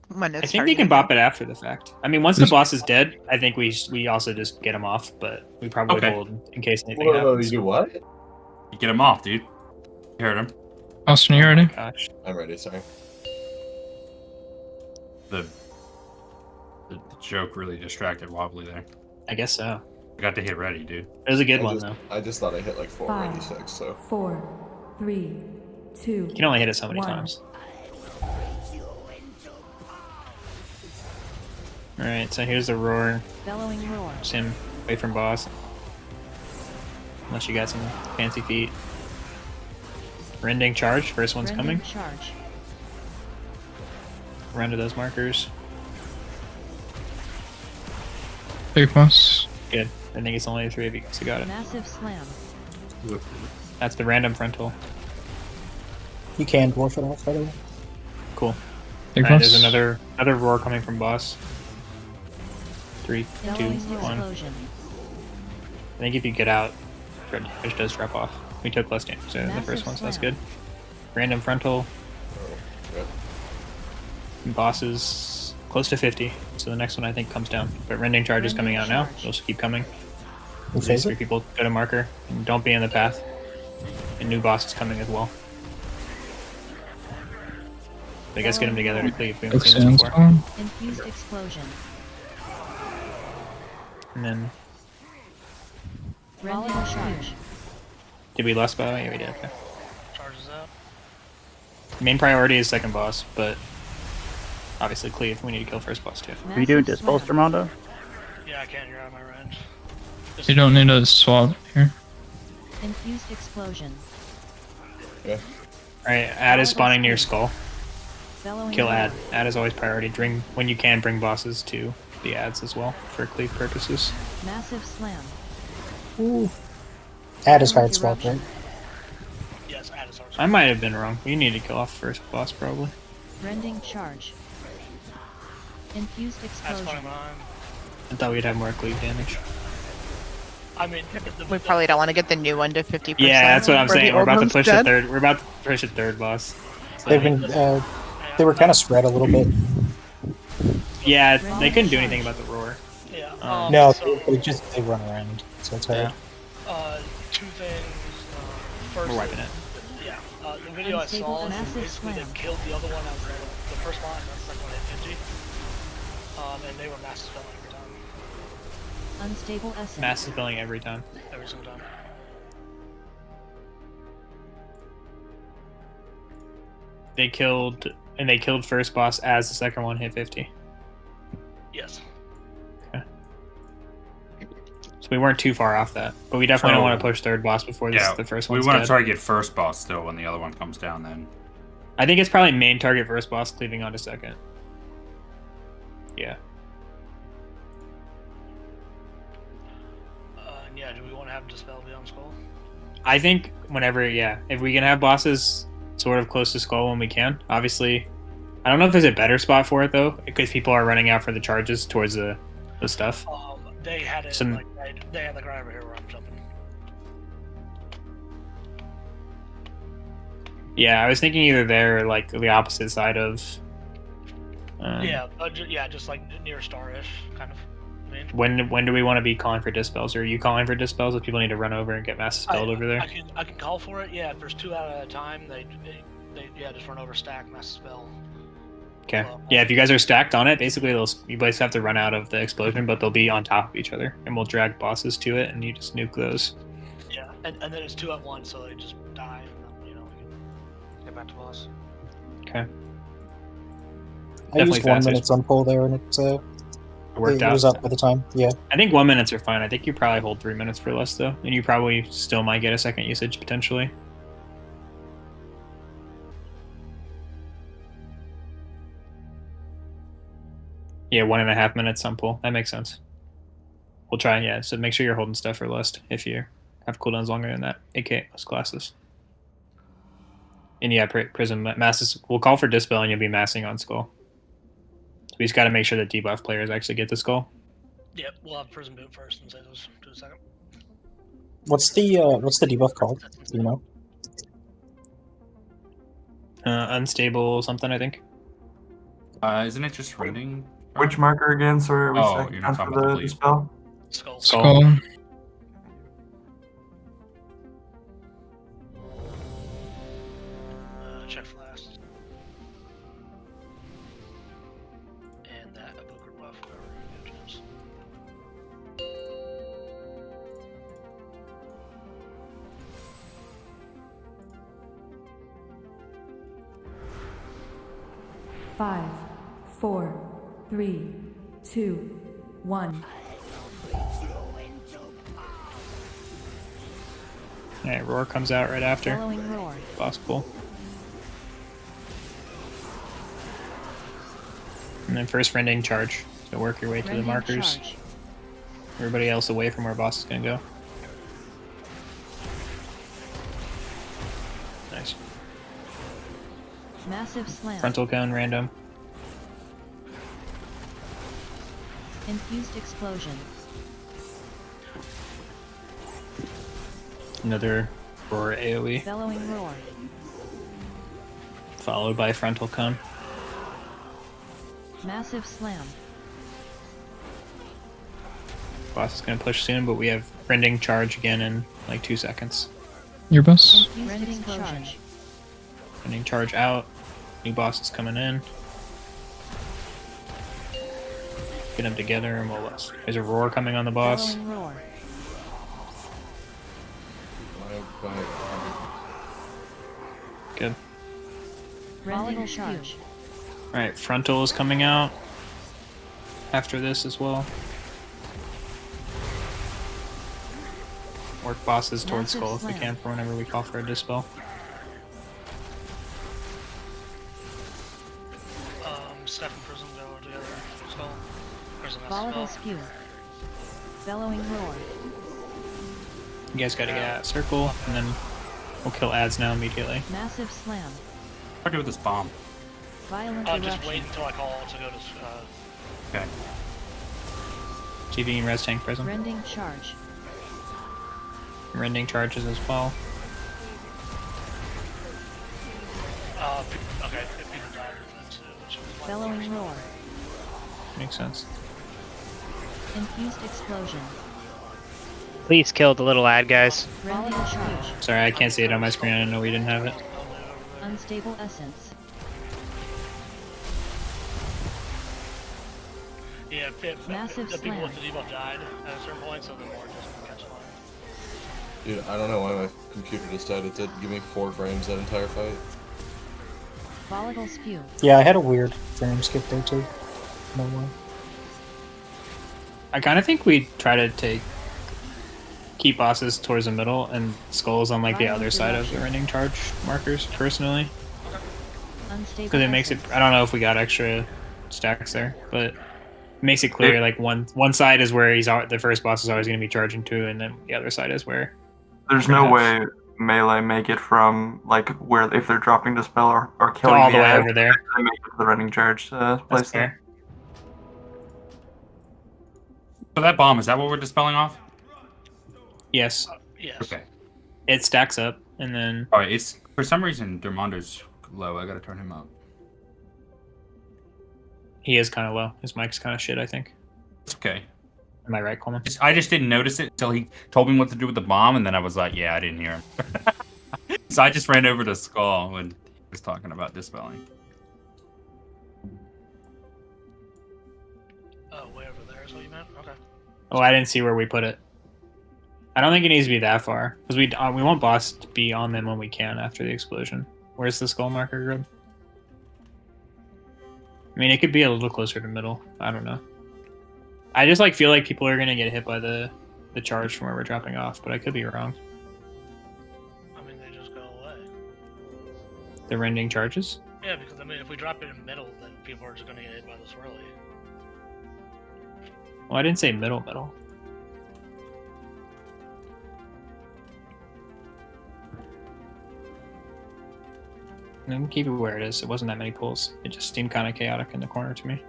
when it's? I think they can bop it after the fact. I mean, once the boss is dead, I think we also just get him off, but we probably hold in case anything happens. You do what? You get him off, dude. You heard him. Austin, you ready? Gosh. I'm ready. Sorry. The joke really distracted Wobbly there. I guess so. I got to hit ready, dude. It was a good one, though. I just thought I hit like 4 5, ready 6, so. 4, 3, 2. You can only hit it so many 1. times. Alright, so here's the roar. Bellowing roar. Just him away from boss. Unless you got some fancy feet. Rending charge, first one's Rending coming. charge. Run to those markers. Big boss. Good. I think it's only 3 of you guys who got it. Massive slam. That's the random frontal. You can dwarf it off, by the way. Cool. Big Alright, boss. there's another roar coming from boss. 3, 2, Bellowing 1. explosion. I think if you get out, damage does drop off. We took less damage than the Massive first one, so that's slam. good. Random frontal. Yep. Bosses close to 50, so the next one I think comes down. But rending charge is coming out now. They'll just keep coming. We'll These phase 3 it. people go to marker and don't be in the path. And new boss is coming as well. I guess get them together to cleave. We haven't Big seen this before. sandstorm. Infused explosion. And then Rending charge. did we last bow? Yeah, we did. Okay. Charges up. Main priority is second boss, but obviously cleave. We need to kill first boss too. Are you doing dispel, Stromando? Yeah, I can. You're out of my range. You don't need a swap here. Infused explosion. Yeah. Alright, Ad is spawning near skull. Bellowing Kill roar. Ad. Ad is always priority. When you can, bring bosses to the ads as well for cleave purposes. Massive slam. Ooh. Add is hard swap, right? Yes, add is hard. I might have been wrong. You need to kill off first boss probably. Rending charge. Infused That's explosion. fine. I thought we'd have more cleave damage. I mean, We probably don't want to get the new one to 50%. Yeah, that's what I'm where the saying. We're old about to one's push dead. the third. We're about to push a third boss. So, They've been, they were kind of spread a little bit. yeah, they couldn't do anything about the roar. Yeah. No, so, they run around, so it's hard. Yeah. 2 things. First, We're wiping it. Yeah. The video I Unstable saw, massive basically they slam. killed the other one. The first one, and the second one hit Genji. And they were massive spelling every time. Unstable essence. Massive billing every time. Every single time. They killed first boss as the second one hit 50. Yes. So we weren't too far off that, but we definitely don't So- want to push third boss before the first we one's want dead. to target first boss still when the other one comes down. Then I think it's probably main target first boss, cleaving onto second. Yeah. And yeah, do we want to have Dispel Beyond Skull? I think whenever, if we can have bosses sort of close to skull when we can. Obviously, I don't know if there's a better spot for it though, because people are running out for the charges towards the stuff. They had it Some- like they had like right over here where I'm jumping. Yeah, I was thinking either there or like the opposite side of. Just like near Starish, kind of. I mean, When do we want to be calling for dispels? Or are you calling for dispels if people need to run over and get mass dispelled over there? I can call for it. Yeah, if there's 2 out at a time, they just run over stack mass spell. Okay. Yeah, if you guys are stacked on it, basically you guys have to run out of the explosion, but they'll be on top of each other, and we'll drag bosses to it, and you just nuke those. Yeah, and then it's 2 at once, so they just die, and then, you know, we can get back to boss. Okay. I used 1 minute's on pull there, and it worked out. was up by the time. Yeah. I think 1 minutes are fine. I think you probably hold 3 minutes for less though, and you probably still might get a second usage potentially. Yeah, 1.5 minutes on pull. That makes sense. We'll try, yeah. So make sure you're holding stuff for lust if you have cooldowns longer than that. AK most classes. And yeah, Prism masses. We'll call for Dispel, and you'll be massing on Skull. So we just got to make sure that debuff players actually get the Skull. Yep, we'll have Prism boot first and say those to a second. What's the debuff called? Do you know? Unstable something, I think. Isn't it just rending? Which marker again? Sorry, are we Oh, second you're not for talking about the the bleed. spell? Skull. Check flasks. And that Evoker buff, whatever you choose. Five, 4, 3, 2, 1. Yeah, Roar comes out right after. Following Roar. Boss pull. And then first rending charge. So work your way to the Rending markers. charge. Everybody else away from where boss is gonna go. Nice. Massive slam. Frontal cone random. Infused explosion. Another Roar AoE. Bellowing roar. Followed by frontal cone. Massive slam. Boss is gonna push soon, but we have rending charge again in like 2 seconds. Your boss. Rending charge. Rending charge out. New boss is coming in. Get them together and we'll list. There's a Roar coming on the boss. Bellowing roar. Good. Rending charge. Alright, frontal is coming out after this as well. Work bosses towards Massive Skull if we slam. can for whenever we call for a dispel. Steph and Prism go together. Skull. Prism has Volatile spell. spew. Bellowing roar. You guys gotta get out of circle and then we'll kill ads now immediately. Massive slam. What do I do with this bomb? Violent Just eruption. wait until I call to go to. Okay. TV and res tank prism. Rending charge. Rending charges as well. Okay, if people die, that's which was Bellowing roar. Makes sense. Infused explosion. Please kill the little ad guys. Rending charge. Sorry, I can't see it on my screen. I didn't know we didn't have it. Unstable essence. Yeah, Massive the people slam. with the debuff died at a certain point, so the more just catch fire. Dude, I don't know why my computer decided to give me 4 frames that entire fight. Volatile spew. Yeah, I had a weird frame skip there too. No one. I kind of think we try to keep bosses towards the middle and skulls on like the other side of the rending charge markers personally. Unstable Because it makes it, I don't know if we got extra stacks there, but it makes it clear like one side is where the first boss is always going to be charging to, and then the other side is where. There's no way melee make it from like where if they're dropping the spell or killing all the way ad, over there. They make it to the running charge place there. So that bomb, is that what we're dispelling off? Yes. Yes. Okay. It stacks up, and then. Alright, it's for some reason Dermondo's low. I gotta turn him up. He is kind of low. His mic's kind of shit, I think. It's okay. Am I right, Coleman? I just didn't notice it until he told me what to do with the bomb, and then I was like, yeah, I didn't hear him. So I just ran over to Skull when he was talking about dispelling. Oh, I didn't see where we put it. I don't think it needs to be that far because we want boss to be on them when we can after the explosion. Where's the skull marker grid? I mean, it could be a little closer to middle. I don't know. I just feel like people are gonna get hit by the charge from where we're dropping off, but I could be wrong. I mean, they just go away. The rending charges? Yeah, because I mean, if we drop it in the middle, then people are just gonna get hit by the swirly. Well, I didn't say middle. And keep it where it is. It wasn't that many pulls. It just seemed kind of chaotic in the corner to me.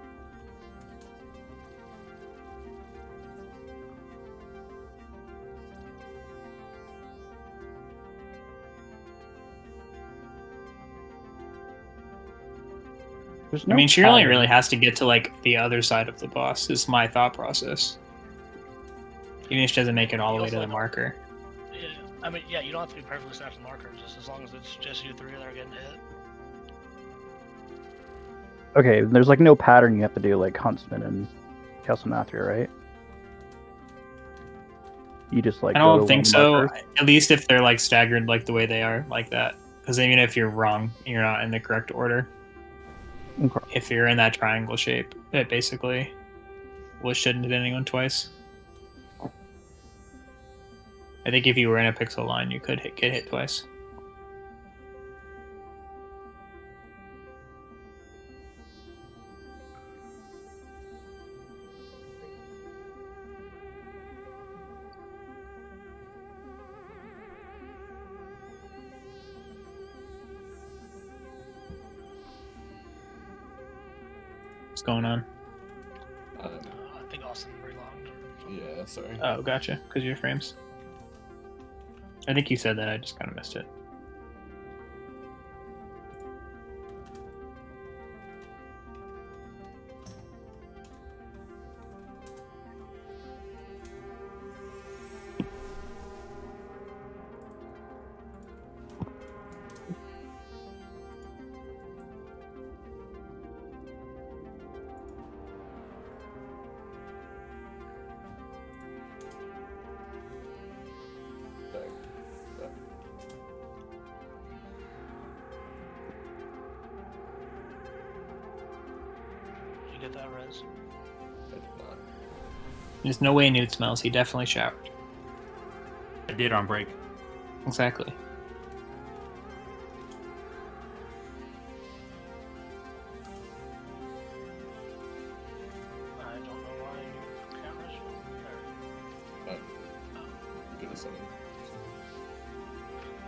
I mean, she only really has to get to the other side of the boss. Is my thought process. Even if she doesn't make it all the way to the marker. Yeah, I mean, yeah, you don't have to be perfectly stacked with markers, just as long as it's just you three that are getting hit. Okay, there's no pattern you have to do like Huntsman and Castle Nathria, right? You just I don't think so. At least if they're staggered the way they are, like that. Because even if you're wrong, you're not in the correct order. Okay. If you're in that triangle shape, it basically shouldn't hit anyone twice. I think if you were in a pixel line, you could get hit twice. What's going on? I think Austin relogged. Yeah, sorry. Oh, gotcha. Because of your frames. I think you said that. I just kind of missed it. Get that res. There's no way Newt smells. He definitely showered. I did on break. Exactly. I don't know why your camera's there. Good as something.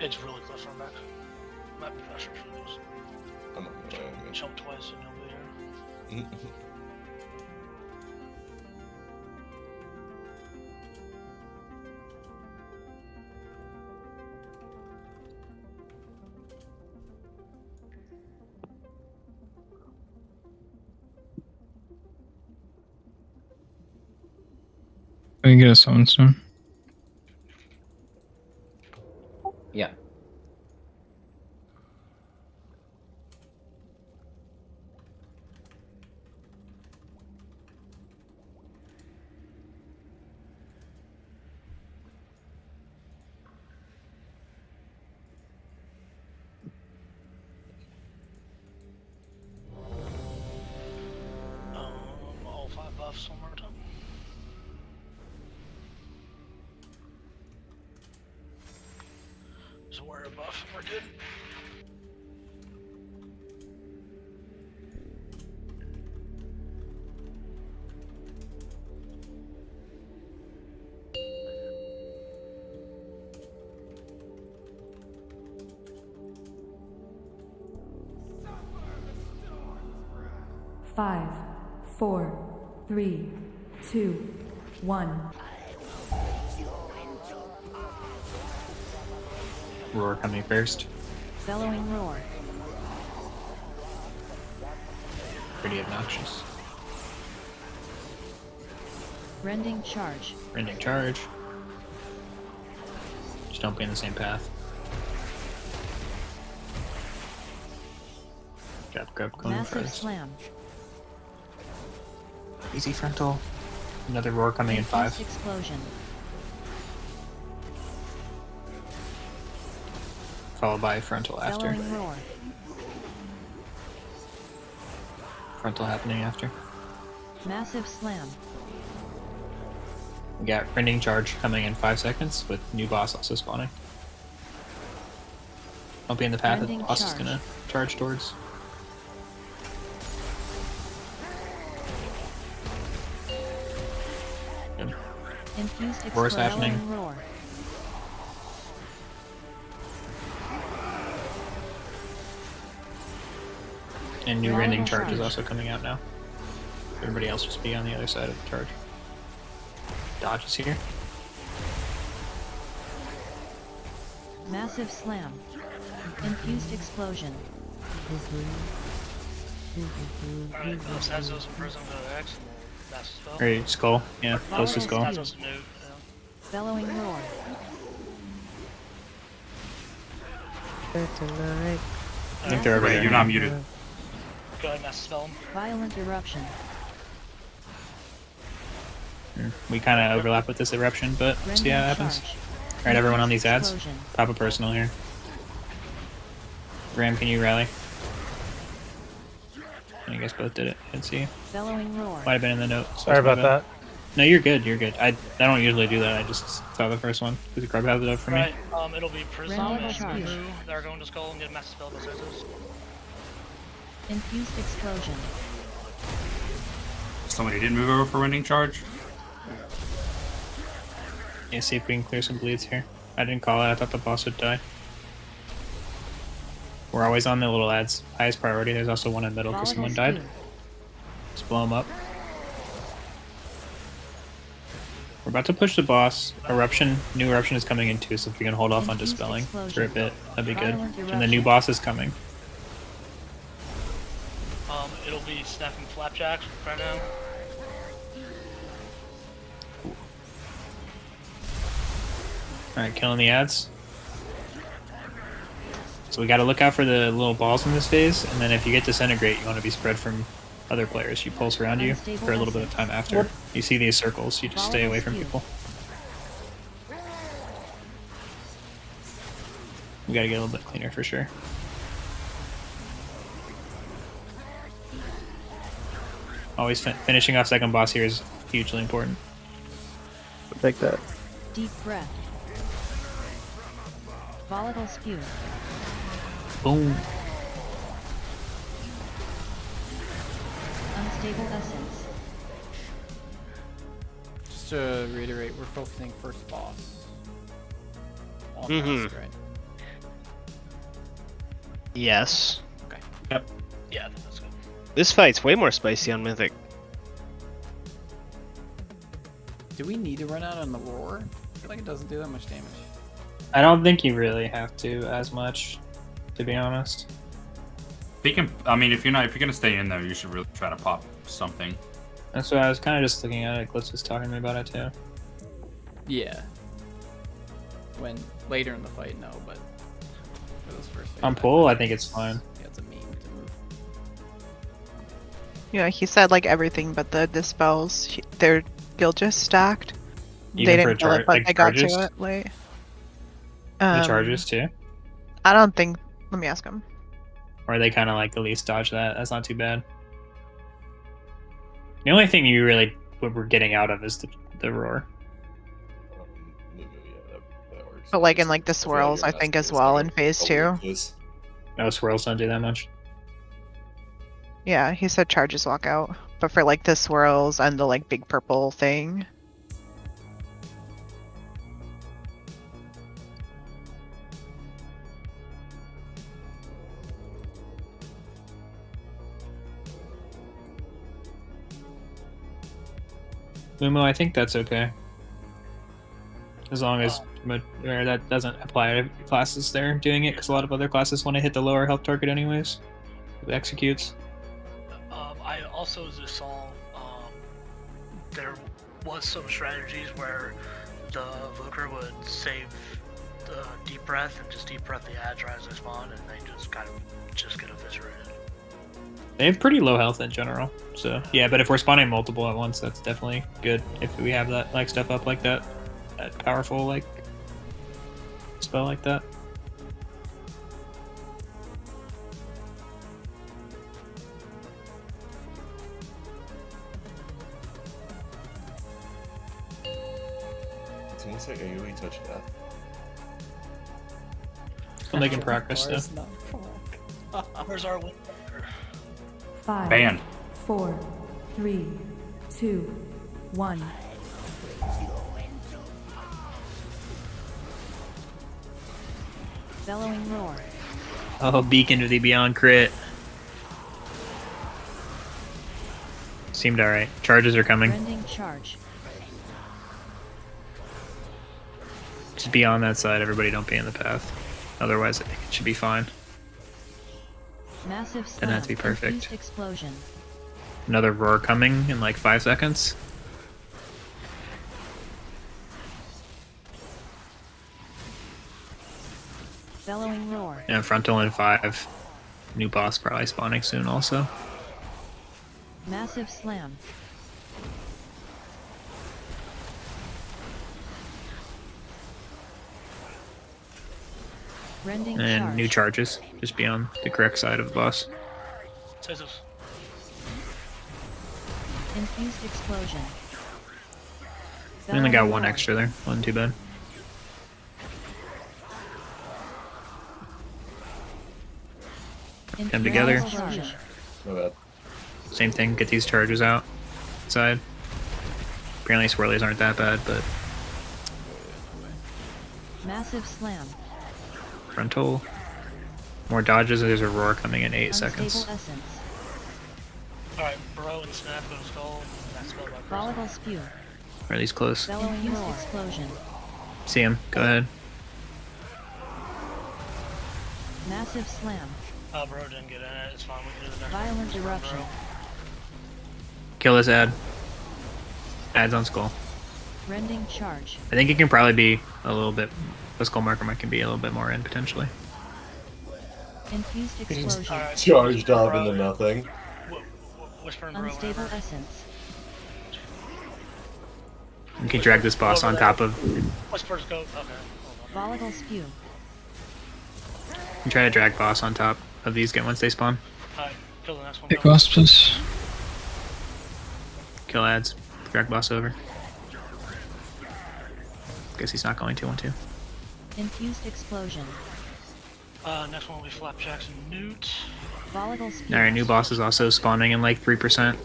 It's really close from back. Might be pressure issues. I'm on my way. Jump twice and you'll be here. We can get a summon soon. Yeah. All 5 buffs one more time. Just wear a buff and we're good. Five, 4, 3, 2, 1. Roar coming first. Bellowing roar. Pretty obnoxious. Rending charge. Rending charge. Just don't be in the same path. Grab going Massive first. slam. Easy frontal. Another roar coming in 5. Infused explosion. Followed by frontal after. Bellowing roar. Frontal happening after. Massive slam. We got rending charge coming in 5 seconds with new boss also spawning. Don't be in the path that the Rending boss is charge. gonna charge towards. Good. Infused Roar's happening. exploding roar. And new Roar rending charge is charge. also coming out now. Everybody else just be on the other side of the charge. Dodge is here. Massive slam. Infused explosion. Alright, Sazos and Prism go to X. That's the spell. Or skull. Yeah, close to skull. Sazos and Nuke. Bellowing roar. I think they're over Wait, there. you're not muted. Go ahead, Mass Spell 'em. Violent eruption. We kind of overlap with this eruption, but see how it happens. Charge. Alright, everyone on these ads. Explosion. Pop a personal here. Ram, can you rally? You guys both did it. I didn't see you. Bellowing roar. Might have been in the note. Sorry about that. No, you're good. You're good. I don't usually do that. I just saw the first one because Grub has it up for me. Right, it'll be Prism Rending and charge. Moo that are going to Skull and get a Mass Spell to Sazos. Infused explosion. Somebody did move over for rending charge. Yeah, see if we can clear some bleeds here. I didn't call it. I thought the boss would die. We're always on the little ads. Highest priority. There's also one in the middle because someone died. Just blow them up. We're about to push the boss. Eruption. New eruption is coming in too, so if we can hold off on dispelling for a bit, that'd be good. And the new boss is coming. It'll be Snapping Flapjacks right now. Alright, killing the ads. So we gotta look out for the little balls in this phase, and then if you get Disintegrate, you want to be spread from other players. You pulse around you for a little bit of time after. You see these circles, you just stay away from people. We gotta get a little bit cleaner for sure. Always finishing off second boss here is hugely important. Take that. Deep breath. Volatile spew. Boom. Unstable essence. Just to reiterate, we're focusing first boss. On Mhm. Mask, right? Yes. Okay. Yep. Yeah, that's good. This fight's way more spicy on Mythic. Do we need to run out on the roar? I feel like it doesn't do that much damage. I don't think you really have to as much, to be honest. If you can, I mean, if you're gonna stay in there, you should really try to pop something. That's what I was kind of just looking at it. Glitz was talking to me about it too. Yeah. When later in the fight, no, but for those first. On pull, I think it's fine. Yeah, it's a meme to move. Yeah, he said like everything but the dispels. They're just stacked. Even They for didn't kill it, char- but like they got charges? to it late. The charges too? I don't think. Let me ask him. Or they kind of like at least dodge that. That's not too bad. The only thing you really what we're getting out of is the roar. But like in like the swirls, I think as well in phase 2. No, swirls don't do that much. Yeah, he said charges walk out. But for like the swirls and the like big purple thing. Lumo, I think that's okay. As long as or that doesn't apply to classes they're doing it, because a lot of other classes want to hit the lower health target anyways. It executes. I also just saw there was some strategies where the Vooker would save the deep breath and just deep breath the ads right as they spawn, and they just kind of just get eviscerated. They have pretty low health in general, so yeah. But if we're spawning multiple at once, that's definitely good. If we have that like stuff up like that powerful like spell like that. It's almost like AoE touch death. Still making progress though. Where's our win? 5, Ban. 4, 3, 2, 1. Bellowing roar. Oh, Beacon to the Beyond crit. Seemed alright. Charges are coming. Rending charge. Just be on that side, everybody don't be in the path. Otherwise, I think it should be fine. Massive Doesn't have to be perfect. infused explosion. Another roar coming in like 5 seconds. Bellowing roar. And frontal in 5. New boss probably spawning soon also. Massive slam. Rending And charge. new charges. Just be on the correct side of the boss. Scissors. Infused explosion. We only got Bellowing one roar. extra there. Wasn't too bad. Come together. Charge. No bad. Same thing, get these charges out. Side. Apparently swirlies aren't that bad, but Massive slam. frontal. More dodges, there's a roar coming in 8 Unstable seconds. essence. Alright, Bro and Snap go to Skull. That's spelled by Chris. Volatile spew. Or at least close. Bellowing infused explosion. See him, go ahead. Massive slam. Bro didn't get in it. It's fine. We can do the next Violent one. eruption. Kill this ad. Ad's on skull. Rending charge. I think it can probably be a little bit, the skull marker might can be a little bit more in potentially. Infused explosion. Charged up into nothing. Whisper and Bro. Unstable whenever. essence. You can drag this boss on top of, Whisper's go. Okay. Volatile spew. you can try to drag boss on top of these once they spawn. Alright, kill the next one. Pick boss, please. Kill ads. Drag boss over. Guess he's not going to want to. Infused explosion. Next one will be Flapjacks and Newt. Volatile spew. Alright, new boss is also spawning in like 3%.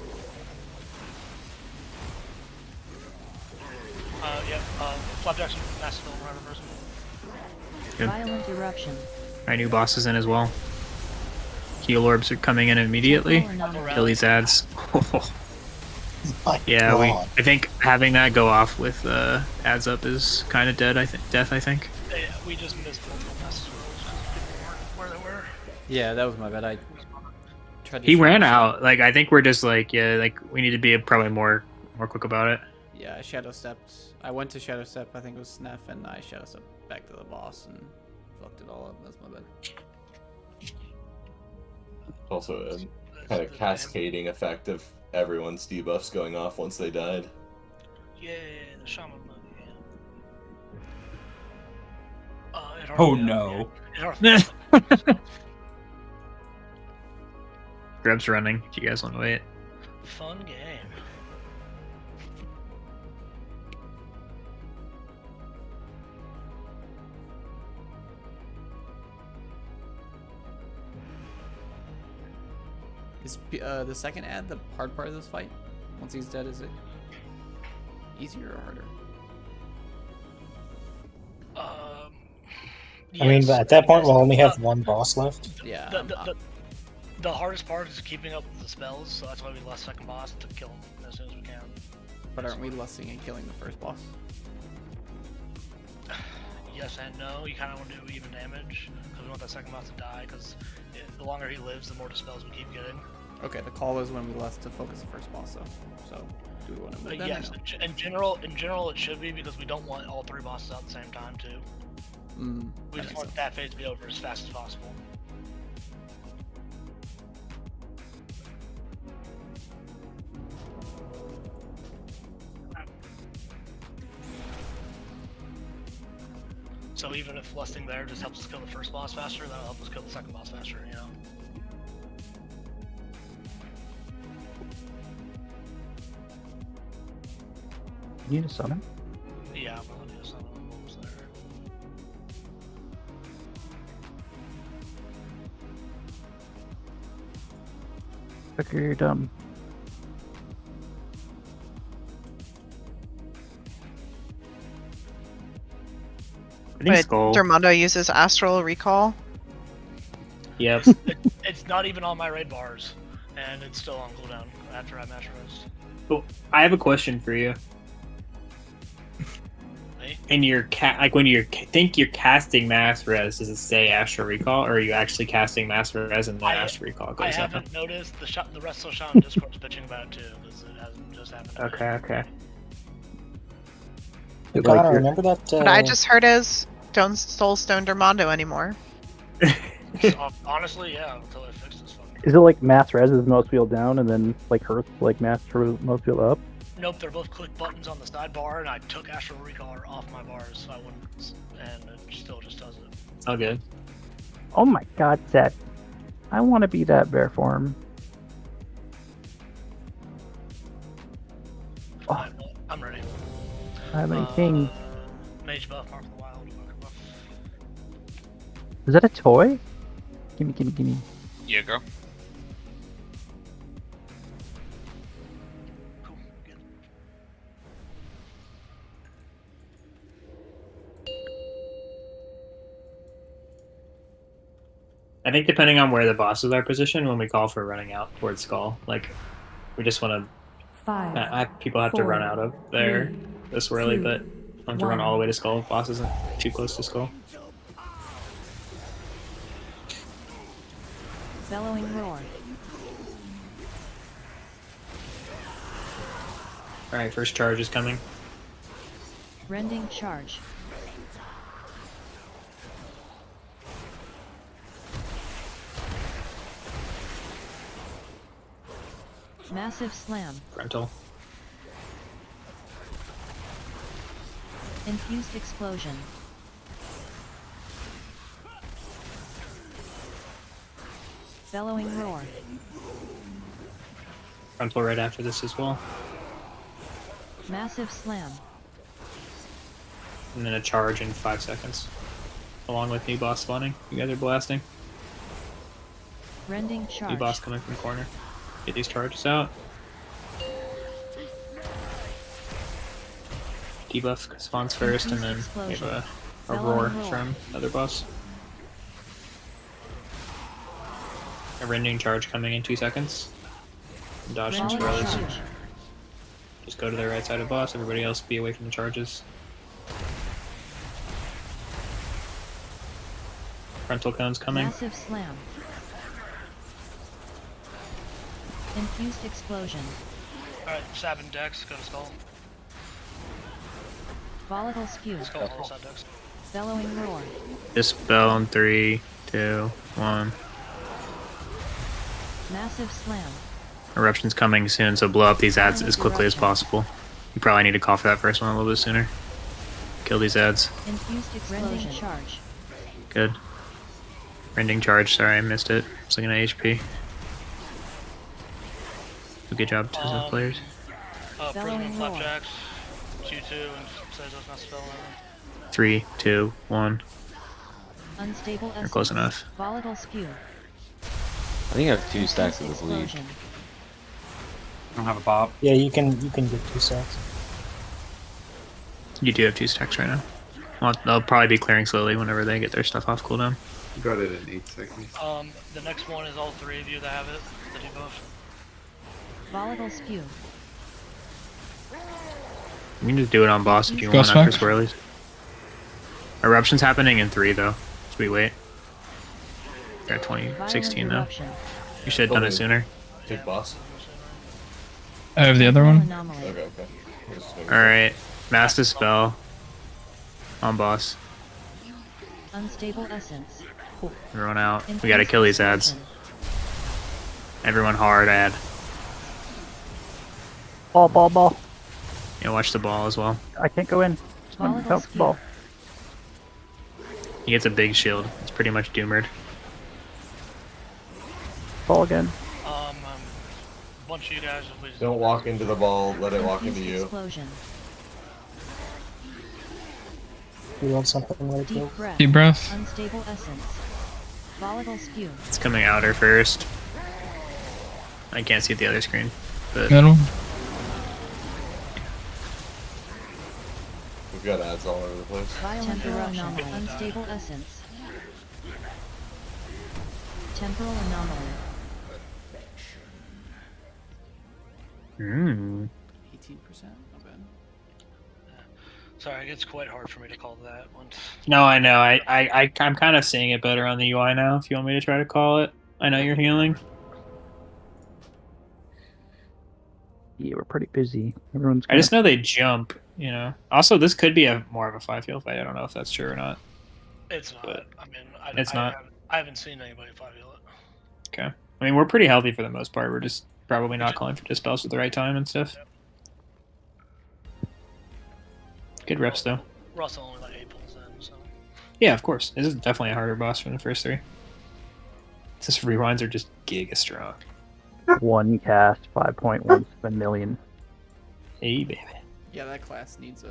Yep. Flapjacks and Massiville runner person. Good. Violent eruption. Alright, new boss is in as well. Heal orbs are coming in immediately. Kill these ads. Yeah, I think having that go off with ads up is kind of dead. I think. Yeah, we just missed multiple Massiville. People weren't where they were. Yeah, that was my bad. I tried to He shoot ran him. out. Like I think we're just like we need to be probably more quick about it. Yeah, I shadow stepped. I went to shadow step. I think it was Snef, and I shadow stepped back to the boss and fucked it all up. That's my bad. Also a kind of cascading effect of everyone's debuffs going off once they died. Yeah, the shaman movie. Yeah. Oh no. Grub's running. Do you guys want to wait? Fun game. Is the second ad the hard part of this fight? Once he's dead, is it easier or harder? I mean, at that point, we'll only have one boss left. Yeah. The hardest part is keeping up with the spells, so that's why we left second boss to kill him as soon as we can. But aren't we lusting and killing the first boss? Yes and no. You kind of want to do even damage because we want that second boss to die. Because the longer he lives, the more dispels we keep getting. Okay, the call is when we left to focus the first boss, though. So, do we want to move them? Yes, or no? in general, it should be because we don't want all three bosses out at the same time too. We just want that phase to be over as fast as possible. So even if lusting there just helps us kill the first boss faster, that'll help us kill the second boss faster, you know? You need a summon? Yeah, I'm gonna do something almost there. Fucker, you're dumb. But Dormando uses Astral Recall. Yep. It's not even on my raid bars, and it's still on cooldown after I master rest. Oh, I have a question for you. In your when you think you're casting Mass Res, does it say Astral Recall, or are you actually casting Mass Res and then Astral Recall goes I up? haven't noticed. The rest of Sean Discord's bitching about it too, because it hasn't just happened. Okay. Hey, Connor, remember that? What I just heard is don't Soulstone Dormando anymore. Honestly, yeah, until I fix this fucking. Is it like Mass Res is most wheel down and then like Hearth like Master most wheel up? Nope, they're both click buttons on the sidebar, and I took Astral Recall off my bars, so I wouldn't, and it still just does it. Oh, good. Oh my god, Zed. I want to be that bear form. Oh, I'm ready. I have any king. Mage buff, Mark of the Wild, Mark buff. Is that a toy? Gimme. Yeah, girl. I think depending on where the bosses are positioned, when we call for running out towards Skull, like we just want to. People have to run out of there this early, but want to run all the way to Skull if boss isn't too close to Skull. Bellowing roar. Alright, first charge is coming. Rending charge. Massive slam. Frontal. Infused explosion. Bellowing roar. Frontal right after this as well. Massive slam. And then a charge in 5 seconds. Along with new boss spawning. You guys are blasting. Rending charge. New boss coming from corner. Get these charges out. Debuff spawns first, and then we have a roar from another boss. A rending charge coming in 2 seconds. Dodge some swirlies. Just go to the right side of boss, everybody else be away from the charges. Frontal cone's coming. Massive slam. Infused explosion. Alright, Sabin Dex, go to Skull. Volatile spew. Skull, hold side Dex. Bellowing roar. Dispel in 3, 2, 1. Massive slam. Eruption's coming soon, so blow up these ads as quickly as possible. You probably need to call for that first one a little bit sooner. Kill these ads. Infused explosion. Charge. Good. Rending charge, sorry I missed it. I was looking at HP. Good job to the players. Prism Flapjacks, Q2, and says that's not spelling. 3, 2, 1. Unstable. You're close enough. Volatile spew. I think I have 2 stacks of this lead. I don't have a pop. Yeah, you can get 2 stacks. You do have 2 stacks right now. Well, they'll probably be clearing slowly whenever they get their stuff off cooldown. You got it in 8 seconds. The next one is all 3 of you that have it, the debuff. Volatile spew. You can just do it on boss if you want after swirlies. Eruption's happening in 3 though. Should we wait? We're at 2016 though. You should have done it sooner. Take boss. I have the other one. Okay. Alright. Master spell. On boss. Unstable essence. Everyone out. We gotta kill these ads. Everyone hard ad. Ball. Yeah, watch the ball as well. I can't go in. Help the ball. He gets a big shield. It's pretty much doomered. Ball again. A bunch of you guys, please. Don't walk into the ball. Let it walk into you. Explosion. You want something like Deep breath. Deep breath. Unstable essence. Volatile spew. It's coming outer first. I can't see the other screen. But Middle. We've got ads all over the place. Violent eruption. Unstable essence. Temporal anomaly. Hmm. 18%. Not bad. Sorry, it gets quite hard for me to call that once. No, I know. I'm kind of seeing it better on the UI now. If you want me to try to call it, I know you're healing. Yeah, we're pretty busy. Everyone's. I just know they jump. You know. Also, this could be a more of a 5-heal fight. I don't know if that's true or not. It's not. But I mean, it's not. I haven't seen anybody 5-heal it. Okay. I mean, we're pretty healthy for the most part. We're just probably not calling for dispels at the right time and stuff. Good reps though. Russell only like 8 pulls in, so. Yeah, of course. This is definitely a harder boss from the first 3. This rewinds are just giga strong. One cast, 5.17 million. Hey, baby. Yeah, that class needs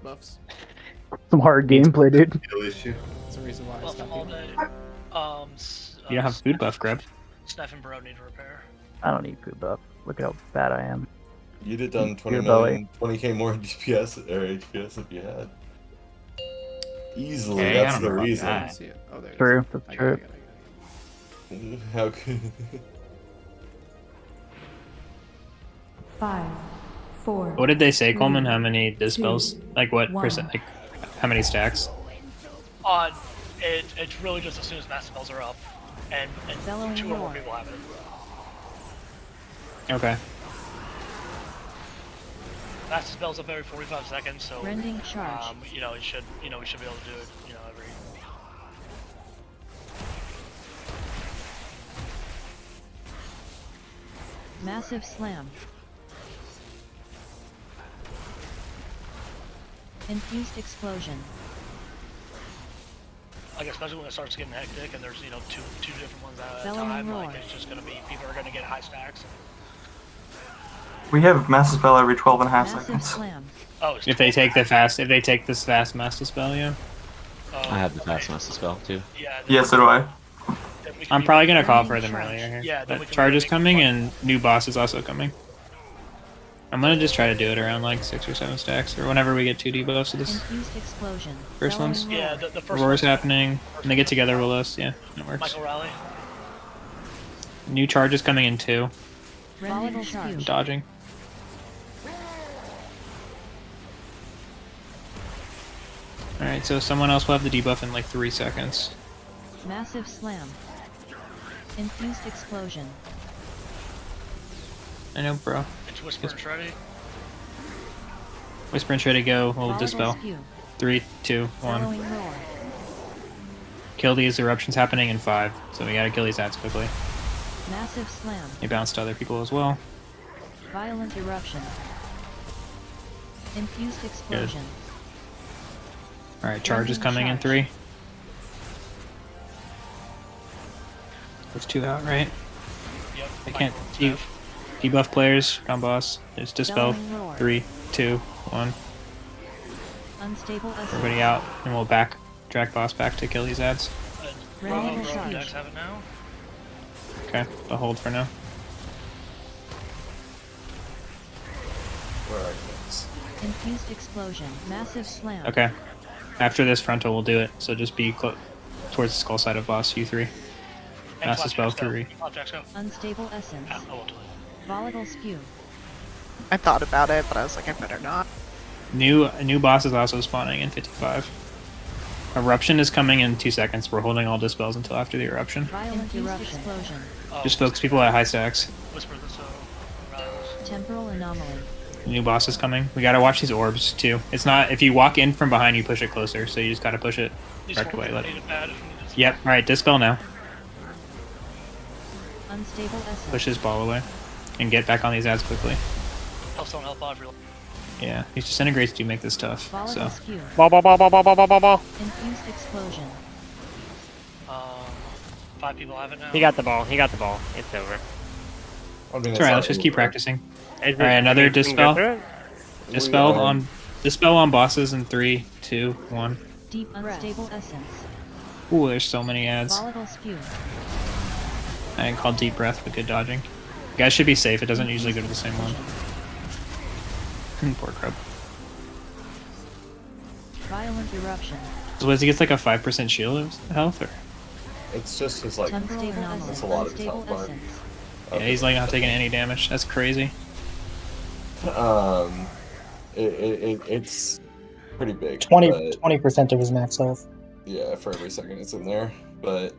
buffs. Some hard gameplay, dude. That's the reason why I Buff stopped all using day. You don't have food buff, Grub. Snef and Bro need to repair. I don't need food buff. Look at how bad I am. You'd have done 20 Your million, 20k more DPS or HPS if you had. Easily, Okay, I that's don't the know about reason. that. See it. Oh, there it is. True, that's true. How could 5, 4. What did they say, Coleman? How many dispels? Like what 1. percent? Like how many stacks? It's really just as soon as mass spells are up, and Bellowing 2 or more roar. people have it. Okay. Mass spells up every 45 seconds, so Rending charge. you know, we should be able to do it, you know, every. Massive slam. Infused explosion. Like especially when it starts getting hectic and there's, you know, two different ones at a Bellowing time, roar. like it's just gonna be, people are gonna get high stacks. We have mass spell every 12 and a half Massive seconds. slam. Oh, it's If they take the fast, if they take this fast master spell, yeah. I have the fast master spell too. Yeah, so do I. I'm probably gonna call for them earlier here. Yeah, then we But can charge really is coming and new boss is also coming. I'm gonna just try to do it around like 6 or 7 stacks or whenever we get 2 debuffs of this. Infused explosion. First Bellowing ones. roar. Yeah, the first Roar's one's happening, and they get together with us. Yeah, it works. Michael Raleigh. New charge is coming in 2. Volatile spew. Dodging. Alright, so someone else will have the debuff in like 3 seconds. Massive slam. Infused explosion. I know, bro. It's Whisper and Shreddy. Whisper and Shreddy go. We'll Volatile dispel. spew. 3, 2, 1. Bellowing roar. Kill these eruptions happening in 5, so we gotta kill these ads quickly. Massive slam. They bounce to other people as well. Violent eruption. Infused explosion. Alright, charge is Rending coming in charge. 3. There's 2 out, right? Yep. I can't debuff players on boss. There's dispel. Bellowing roar. 3, 2, 1. Unstable essence. Everybody out, and we'll drag boss back to kill these ads. Rending Bro, charge. Dex have it now. Okay, I'll hold for now. Where are you? Infused explosion. Massive slam. Okay. After this frontal, we'll do it. So just be towards the skull side of boss, you 3. Master spell 3. Unstable essence. I won't do it. Volatile spew. I thought about it, but I was like, I better not. New boss is also spawning in 55. Eruption is coming in 2 seconds. We're holding all dispels until after the eruption. Violent eruption. Explosion. Just focus people at high stacks. Whisper this, Temporal anomaly. New boss is coming. We gotta watch these orbs too. It's not, if you walk in from behind, you push it closer. So you just gotta push it correct way. Yep. All right, dispel now. Unstable essence. Push this ball away, and get back on these ads quickly. Help someone help out real. Yeah, these disintegrates do make this tough. Volatile So spew. Ball. Infused explosion. 5 people have it now. He got the ball. It's over. I mean, it's alright. Let's just keep practicing. Is All right, it- another we can go through dispel. it? Dispel on bosses in 3, 2, 1. Deep unstable essence. Ooh, there's so many ads. Volatile spew. I didn't call deep breath, but good dodging. You guys should be safe. It doesn't usually go to the same one. Poor Crub. Violent eruption. So what, he gets like a 5% shield of health, or? It's just his like. Unstable That's essence. a lot of his Unstable health bar. essence. Yeah, he's like not taking any damage. That's crazy. It's pretty big. 20% of his max health. Yeah, for every second it's in there. But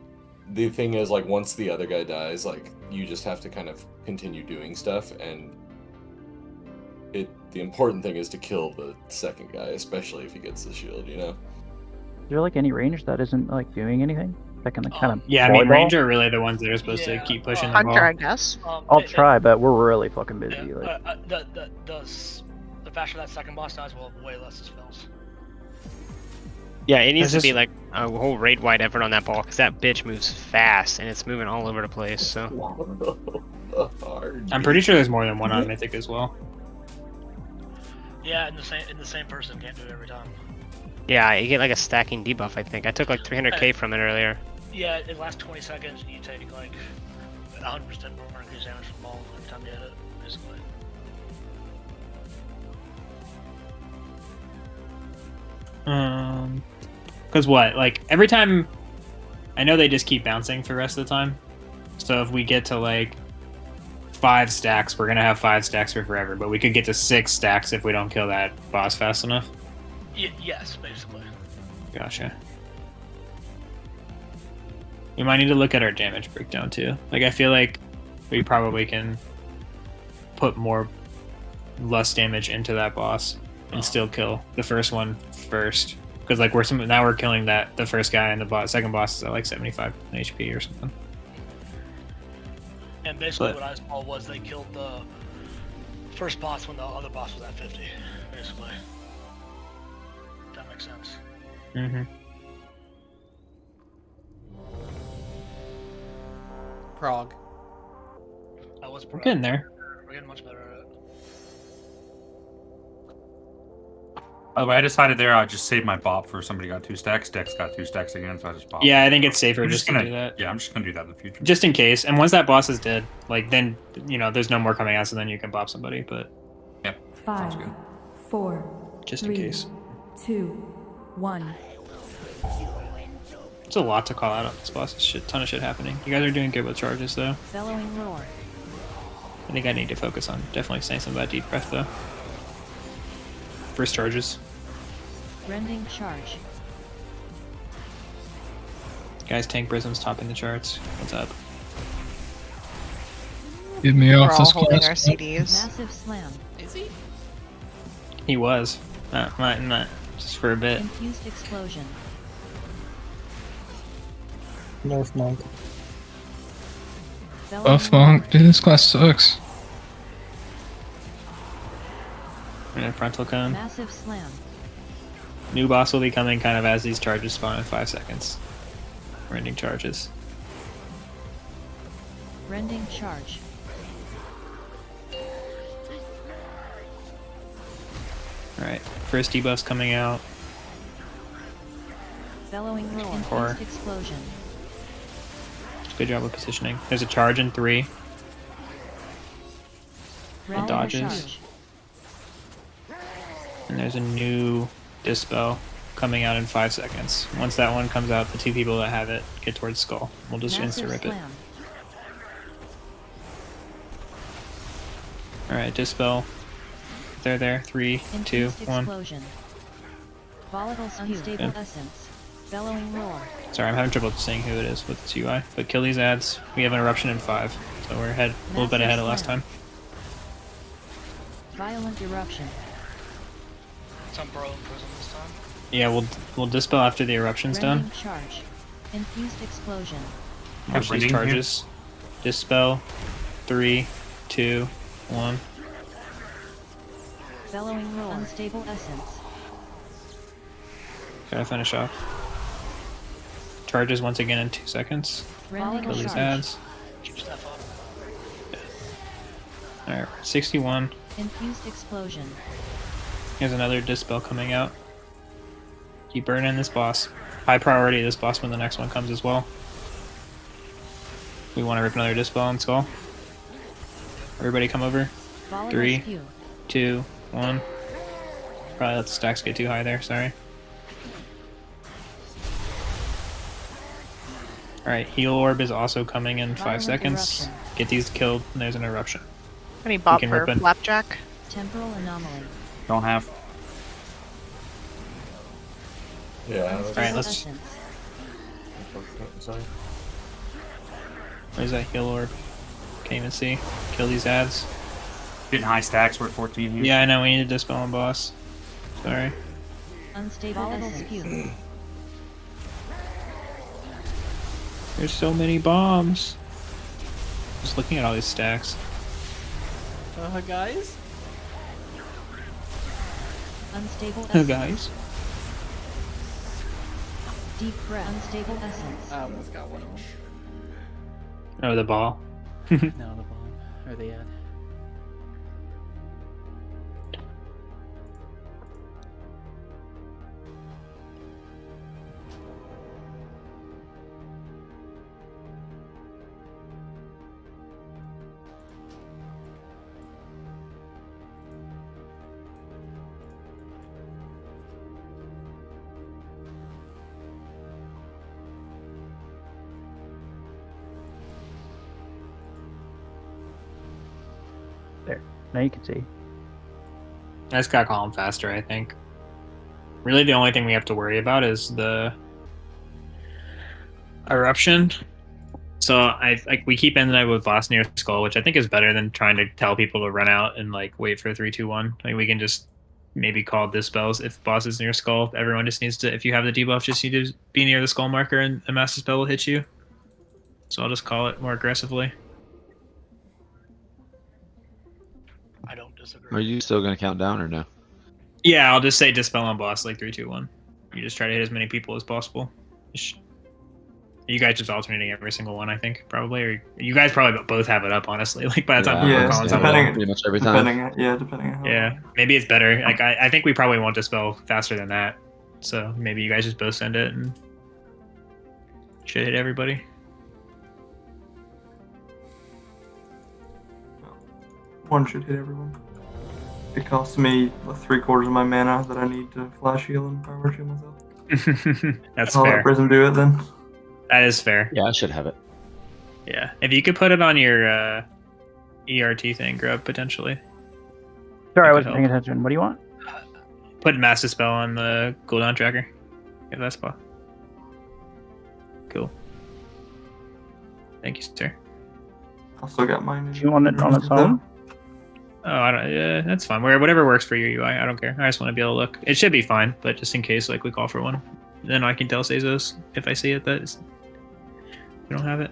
the thing is, like, once the other guy dies, like, you just have to kind of continue doing stuff, and the important thing is to kill the second guy, especially if he gets the shield, you know? Is there like any range that isn't like doing anything? That can kind of Yeah, I mean, range are really the ones that are supposed to keep pushing the ball. Hunter, I guess. I'll try, but we're really fucking busy. Like, The faster that second boss dies, we'll have way less spells. Yeah, it needs It's to be just- like a whole raid-wide effort on that ball, because that bitch moves fast, and it's moving all over the place, so... I'm pretty sure there's more than one on Mythic as well. Yeah, and the same person can't do it every time. Yeah, you get like a stacking debuff, I think. I took like 300k from it earlier. Yeah, it lasts 20 seconds, and you take like 100% more increased damage from the ball every time you hit it, basically. Cause what? Like every time, I know they just keep bouncing for the rest of the time. So if we get to like 5 stacks, we're gonna have 5 stacks for forever. But we could get to 6 stacks if we don't kill that boss fast enough. Yes, basically. Gotcha. We might need to look at our damage breakdown too. Like I feel like we probably can put less damage into that boss and still kill the first one first. Because like now we're killing the first guy, and the second boss is at like 75 HP or something. And basically what I saw was they killed the first boss when the other boss was at 50, basically. That makes sense. Mm-hmm. Prague. That was We're getting there. We're getting much better at it. By the way, I decided there I'd just save my bop for somebody got 2 stacks. Dex got 2 stacks again, so I just bop. Yeah, I think it's safer I'm just to gonna do that. Yeah, I'm just gonna do that in the future. Just in case. And once that boss is dead, like then there's no more coming out, so then you can bop somebody. But 5, 4, just in 3, case. 2, 1. It's a lot to call out on this boss. Ton of shit happening. You guys are doing good with charges though. Bellowing roar. I think I need to focus on definitely saying something about deep breath though. First charges. Rending charge. Guys, Tank Prism's topping the charts. What's up? Get me We're off all this holding class. our CDs. Massive slam. Is he? He was. Not just for a bit. Infused explosion. Nerf monk. Buff monk. Dude, this class sucks. And then frontal cone. Massive slam. New boss will be coming kind of as these charges spawn in 5 seconds. Rending charges. Rending charge. Alright, first debuff's coming out. Bellowing roar. Or- Infused explosion. Good job with positioning. There's a charge in 3. It Rending dodges. charge. And there's a new dispel coming out in 5 seconds. Once that one comes out, the 2 people that have it get towards Skull. We'll just Massive insta-rip it. slam. Alright, dispel. There. 3, 2, Infused 1. explosion. Volatile unstable Good. essence. Bellowing roar. Sorry, I'm having trouble saying who it is with this UI. But kill these ads. We have an eruption in 5. So we're ahead, a little bit ahead of last time. Violent eruption. Some bro in prison this time. Yeah, we'll dispel after the eruption's done. Rending charge. Infused explosion. Watch these Rending here. charges. Dispel. 3, 2, 1. Bellowing roar. Unstable essence. Gotta finish off. Charges once again in 2 seconds. Rending Kill these charge. ads. Keep stuff up. Alright, 61. Infused explosion. Here's another Dispel coming out. Keep burning this boss. High priority this boss when the next one comes as well. We want to rip another Dispel on Skull. Everybody come over. Volley 3, rescue. 2, 1. Probably let the stacks get too high there, sorry. Alright, Heal Orb is also coming in 5 Violent seconds. eruption. Get these killed, and there's an eruption. Any bot can for rip in. Flapjack? Temporal anomaly. Don't have. Yeah. Alright, let's. Essence. Sorry. Where's that Heal Orb? Can't even see. Kill these ads. Getting high stacks. We're at 14 here. Yeah, I know, we need to Dispel on boss. Sorry. Unstable essence. There's so many bombs. Just looking at all these stacks. Guys? Unstable Oh, essence. guys. Deep breath. Unstable essence. I almost got one of them. Oh, the ball. No, the bomb. Or the ad. There. Now you can see. I just gotta call him faster, I think. Really, the only thing we have to worry about is the eruption. So we keep ending up with boss near skull, which I think is better than trying to tell people to run out and like wait for 3, 2, 1. I mean, we can just maybe call dispels if boss is near skull. Everyone just needs to, if you have the debuff, just need to be near the skull marker and a master spell will hit you. So I'll just call it more aggressively. I don't disagree. Are you still gonna count down or no? Yeah, I'll just say dispel on boss like 3, 2, 1. You just try to hit as many people as possible. You guys just alternating every single one, I think, probably. Or you guys probably both have it up, honestly. Like by the time Yeah, Callin's depending, pretty much every time. Depending on how. Yeah, maybe it's better. Like I think we probably won't dispel faster than that. So maybe you guys just both send it and should hit everybody. One should hit everyone. It costs me 3/4 of my mana that I need to flash heal and power shield myself. That's I'll fair. let Prism do it then. That is fair. Yeah, I should have it. Yeah, if you could put it on your ERT thing, Grub, potentially. Sorry, I That wasn't could paying help. attention. What do you want? Put Master Spell on the cooldown tracker. If that's possible. Cool. Thank you, sir. I still got mine. Do you want it on its own? Oh, I don't. That's fine. Whatever works for your UI, I don't care. I just want to be able to look. It should be fine, but just in case, like we call for one, then I can tell Sazos if I see it that we don't have it.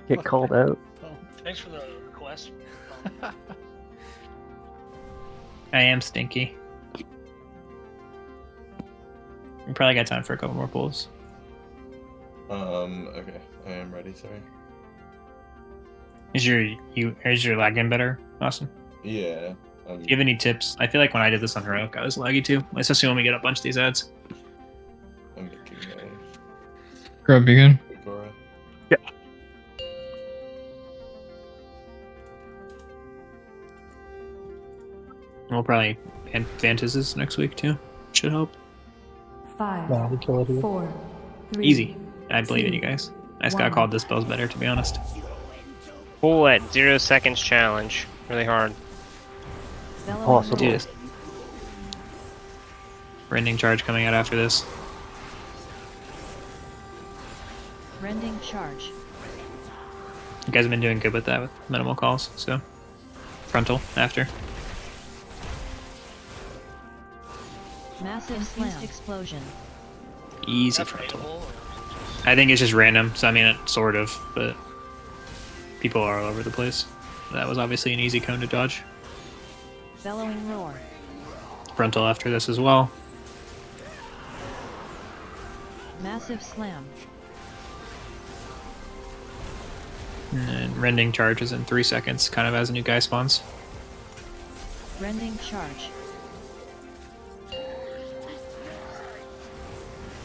Get called out. Thanks for the request. I am stinky. We probably got time for a couple more pulls. Okay. I am ready, sorry. Is your lag getting better, Austin? Yeah. Do you have any tips? I feel like when I did this on Heroic, I was laggy too, especially when we get a bunch of these ads. I'm making Grub, you good? Agora. Yeah. We'll probably Vantis's next week too. Should help. 5, No, we kill it here. 4, 3, Easy. I believe in 2, you guys. I just got 1. called Dispels better, to be honest. Pull at 0 seconds challenge. Really hard. Possible. Do this. Rending charge coming out after this. Rending charge. You guys have been doing good with that with minimal calls, so frontal after. Massive infused explosion. Easy That's frontal. rateable, I think it's just random. So I mean, it sort of, but people are all over the place. That was obviously an easy cone to dodge. Bellowing roar. Frontal after this as well. Massive slam. And rending charges in 3 seconds, kind of as a new guy spawns. Rending charge.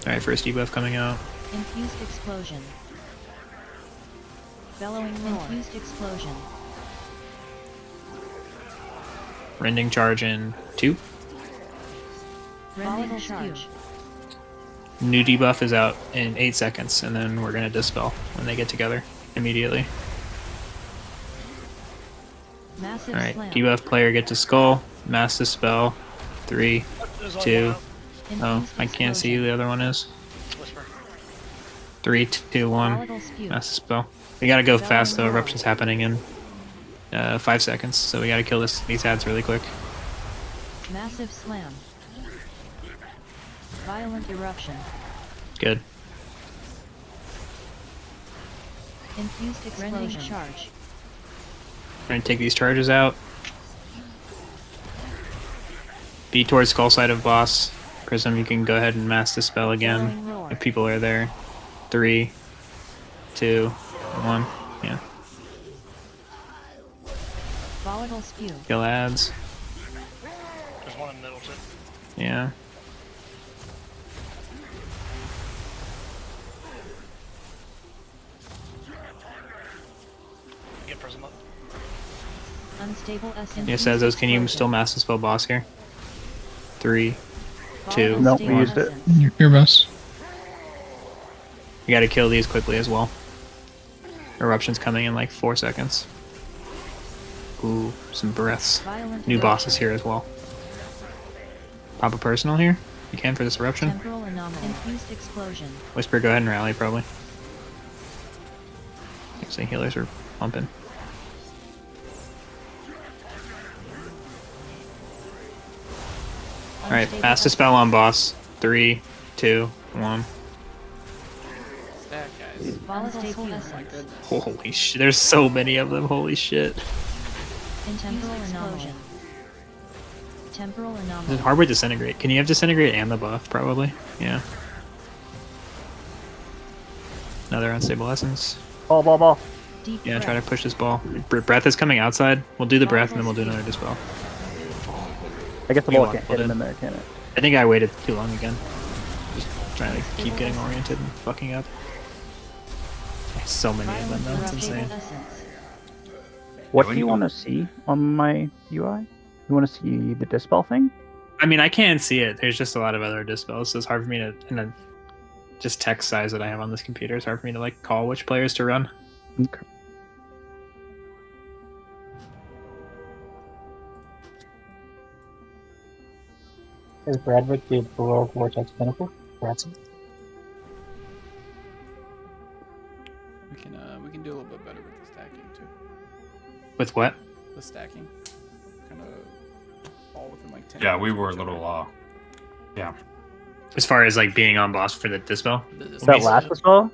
Alright, first debuff coming out. Infused explosion. Bellowing roar. Infused explosion. Rending charge in 2. Rending charge. New debuff is out in 8 seconds, and then we're gonna dispel when they get together immediately. Massive Alright, slam. debuff player get to skull. Mass dispel. 3, 2. Oh, I can't see who the other one is. 3, 2, 1. Mass dispel. We gotta go fast though. Eruption's happening in 5 seconds, so we gotta kill these ads really quick. Massive slam. Violent eruption. Good. Infused explosion. Charge. We're gonna take these charges out. Be towards skull side of boss. Prism, you can go ahead and mass dispel again if people are there. 3, 2, 1. Yeah. Volatile spew. Kill ads. There's one in the middle too. Yeah. Get Prism up. Unstable essence. Yeah, Sezos, can you still mass dispel boss here? 3, 2, Nope, we 1. used it. Your boss. You gotta kill these quickly as well. Eruption's coming in like 4 seconds. Ooh, some breaths. New bosses here as well. Pop a personal here. You can for this eruption. Temporal anomaly. Infused explosion. Whisper, go ahead and rally probably. Actually, healers are pumping. Alright, fast dispel on boss. 3, 2, 1. Stack, guys. Volatile Oh my essence. goodness. Holy shit, there's so many of them, holy shit. Temporal anomaly. Temporal Is it anomaly. hardware disintegrate? Can you have disintegrate and the buff, probably? Yeah. Another unstable essence. Ball. Deep Yeah, breath. try to push this ball. Breath is coming outside. We'll do the breath and then we'll do another dispel. I guess the You ball walk can't hit him in. in there, can it? I think I waited too long again. Just trying to keep getting oriented and fucking up. There's so many of them though, it's insane. What do you want to see on my UI? You want to see the dispel thing? I mean, I can see it. There's just a lot of other dispels, so it's hard for me to, in a just text size that I have on this computer, it's hard for me to like call which players to run. Okay. Has Bradwick did below Vortex Pinnacle? Bradson? We can do a little bit better with the stacking too. With what? The stacking. Kind of all within like 10. Yeah, we were a little, yeah. As far as like being on boss for the dispel? That last dispel?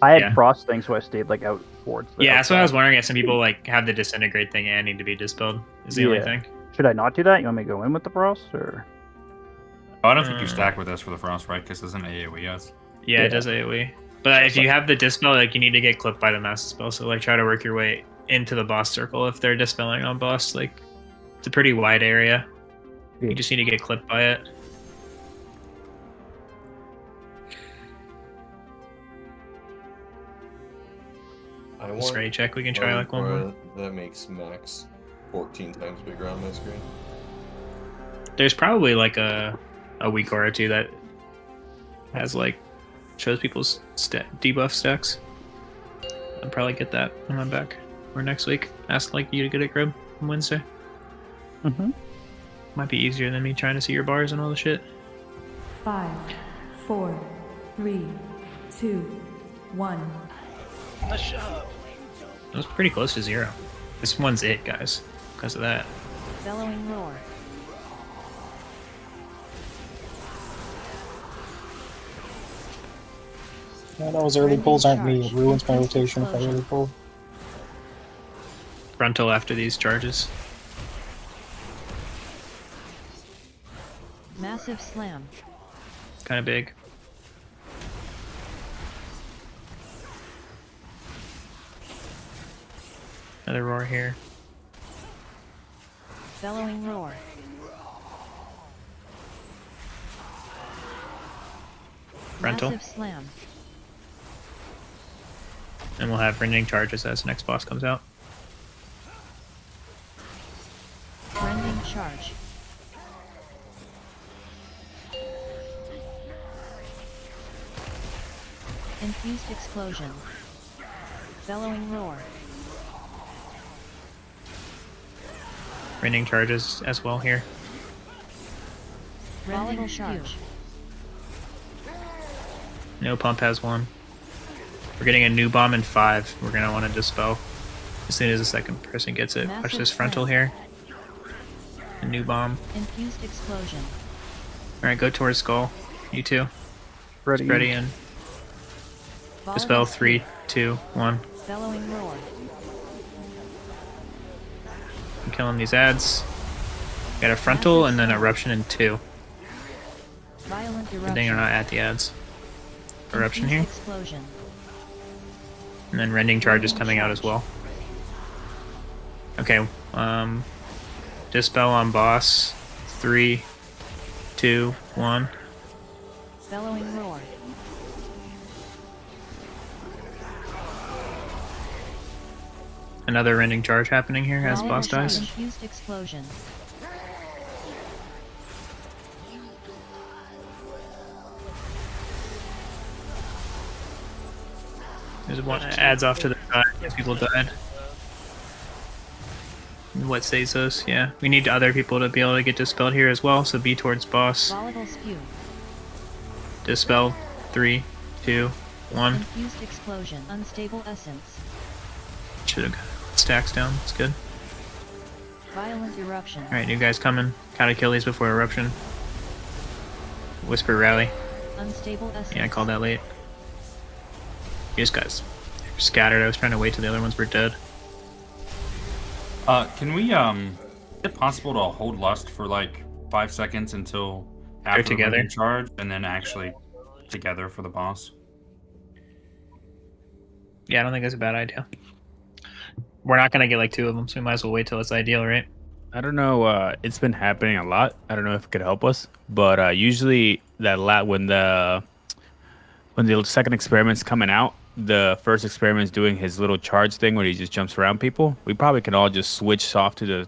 I had Yeah. frost thing, so I stayed like out towards the Yeah, that's what I was outside. wondering if some people like have the disintegrate thing and need to be dispelled. Is the only thing. Should I not do that? You want me to go in with the frost, or? Oh, I don't think you stack with us for the frost, right? Because it's an AoE, yes. Yeah, it does AoE. But if you have the dispel, like you need to get clipped by the mass dispel. So like try to work your way into the boss circle if they're dispelling on boss. Like it's a pretty wide area. You just need to get clipped by it. I Just want ready check. We can try like one more. that makes max 14 times bigger on my screen. There's probably like a week or two that has like shows people's debuff stacks. I'll probably get that when I'm back or next week. Ask like you to get it, Grub, on Wednesday. Mm-hmm. Might be easier than me trying to see your bars and all the shit. 5, 4, 3, 2, 1. Nice shot. It was pretty close to 0. This one's it, guys, because of that. Bellowing roar. No, those early pulls aren't me. It ruins my rotation if I early pull. Frontal after these charges. Massive slam. Kind of big. Another roar here. Bellowing roar. Frontal. Massive slam. And we'll have rending charges as the next boss comes out. Rending charge. Infused explosion. Bellowing roar. Rending charges as well here. Volatile charge. No pump has one. We're getting a new bomb in 5. We're gonna want to dispel as soon as the second person gets it. Watch this frontal here. A new bomb. Infused explosion. Alright, go towards skull. You two. Ready in. Dispel 3, 2, 1. Bellowing roar. I'm killing these ads. Got a frontal and then eruption in 2. Violent Good eruption. thing they're not at the ads. Eruption here. Explosion. And then rending charges coming out as well. Okay, dispel on boss. 3, 2, 1. Bellowing roar. Another rending charge happening here as Volatile boss dies. Infused explosion. There's one adds off to the side because people died. What saves us? Yeah, we need other people to be able to get dispelled here as well. So be towards boss. Volatile spew. Dispel. 3, 2, 1. Infused explosion. Unstable essence. Should have got stacks down. That's good. Violent eruption. All right, you guys coming? Gotta kill these before eruption. Whisper rally. Unstable essence. Yeah, I called that late. These guys scattered. I was trying to wait till the other ones were dead. Can we, is it possible to hold lust for like 5 seconds until after the together? rending charge and then actually together for the boss? Yeah, I don't think that's a bad idea. We're not gonna get like 2 of them, so we might as well wait till it's ideal, right? I don't know. It's been happening a lot. I don't know if it could help us, but usually when the second experiment's coming out, the first experiment's doing his little charge thing where he just jumps around people. We probably can all just switch off to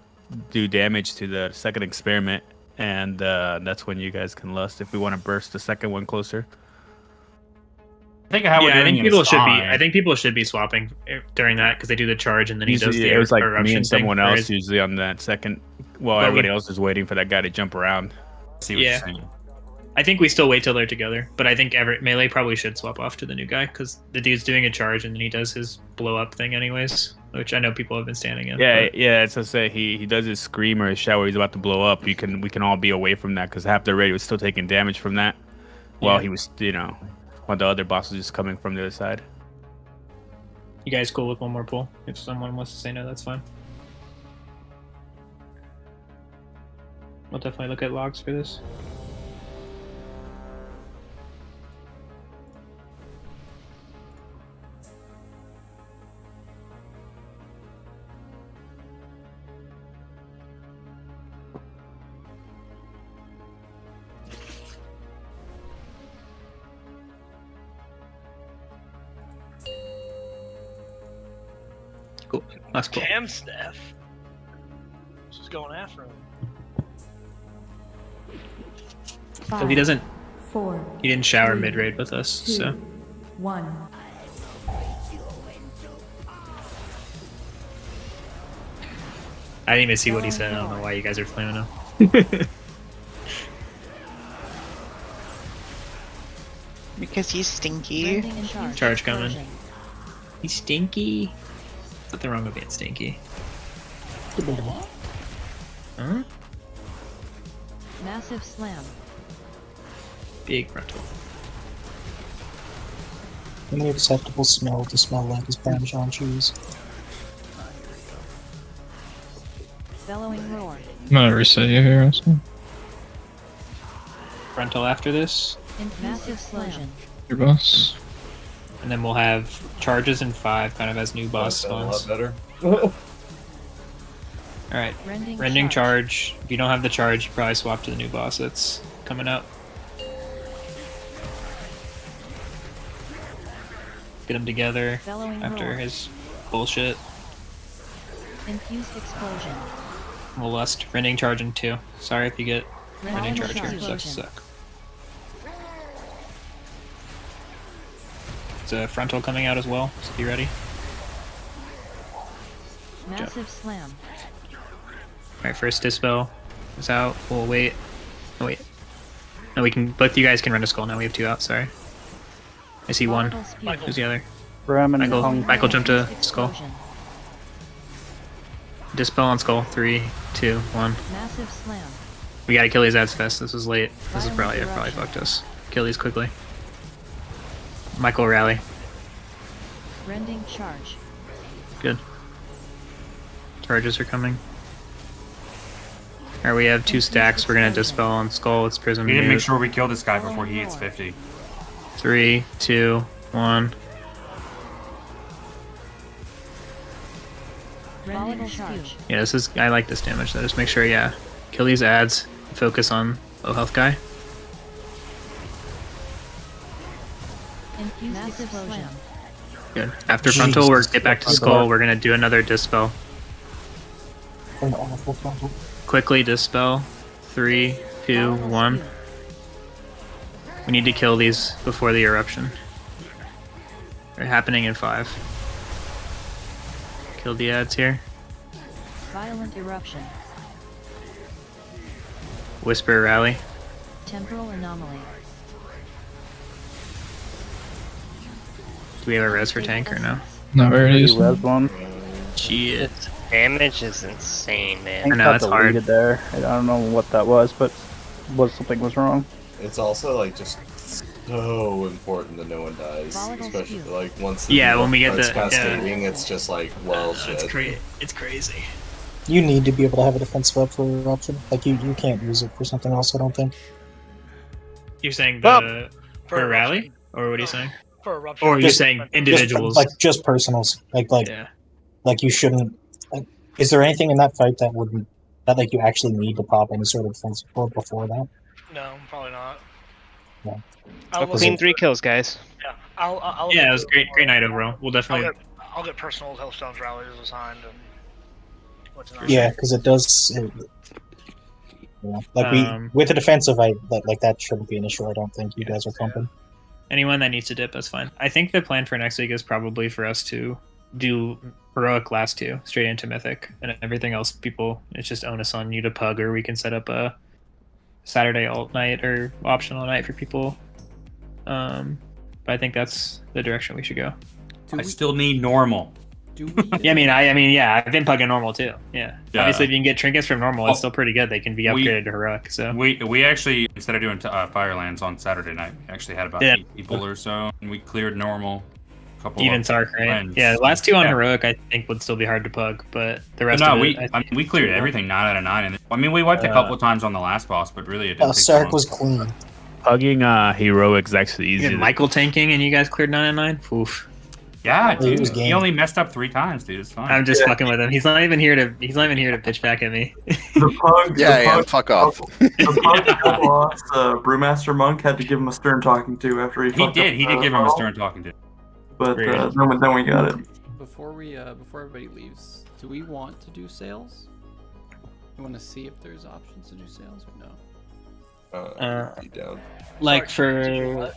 do damage to the second experiment, and that's when you guys can lust if we want to burst the second one closer. I think how we're doing it is fine. I think people should be swapping during that because they do the charge and then Usually, he does the it was like eruption me and someone thing, else whereas- usually on that second, while But everybody we- else is waiting for that guy to jump around. See what Yeah. you're saying. I think we still wait till they're together, but I think Melee probably should swap off to the new guy because the dude's doing a charge and then he does his blow up thing anyways, which I know people have been standing in. Yeah, but- yeah. It's to say he does his scream or his shout where he's about to blow up. We can all be away from that because half the raid was still taking damage from that, while Yeah. he was while the other boss was just coming from the other side. You guys cool with one more pull? If someone wants to say no, that's fine. We'll definitely look at logs for this. Cool. Last pull. Damn, Steph. She's going after him. So he doesn't. 4. He didn't shower 3, mid raid with us, 2, so 1. I didn't even see what he said. I don't know why you guys are flaming him. Because he's stinky. Charge coming. He's stinky. Nothing wrong with being stinky. Huh? Massive slam. Big frontal. Any acceptable smell to smell like is Parmesan cheese. Bellowing roar. I'm gonna reset you here also. Frontal after this, Massive explosion. Your boss. and then we'll have charges in 5, kind of as new boss That's a lot spawns. better. All right, Rending rending charge. If you don't have the charge, you probably swap to the new boss that's coming up. Get them together Bellowing after roar. his bullshit. Infused explosion. We'll lust rending charge in 2. Sorry if you get rending Rending charge here. explosion. Sucks. It's a frontal coming out as well, so be ready. Massive slam. Alright, first dispel is out. We'll wait. Oh wait. No, we can. Both you guys can run a skull now. We have 2 out. Sorry. I see one. Who's the other? Bram and Michael. Hung. Michael jump to skull. Dispel on skull. 3, 2, 1. Massive slam. We gotta kill these ads fast. This was late. This is probably fucked us. Kill these quickly. Michael rally. Rending charge. Good. Charges are coming. Alright, we have 2 stacks. We're gonna dispel on skull. It's prism. We need to make mute. sure we kill this guy before he hits 50. 3, 2, 1. Rending charge. Yeah, this is. I like this damage. So just make sure, yeah, kill these ads. Focus on low health guy. Infused explosion. Good. After frontal, we're get back to skull. We're gonna do another dispel. An awful frontal. Quickly dispel. 3, 2, 1. We need to kill these before the eruption. They're happening in 5. Kill the ads here. Violent eruption. Whisper rally. Temporal anomaly. Do we have a res for tank or no? Not very easy. Res one. Shit. Damage is insane, man. I know, got it's hard. deleted there. I don't know what that was, but something was wrong. It's also like just so important that no one dies, Volatile especially spew. like once the Yeah, when we get starts the- cascading, it's just like well shit. It's crazy. You need to be able to have a defensive up for eruption. Like you can't use it for something else. I don't think. You're saying Well, the for eruption, or what are you saying? For eruption. Or you're Just- saying individuals? Just personals. Yeah. Like you shouldn't. Like, is there anything in that fight that like you actually need to pop any sort of defensive support before that? No, probably not. Yeah. I'll Clean 3 kills, guys. Yeah, I'll Yeah, it was great night overall. We'll definitely. I'll get personal Hillstone's rallies assigned and what's not. Yeah, because it does. Like with the defensive, like that shouldn't be an issue. I don't think you guys are pumping. Anyone that needs to dip, that's fine. I think the plan for next week is probably for us to do heroic last 2 straight into mythic, and everything else, people, it's just onus on you to pug, or we can set up a Saturday alt night or optional night for people. But I think that's the direction we should go. I still need normal. Do we? Yeah, I mean, yeah, I've been pugging normal too. Yeah. Obviously, if you can get trinkets from normal, it's still pretty good. They can be upgraded to heroic. So we actually, instead of doing Firelands on Saturday night, we actually had about 8 people or so, and we cleared normal. Couple even of Sark, right? friends. Yeah, the last 2 on heroic I think would still be hard to pug, but the rest No, of we it, we cleared everything 9 out of 9, and I mean we wiped a couple of times on the last boss, but really it didn't. take Sark long. was clean. Hugging heroics actually easy. Even Michael tanking and you guys cleared 9 out of 9. Oof. Yeah, It was dude. game. He only messed up 3 times, dude. It's fine. I'm just fucking with him. He's not even here to bitch back at me. The pug. Yeah, the yeah, pug, fuck off. The pug boss, Brewmaster Monk had to give him a stern talking to after he. He fucked did. up He did the give him a ball. stern talking to. But then we got it. Before everybody leaves, do we want to do sales? You want to see if there's options to do sales or no? Be down. Like for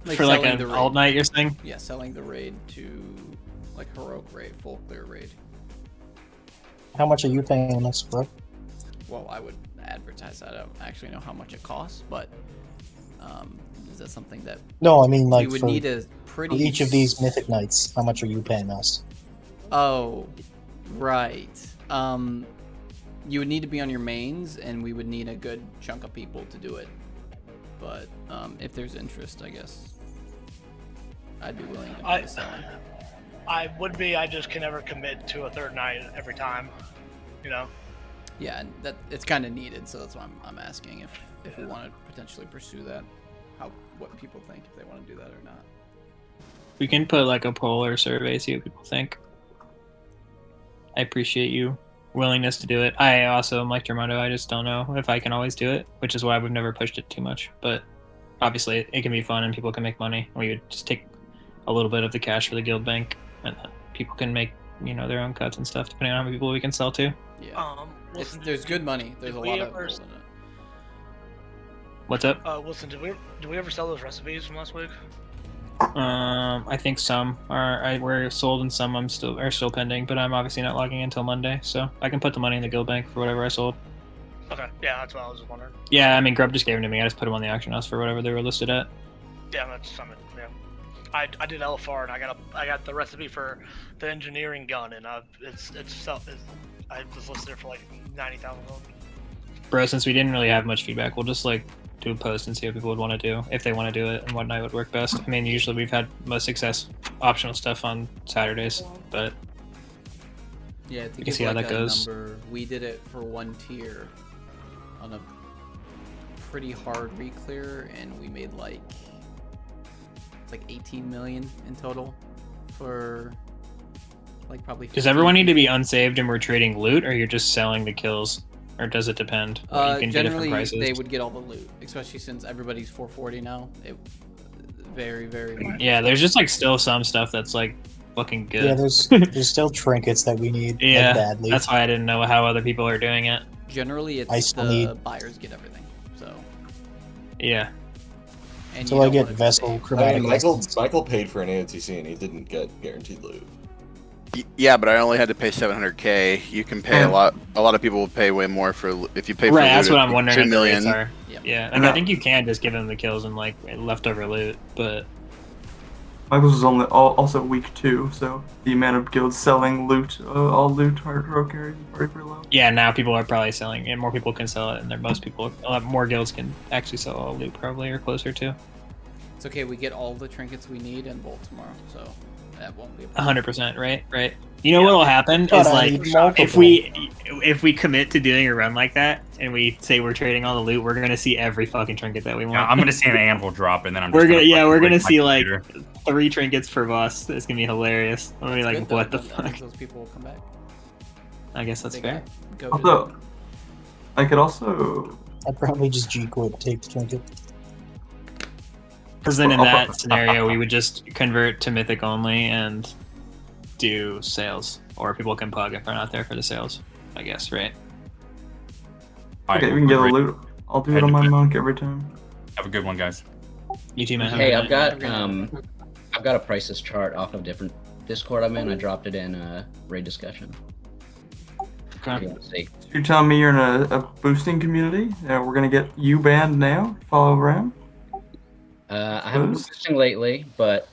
like selling an the raid. alt night, you're saying? Yeah, selling the raid to like heroic raid, full clear raid. How much are you paying us, bro? Well, I would advertise that. I don't actually know how much it costs, but is that something that? No, I mean like we would for, need a pretty. for each of these mythic nights. How much are you paying us? Oh, right. You would need to be on your mains, and we would need a good chunk of people to do it. But if there's interest, I guess. I'd be willing to do the selling. I would be. I just can never commit to a third night every time. You know. Yeah, and that it's kind of needed, so that's why I'm asking if we want to potentially pursue that, what people think, if they want to do that or not. We can put like a poll or survey, see what people think. I appreciate you willingness to do it. I also am like Germondo. I just don't know if I can always do it, which is why we've never pushed it too much. But obviously, it can be fun and people can make money. We would just take a little bit of the cash for the guild bank, and people can make their own cuts and stuff depending on how many people we can sell to. Yeah. There's good money. There's a lot of gold in it. What's up? Wilson, did we ever sell those recipes from last week? I think some were sold and some are still pending, but I'm obviously not logging in until Monday, so I can put the money in the guild bank for whatever I sold. Okay, yeah, that's what I was wondering. Yeah, I mean, Grub just gave them to me. I just put them on the auction house for whatever they were listed at. Yeah, that's something. Yeah, I did LFR and I got the recipe for the engineering gun, and I was listed there for like 90,000 gold. Bro, since we didn't really have much feedback, we'll just like do a post and see what people would want to do, if they want to do it, and what night would work best. I mean, usually we've had most success optional stuff on Saturdays, but yeah, you can see how that goes. We did it for one tier on a pretty hard reclear, and we made like 18 million in total for like probably 15. Does everyone need to be unsaved and we're trading loot, or you're just selling the kills? Or does it depend? You can generally, get different they would get all the loot, especially since everybody's 440 now. It very, very. Yeah, there's just like still some stuff that's like fucking good. Yeah, there's still trinkets that we need yeah, badly. That's why I didn't know how other people are doing it. Generally, it's the buyers get everything. So. Yeah. And so I get vessel chromatic. Michael paid for an AOTC and he didn't get guaranteed loot. Yeah, but I only had to pay 700K. You can pay a lot. A lot of people will pay way more for if you pay for. Right, that's loot, what I'm wondering. 2 million. Are. Yeah, like I think you can just give them the kills and like leftover loot, but Michael's was only also week 2, so the amount of guilds selling loot, all loot hard row carries is pretty low. Yeah, now people are probably selling, and more people can sell it, and a lot more guilds can actually sell all loot probably or closer to. It's okay. We get all the trinkets we need in Bolt tomorrow, so. That won't be 100%, right. You know what'll happen is like if we commit to doing a run like that and we say we're trading all the loot, we're gonna see every fucking trinket that we want. Yeah, I'm gonna see an anvil drop, and then we're gonna see like 3 trinkets per boss. It's gonna be hilarious. I'm gonna be like, what the fuck? Those people will come back. I guess that's fair. Although, I could also. I'd probably just G-quit, take the trinket. Because then in that scenario, we would just convert to Mythic only and do sales. Or people can pug if they're not there for the sales, I guess, right? Okay, we can get a loot. I'll do it on my monk every time. Have a good one, guys. You too, man. Hey, I've got a prices chart off of different Discord I'm in. I dropped it in raid discussion. Okay. You're telling me you're in a boosting community? We're gonna get you banned now? Follow around? I haven't been boosting lately, but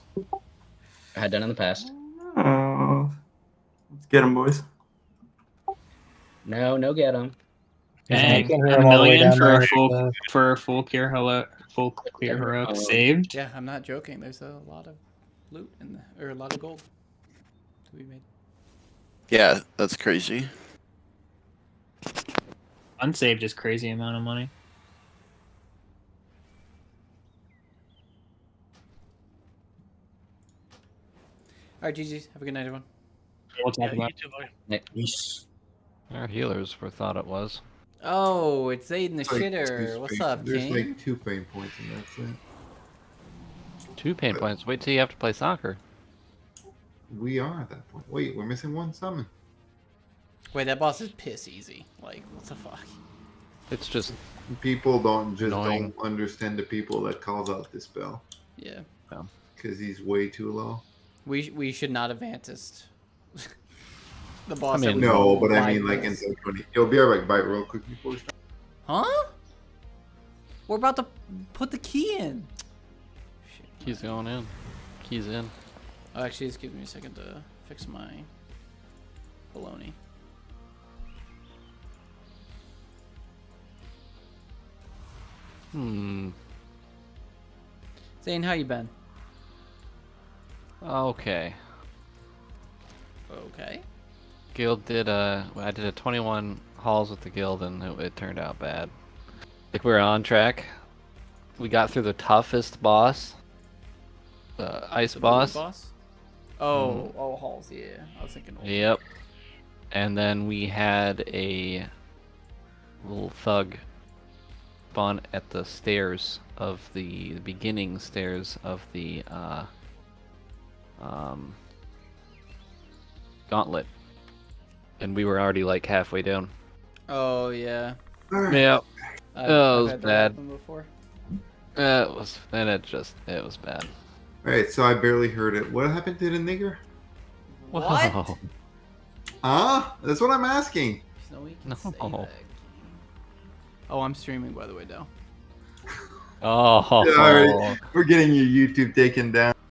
I had done in the past. Oh, let's get them, boys. No, get them. Dang, $1 million for a full clear heroic saved. Yeah, I'm not joking. There's a lot of loot or a lot of gold to be made. Yeah, that's crazy. Unsaved is crazy amount of money. Alright, GG's. Have a good night, everyone. We'll talk about it. Our healers thought it was. Oh, it's Aiden the It's like shitter. two What's pain- up, There's King? like 2 pain points and that's it. 2 pain points. Wait till you have to play soccer. We are at that point. Wait, we're missing 1 summon. Wait, that boss is piss easy. Like, what the fuck? It's just people don't annoying. understand the people that calls out this spell. Yeah. Because he's way too low. We should not have Vantised the boss. No, but I mean like until 20. You'll be alright. Bite real quick before we start. Huh? We're about to put the key in. Key's going in. Key's in. Oh, actually, just give me a second to fix my baloney. Hmm. Zane, how you been? Okay. Okay. Guild did I did a 21 hauls with the guild and it turned out bad. Like we were on track. We got through the toughest boss. The ice The boss. blue boss? Oh, oh, Halls, yeah. I was thinking. Yep. And then we had a little thug spawn at the stairs of the beginning stairs of the gauntlet. And we were already like halfway down. Oh yeah. Yeah. I've It was had that bad. happen before. It was, and it was bad. Alright, so I barely heard it. What happened to the nigger? What? Huh? That's what I'm asking. Snowy can say that. Oh, I'm streaming by the way, Dell. Oh. Alright, we're getting your YouTube taken down.